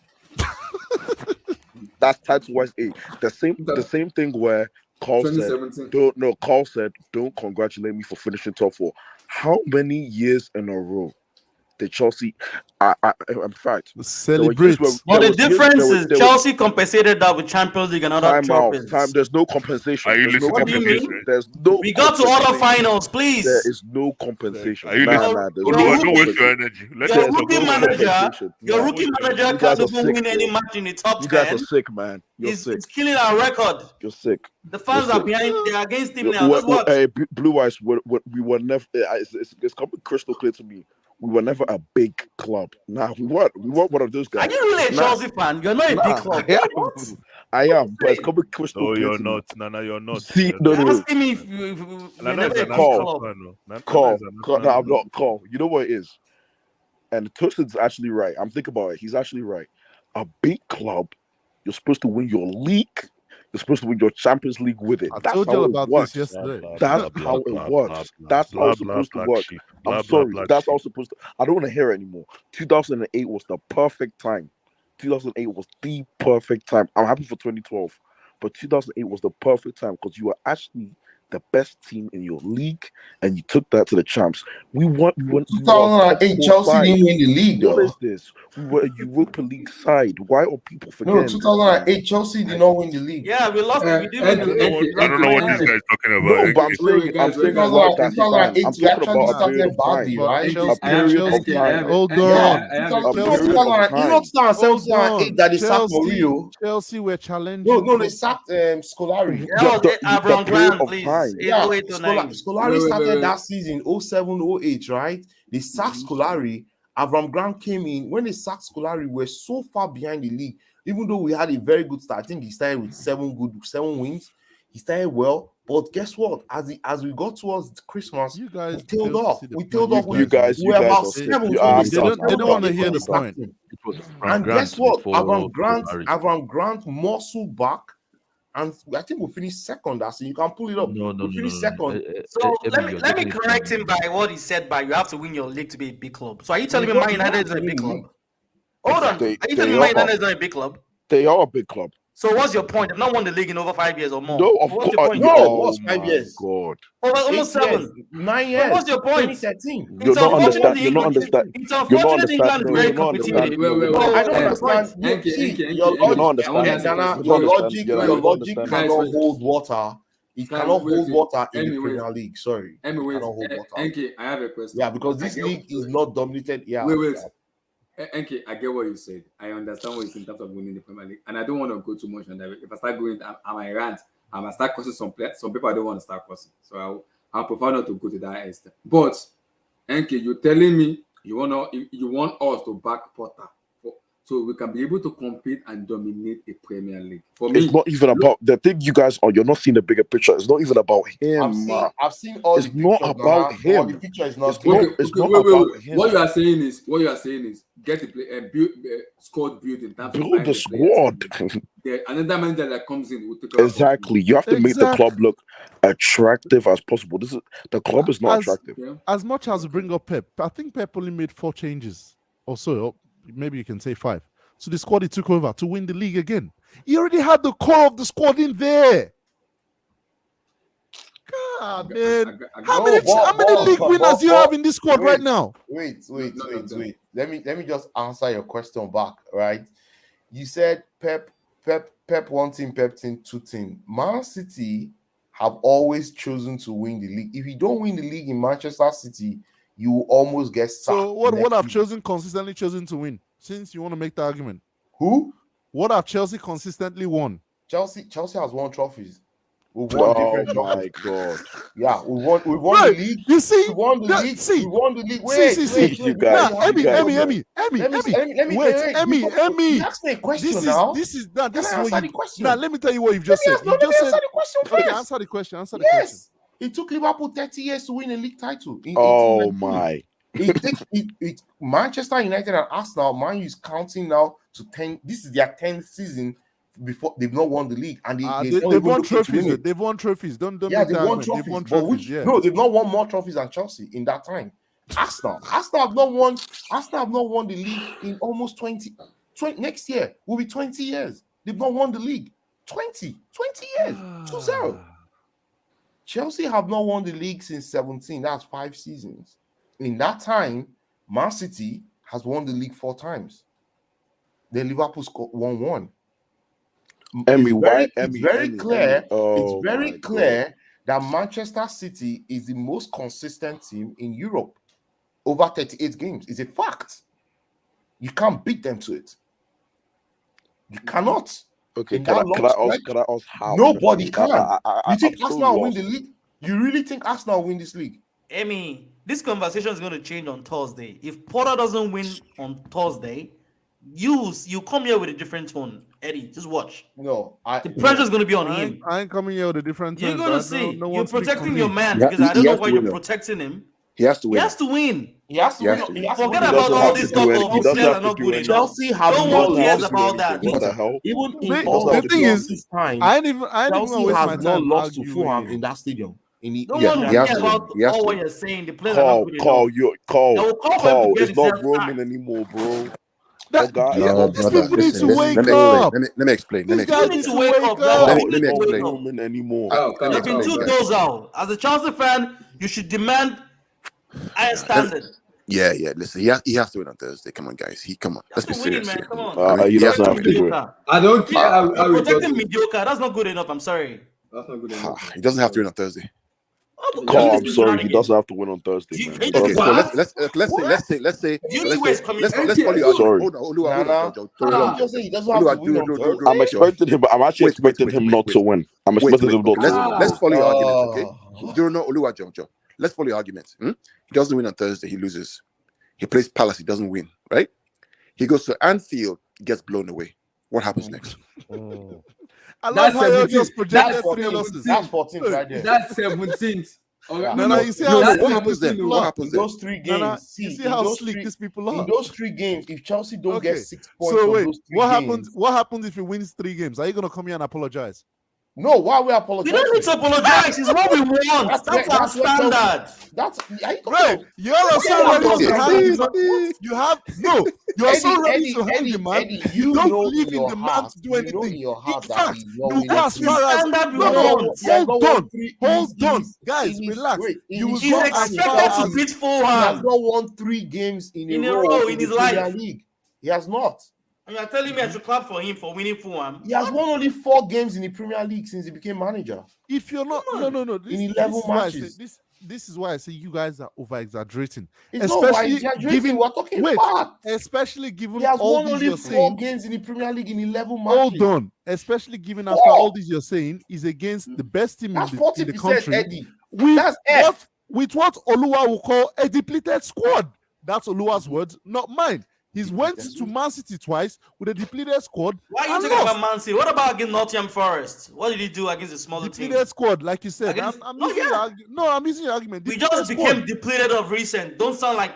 That's title wise 8. The same thing where Carl said, 2017. don't congratulate me for finishing top 4. How many years in a row did Chelsea? In fact, celebrate. But the difference is Chelsea compensated that with Champions League and other trophies. There's no compensation. Are you listening What to do you this? mean? There's no. We got to other finals, please. There is no compensation. Are you listening? Don't waste your energy. Your rookie manager You guys can't are even sick, win any bro. match in the top 10. You guys are sick, man. You're sick. It's killing our record. You're sick. The fans are behind. They're against him now. Well, Just watch. hey, Blue Eyes, we were never. It's coming crystal clear to me. We were never a big club. Nah, we weren't one of those guys. Are you really a Chelsea fan? You're not a big club. I am, but it's coming crystal No, clear you're to not. me. Nana, you're not. See, You're asking me if you're never a big club. Call. No, I'm not call. You know what it is? And Tustin's actually right. I'm thinking about it. He's actually right. A big club, you're supposed to win your league. You're supposed to win your Champions League with it. I told you about this yesterday. That's how it works. That's how it's supposed to work. I'm sorry. That's how it's supposed to. I don't want to hear it anymore. 2008 was the perfect time. 2008 was the perfect time. I'm happy for 2012, but 2008 was the perfect time because you were actually the best team in your league, and you took that to the champs. We won. 2008 Chelsea didn't win the league, though. What is this? We were a Europa League side. Why are people forgetting? No, 2008 Chelsea did not win the league. Yeah, we lost. We didn't win the league. I don't know what this guy is talking about. No, but I'm saying about that time. I'm talking about a period of time. Right? A period of time. Hold on. That they sacked Mourinho. Chelsea were challenging. No, they sacked Scolari. That was Avram Grant, please. Yeah, Scolari started that season 07-08, right? They sacked Scolari. Avram Grant came in. When they sacked Scolari, we were so far behind the league. Even though we had a very good start, I think he started with 7 wins. He started well, but guess what? As we got towards Christmas, you guys we tailed off. You guys were about are 7. They don't want to hear the point. And guess what? Avram Grant muscle back. And I think we finished second that season. You can pull it up. We finished second. So let me correct him by what he said. By you have to win your league to be a big club. So are you telling me Man United is not a big club? Hold on. Are you telling me Man United is not a big club? They are a big club. So what's your point? They've not won the league in over 5 years or more. No, of what's course. your point? No, what's 5 years? God. Over almost 7. 9 years. What's your point? 2013. You're not understanding. It's unfortunate England is very competitive. I don't understand. Your logic cannot hold water. It cannot hold water in the Premier League. Sorry. Anyways, cannot hold water. Enki, I have a question. Yeah, because this league is not dominated. Yeah. Wait. Enki, I get what you said. I understand what you said in terms of winning the Premier League, and I don't want to go too much on that. If I start going, I might rant. I might start cursing some people I don't want to start cursing. So I'll prefer not to go to that extent. But Enki, you're telling me you want us to back Potter so we can be able to compete and dominate a Premier League. For me, It's not even about the thing you guys are. You're not seeing the bigger picture. It's not even about him. I've seen all It's the not pictures, about Nana. But the him. picture is not It's clear. not. It's not wait, about wait. him. What you are saying is get the play, build squad build in terms of Build buying the players. squad. Another manager that comes in will take care of Exactly. You have to make the club look attractive as possible. This is the club is not attractive. As much as we bring up Pep, I think Pep only made 4 changes or so. Or maybe you can say 5. So the squad he took over to win the league again. He already had the core of the squad in there. God, man. How many league winners do you have in this squad right now? Wait. Let me just answer your question back, right? You said Pep 1 team, Pep team 2 team. Man City have always chosen to win the league. If you don't win the league in Manchester City, you will almost get sacked. So what have Chelsea consistently chosen to win? Since you want to make the argument. Who? What have Chelsea consistently won? Chelsea has won trophies. We've won different my trophies. God. Yeah, we won the league. You see, we won the league. We won the league. Wait. You guys. Emmy. You asked me a question now. This is Can I answer the question? Now, let me tell you what you've just said. You just said the question first. Okay, answer the question. Yes. It took Liverpool 30 years to win a league title. Oh my. It Manchester United and Arsenal, Man U is counting now to 10. This is their 10th season before they've not won the league, and they've won trophies. They've won trophies. Don't they've won trophies. They've won trophies. No, they've not won more trophies than Chelsea in that time. Arsenal have not won the league in almost 20 next year will be 20 years. They've not won the league. 20 years. 2-0. Chelsea have not won the league since 17. That's 5 seasons. In that time, Man City has won the league 4 times. Then Liverpool won 1. It's very clear that Manchester City is the most consistent team in Europe over 38 games. It's a fact. You can't beat them to it. You cannot. Okay, can I ask how? Nobody can. You think Arsenal will win the league? You really think Arsenal will win this league? Emmy, this conversation is going to change on Thursday. If Porter doesn't win on Thursday, you come here with a different tone. Eddie, just watch. No, the pressure is going to be on him. I ain't coming here with a different tone. You're going to see. No you're protecting your man because I don't know why you're protecting him. He has to win. He has to win. Forget about all this talk of players are not good enough. Chelsea have no one cares about that. What the hell? Even in the thing is, time, I ain't even Chelsea waste my has not time lost to Fulham in that stadium. No one cares about all what you're saying. The players are not good enough. Call. It's not Roman anymore, bro. These people need to wake up. Let me explain. These guys need to wake up. Let me explain. Roman anymore. They've been too docile. As a Chelsea fan, you should demand higher standard. Yeah. Listen, he has to win on Thursday. Come on, guys. Let's be serious. Man. Come on. He doesn't have to do it. I don't care. You're protecting mediocre. That's not good enough. I'm sorry. That's not good enough. He doesn't have to win on Thursday. I'm sorry. He doesn't have to win on Thursday, man. Okay, so let's say. Let's follow you. Sorry. Hold on. He doesn't have to win on Thursday. I'm expecting him, but I'm actually expecting him not to win. I'm expecting him not to win. Let's follow your argument, okay? You don't know Oluwa Jojo. Let's follow your argument. He doesn't win on Thursday, he loses. He plays Palace, he doesn't win, right? He goes to Anfield, gets blown away. What happens next? I love how you just projected 3 losses. That's 14th right there. That's 17th. No, you see how what happens then? What happens then? Those 3 games. You see how sleek these people are. In those 3 games, if Chelsea don't get 6 points, so wait, those 3 what happens if he wins 3 games? Are you gonna come here and apologize? No, why we apologize? We don't need to apologize. It's what we want. That's our standard. Right. You are so ready to have you have no. You are so ready to hang the man. You don't believe in the man to do anything. In fact, you go as far as hold on, guys, relax. You will go as far as to beat Fulham. He has not won 3 games in a row in his life. League. He has not. And you're telling me I should clap for him for winning Fulham? He has won only 4 games in the Premier League since he became manager. If you're not, no. In 11 matches. This is why I say you guys are over exaggerating. Especially given we're talking facts. Especially given he has all won these only you're 4 saying, games in the Premier League in 11 matches. Hold on. Especially given after all these you're saying is against the best team in the country. Eddie. With what Oluwa will call a depleted squad. That's Oluwa's words, not mine. He's went to Man City twice with a depleted squad. Why are you and talking lost. about Man City? What about against Nottingham Forest? What did he do against the smaller team? Depleted squad, like you said. Against- I'm No, using yeah. your argument. No, I'm using your argument. We Depleted just squad. became depleted of recent. Don't sound like.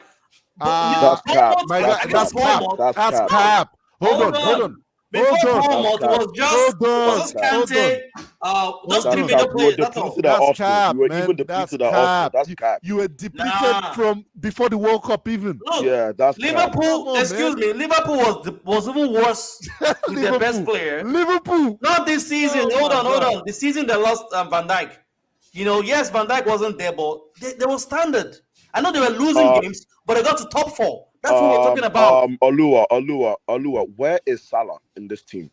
That's cap. My guy, That's that's cap. cap. That's That's cap. cap. Hold on. Before Hold on. Bournemouth, it was just Hold on. was just Hold Kante, just That's three cap. middle We were players. That's all. depleted at That's Arsenal. cap, We were man. even That's depleted at Arsenal. cap. That's cap. You were depleted Nah. from before the World Cup even. Look, Yeah, that's cap. Liverpool. Come on, Excuse man. me, Liverpool was even worse with their best player. Liverpool. Not this season. Oh Hold my on. God. The season they lost Van Dijk. Yes, Van Dijk wasn't there, but they were standard. I know they were losing games, but they got to top 4. That's what we're talking about. Olua, where is Salah in this team?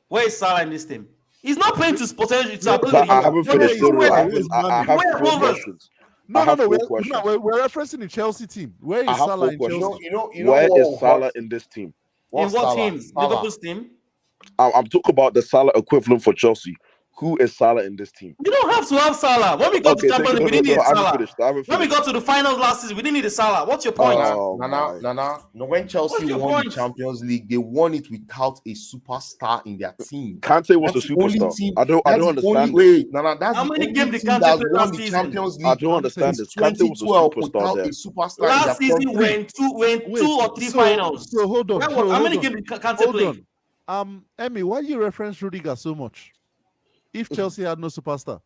Where is Salah in this team? He's not playing to potential. It's I haven't finished. I have Where 4 Rovers? questions. No. Questions. We're referencing the Chelsea team. Where I is have Salah 4 in questions. Chelsea? Where is Salah in this team? In what team? Liverpool's team? I'm talking about the Salah equivalent for Chelsea. Who is Salah in this team? You don't have to have Salah. When we got to Champions League, we didn't need I haven't Salah. finished. When we got to the finals last season, we didn't need a Salah. What's your point? Nana. No, when Chelsea What's your won the point? Champions League, they won it without a superstar in their team. Kante was That's the the only superstar. team- I don't that's the understand. only- Wait, Nana, that's How the many only games did team Kante that play won last the season? Champions League. I don't understand since this. Kante was the 2012 superstar without there. a superstar Last in their season, front we're in two or three finals. So hold on. How many games did Kante Hold play? on. Emmy, why do you reference Rudiger so much? If Chelsea had no superstar,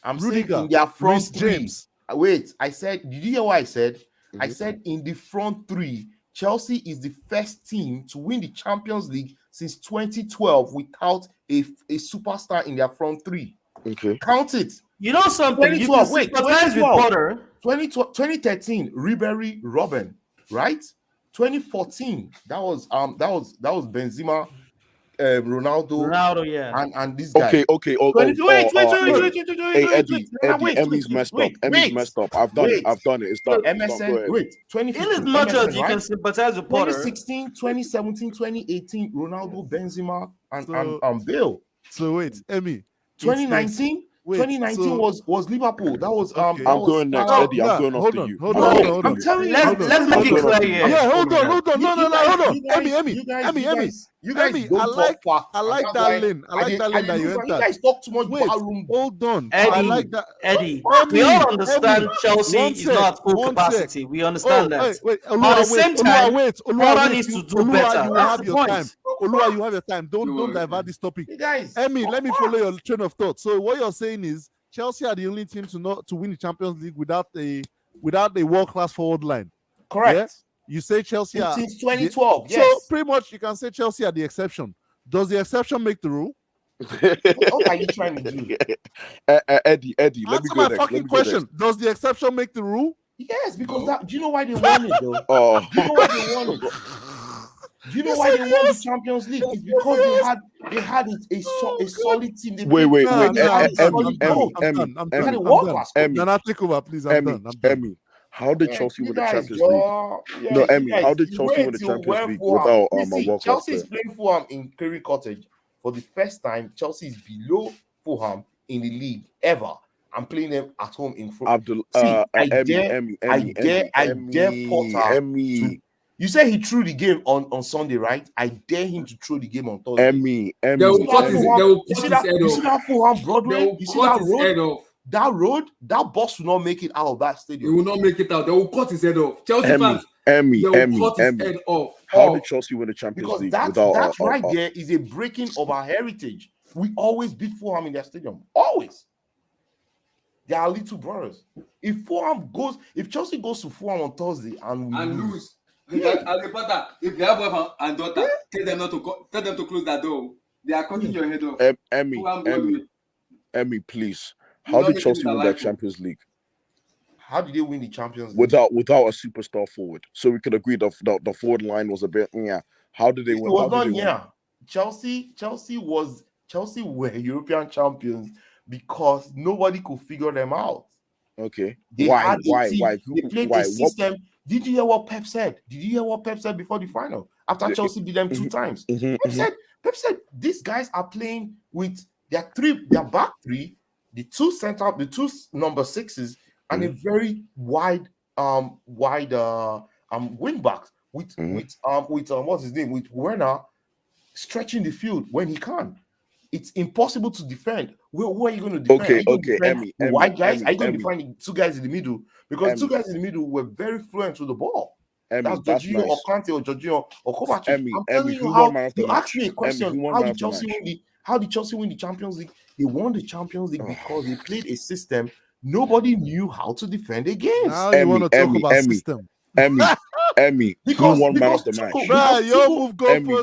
I'm Rudiger, saying in their front Reece three. James. Wait, I said, did you hear what I said? I said in the front 3, Chelsea is the first team to win the Champions League since 2012 without a superstar in their front 3. Okay. Count it. You know something? 2012, wait, 2012. 2013, Ribery, Robin, right? 2014, that was Benzema, Ronaldo, yeah, and this guy. Okay. Hey, Eddie, Emmy's messed up. Emmy's messed up. I've done it. It's done. MSN, wait, 2015, in as much MSN, as you right? can sympathize with Potter, 2016, 2017, 2018, Ronaldo, Benzema, and Bale. So wait, Emmy. 2019 was Liverpool. That was I'm going next, Eddie. I'm going after you. Hold on. I'm telling you. let's make it clear here. Yeah, hold on. No, hold on. You guys Emmy, don't I like talk I like fast. that lane. I like that lane that you You entered. guys talk too much Wait, ballroom. hold on. Eddie, I like that. Eddie, Emmy, we all understand Emmy, Chelsea one is sec, not full one capacity. sec. We understand that. Wait. But at the same time, Potter needs to do better. You That's have the your point. time. Olua, you have your time. Don't divert this topic. You guys, Emmy, let me follow your train of thought. So what you're saying is Chelsea are the only team to win the Champions League without a world-class forward line. correct. Yeah? You say Chelsea are Since 2012, So yes. pretty much you can say Chelsea are the exception. Does the exception make the rule? What are you trying to do? Eddie, let me Answer go my next. fucking question. Does the exception make the rule? Yes, because that. Do you know why they won it though? Oh, Do you know why they won it? Do you know why they won the Champions League? It's because they had a solid team. They wait. Emmy, Nana, take over, please. I'm done. Emmy, how did Chelsea win the Champions League? No, Emmy, how did Chelsea win the Champions League without a world-class Chelsea is player? playing Fulham in Kerry Cottage for the first time. Chelsea is below Fulham in the league ever. I'm playing them at home in front. I dare Potter. You say he threw the game on Sunday, right? I dare him to throw the game on Thursday. Emmy. They will cut his head You see that Fulham Broadway? You see that his head road? off. That road, that bus will not make it out of that He stadium. will not make it out. They will cut his head off. Chelsea fans, Emmy. they will cut his head off. How did Chelsea win the Champions Because League that without right there is a breaking of our heritage. We always beat Fulham in their stadium. Always. They are little brothers. If Chelsea goes to Fulham on Thursday and we lose, As a father, if they have wife and daughter, tell them to close that door. They are cutting your head off. Emmy, please. How did Chelsea win that Champions League? How did they win the Champions League? Without a superstar forward. So we could agree the forward line was a bit How did they win? It was not Chelsea were European champions because nobody could figure them out. Okay. Why? They played a system. Did you hear what Pep said? Did you hear what Pep said before the final? After Chelsea beat them 2 times. Pep said these guys are playing with their back 3, the 2 number 6s, and a very wide wing backs. with what's his name, with Werner stretching the field when he can. It's impossible to defend. Where are you going to defend? Are you going to defend the wide guys? Are you going to defend the two guys in the middle? Because two guys in the middle were very fluent with the ball. That's Jorginho or Kante or Jorginho or Kovacic. I'm telling you how. You asked me a question. How did Chelsea win the Champions League? They won the Champions League because they played a system nobody knew how to defend against. Now you want to talk about system. Because who won man of the match?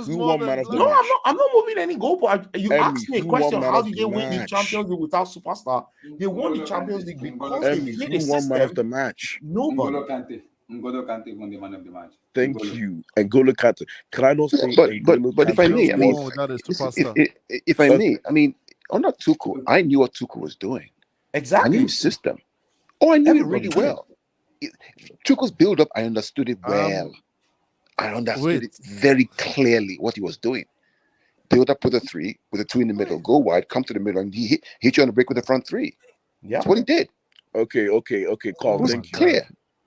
Who won man of the match? I'm not moving any goalpost. You asked me a question. How did they win the Champions League without superstar? They won the Champions League because they played a system. Who won man of the match? Nobody. N'Golo Kante won the man of the match. Thank you. N'Golo Kante. Can I not say? But if I may, I mean, if I may, I mean, under Tuchel, I knew what Tuchel was doing. Exactly. I knew his system. Oh, I knew it really well. Tuchel's build-up, I understood it well. I understood it very clearly what he was doing. Build up with a 3, with a 2 in the middle, go wide, come to the middle, and he hit you on the break with the front 3. Yeah, that's what he did. Okay, Carl. It was clear.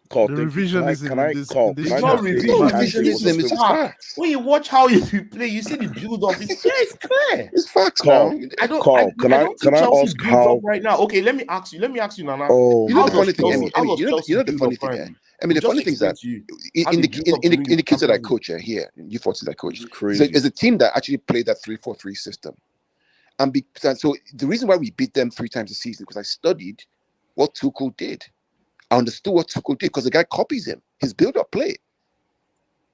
Carl, the revisionism. It's not revisionism. It's just facts. When you watch how you play, you see the build-up. It's clear. It's facts, Carl. I don't Can I ask how? Right now, okay. Let me ask you, Nana. Oh, you know the funny thing. You know the funny thing. I mean, the funny thing is that in the kids that I coach here, in U14 that I coach, there's a team that actually played that 3-4-3 system, and so the reason why we beat them 3 times a season because I studied what Tuchel did. I understood what Tuchel did because the guy copies him, his build-up play.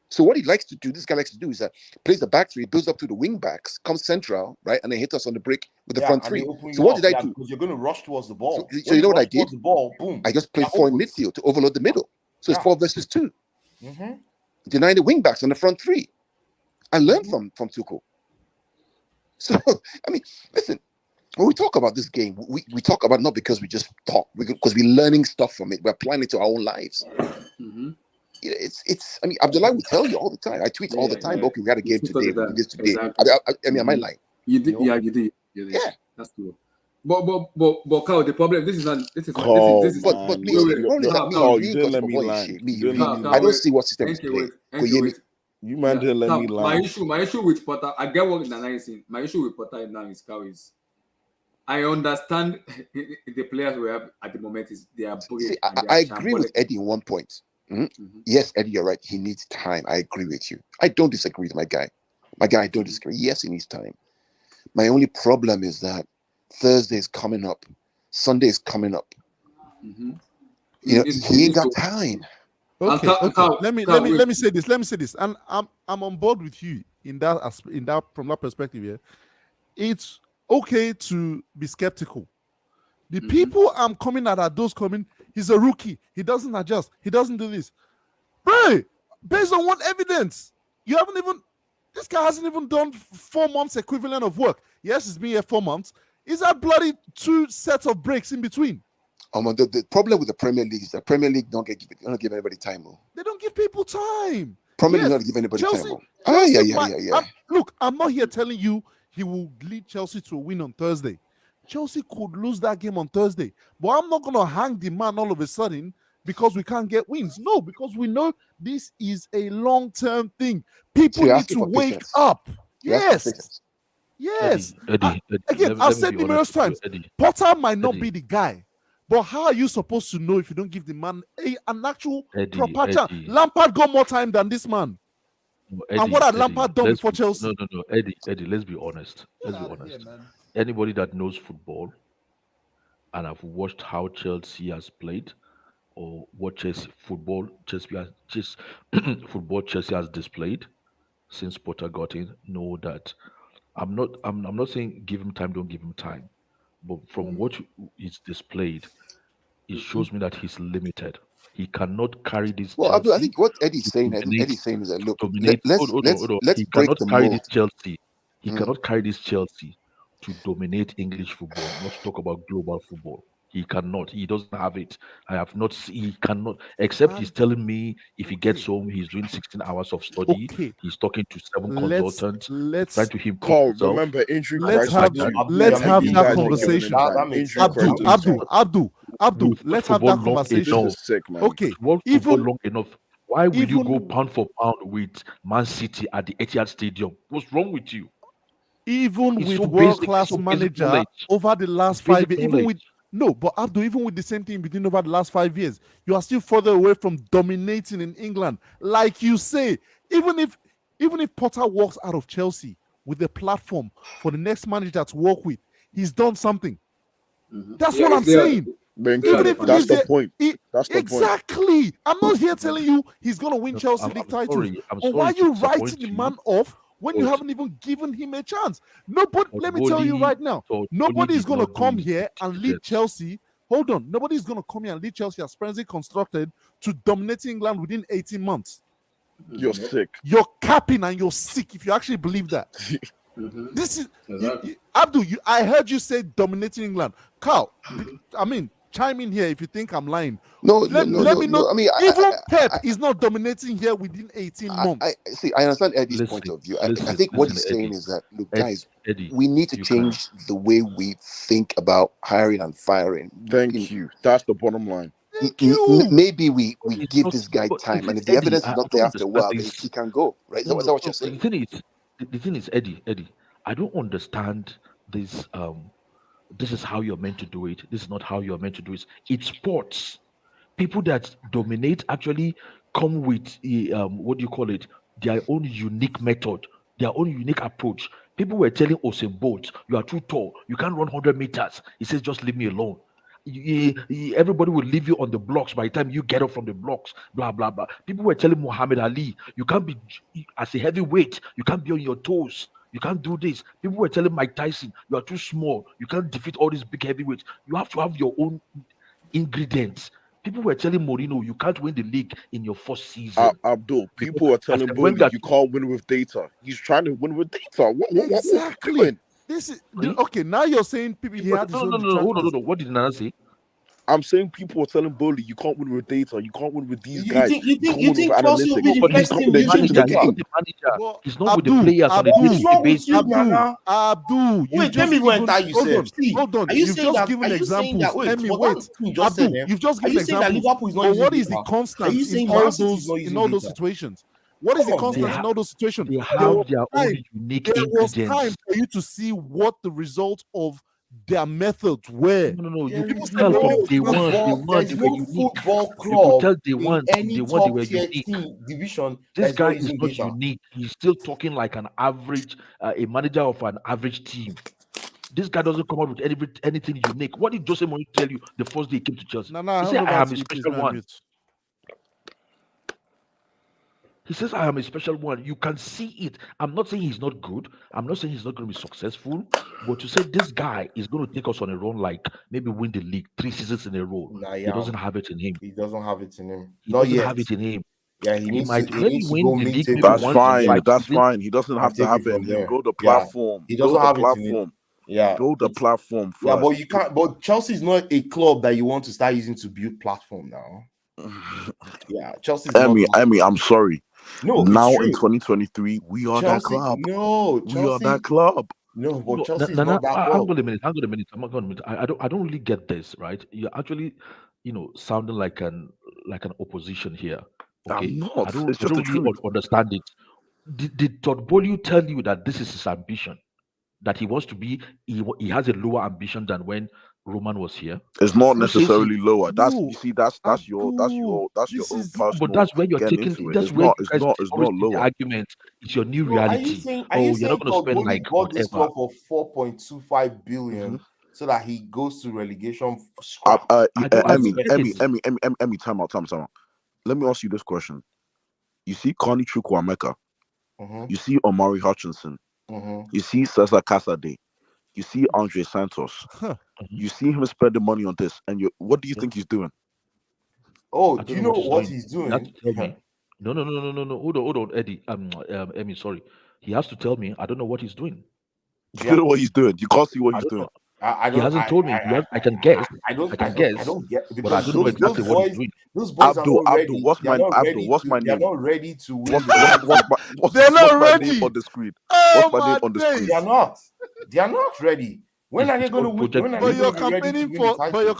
So what he likes to do, this guy likes to do is that plays the back 3, builds up to the wing backs, comes central, right, and then hits us on the break with the front 3. So what did I do? Because you're going to rush towards the ball. So you know what I did? The ball, boom. I just played 4 in midfield to overload the middle. So it's 4 versus 2. Denying the wing backs on the front 3. I learned from Tuchel. So, I mean, listen, when we talk about this game, we talk about it not because we just talk, because we're learning stuff from it. We're applying it to our own lives. It's. I mean, Abdullah will tell you all the time. I tweet all the time. Okay, we got a game today. We did this today. Exactly. I mean, am I lying? You did. Yeah, you did. Yeah, that's true. But Carl, the problem. This is not. This is. Carl, this is. But me, Carl, you didn't let me lie. I don't see what system is playing. You man didn't let me lie. My issue with Potter, I get what Nana is saying. My issue with Potter now is Carl is. I understand the players we have at the moment is they are brilliant. See, I agree with Eddie in one point. Yes, Eddie, you're right. He needs time. I agree with you. I don't disagree with my guy. I don't disagree. Yes, he needs time. My only problem is that Thursday is coming up. Sunday is coming up. You know, he ain't got time. Okay. Let me say this. And I'm on board with you in that from that perspective here. It's okay to be skeptical. The people I'm coming at are those coming. He's a rookie. He doesn't adjust. He doesn't do this. Bro, based on what evidence? This guy hasn't even done 4 months equivalent of work. Yes, he's been here 4 months. Is that bloody 2 sets of breaks in between? The problem with the Premier League is the Premier League don't give anybody time. They don't give people time. Premier League don't give anybody Chelsea, time. Yeah. Look, I'm not here telling you he will lead Chelsea to a win on Thursday. Chelsea could lose that game on Thursday. But I'm not going to hang the man all of a sudden because we can't get wins. No, because we know this is a long-term thing. People need to wake up. Yes. Eddie, again, I've said numerous times, Potter might not be the guy. But how are you supposed to know if you don't give the man an actual proper chance? Lampard got more time than this man. And what had Lampard done before Chelsea? No. Eddie, let's be honest. Anybody that knows football and have watched how Chelsea has played or what football Chelsea has displayed since Potter got in know that I'm not saying give him time, don't give him time. But from what is displayed, it shows me that he's limited. He cannot carry this. Well, I think what Eddie's saying is that look, let's he break cannot the carry mold. this Chelsea. He cannot carry this Chelsea to dominate English football. Not to talk about global football. He cannot. He doesn't have it. I have not. He cannot. Except he's telling me if he gets home, he's doing 16 hours of study. He's talking to 7 consultants. Trying to improve Carl, himself. remember injury. Let's have that conversation. Abdul, let's have that conversation. Okay, Even long enough. Why will you go Even pound for pound with Man City at the Etihad Stadium? What's wrong with you? even It's with so basic. It's world-class so basic manager knowledge. over the It's last basic 5 years, even knowledge. with no, but Abdul, even with the same team between over the last 5 years, you are still further away from dominating in England. Like you say, even if Potter walks out of Chelsea with a platform for the next manager to work with, he's done something. That's Yeah, what I'm saying. Thank Even you. if That's he's the there, point. That's the point. exactly. I'm not here telling you he's gonna win No, Chelsea I'm league titles. sorry. I'm But why sorry are to you writing disappoint the you, man off when you but haven't even given him a chance? Nobody. Todd Let me tell you Bowley, right now. Todd Bowley Nobody's did gonna not do come his here due and lead diligence. Chelsea. Hold on. Nobody's gonna come here and lead Chelsea as presently constructed to dominate England within 18 months. You're sick. You're capping and you're sick if you actually believe that. This is Abdul. I heard you say dominating England. Carl, I mean, chime in here if you think I'm lying. No, Let me no. know. I mean, Even Pep is not dominating here within 18 months. I see. I understand Eddie's point of view. I think what he's saying is that, look, guys, we need to change the way we think about hiring and firing. Thank you. That's the bottom line. Maybe we give this guy time, and if the evidence is not there after a while, then he can go. Right? Is that what you're saying? The thing is, Eddie, I don't understand this. This is how you're meant to do it. This is not how you're meant to do it. It's sports. People that dominate actually come with what do you call it? Their own unique method, their own unique approach. People were telling Usain Bolt, "You are too tall. You can't run 100 meters." He says, "Just leave me alone." Everybody will leave you on the blocks by the time you get up from the blocks. Blah blah blah. People were telling Muhammad Ali, "You can't be as a heavyweight. You can't be on your toes. You can't do this." People were telling Mike Tyson, "You are too small. You can't defeat all these big heavyweights. You have to have your own ingredients." People were telling Mourinho, "You can't win the league in your first season." Abdul, people are telling Bowley, "You can't win with data." He's trying to win with data. Exactly. This is okay. Now you're saying people he had his own. No. Hold on. What did Nana say? I'm saying people are telling Bowley, "You can't win with data. You can't win with these guys. You think Chelsea will be the But next team to change the game? He's not with the players on a day-to-day basis. Abdul, wait, let me go and tell you, sir. Hold on. Are you You've saying just that? given Are you saying that? examples. Wait, Emi, for wait. that thing you just said, Abdul, you've just are given you saying that examples. Liverpool is not But using what is data? the constant Are you saying in all Man City is those not using in all those data? situations? What is the Come on, constant man. in all those situations? They There have was their time- own unique there was time ingredients. for you to see what the result of their methods were. No. You There could is tell no from day one. football. There They is were no unique. football You could tell club day in one. any They were top tier unique. team division that This is guy not is using not data. unique. He's still talking like an average, a manager of an average team. This guy doesn't come up with anything unique. What did Jose Mourinho tell you the first day he came to Chelsea? He said, "I am a special one." He says, "I am a special one." You can see it. I'm not saying he's not good. I'm not saying he's not going to be successful. But to say this guy is going to take us on a run, like maybe win the league 3 seasons in a row, he doesn't have it in him. He doesn't have it in him. He Not doesn't yet. have it in him. Yeah, he needs might to. He maybe needs to win go the meet league it. maybe That's once in fine. 5 That's seasons. fine. He doesn't have to take have it it in from him. there. Build a Yeah, platform. he Build doesn't a have it in him. platform. Yeah, Build a platform first. yeah, but you can't. But Chelsea is not a club that you want to start using to build platform now. Yeah, Chelsea is not. Emmy, I'm sorry. No, now it's true. in 2023, we are that Chelsea, club. no, we are Chelsea, that club. no, but No, Chelsea is Nana, not that hang club. on a minute. I'm not going to minute. I don't really get this, right? You're actually, sounding like an opposition here. Okay, I'm not. I It's don't just the really truth. understand it. Did Todd Bowley tell you that this is his ambition? That he wants to be, he has a lower ambition than when Roman was here? It's not Who says he- necessarily lower. That's No, you see. That's your own this is personal. But that's where you're getting taking. into it. That's It's where not. you It's guys not. It's always not take the lower. argument. It's your new No, are you reality. saying? Oh, you're saying not going to Todd spend Bowley like bought this whatever. club for 4.25 billion so that he goes to relegation? Emmy, time out. Let me ask you this question. You see Connie Chukwuemeka. You see Omari Hutchinson. You see Cesar Casade. You see Andre Santos. You see him spend the money on this, and what do you think he's doing? Oh, I do don't you know know what what he's he's doing. He has doing? to tell me. No. Hold on, Eddie. Emmy, sorry. He has to tell me. I don't know what he's doing. You don't know what he's doing. You can't see what he's doing. He hasn't told me. I can guess. I don't guess, get but I because don't know those exactly what he's boys, doing. those boys are not ready. What's They're my not Abdul? ready What's to. my They're name? not ready to win. What's They're not my ready. name on the screen? Oh What's my name my on the days. screen? They are not. They are not ready. When It's are they going to called win? Project When are But they you're going to be ready to campaigning win the for. But you're title?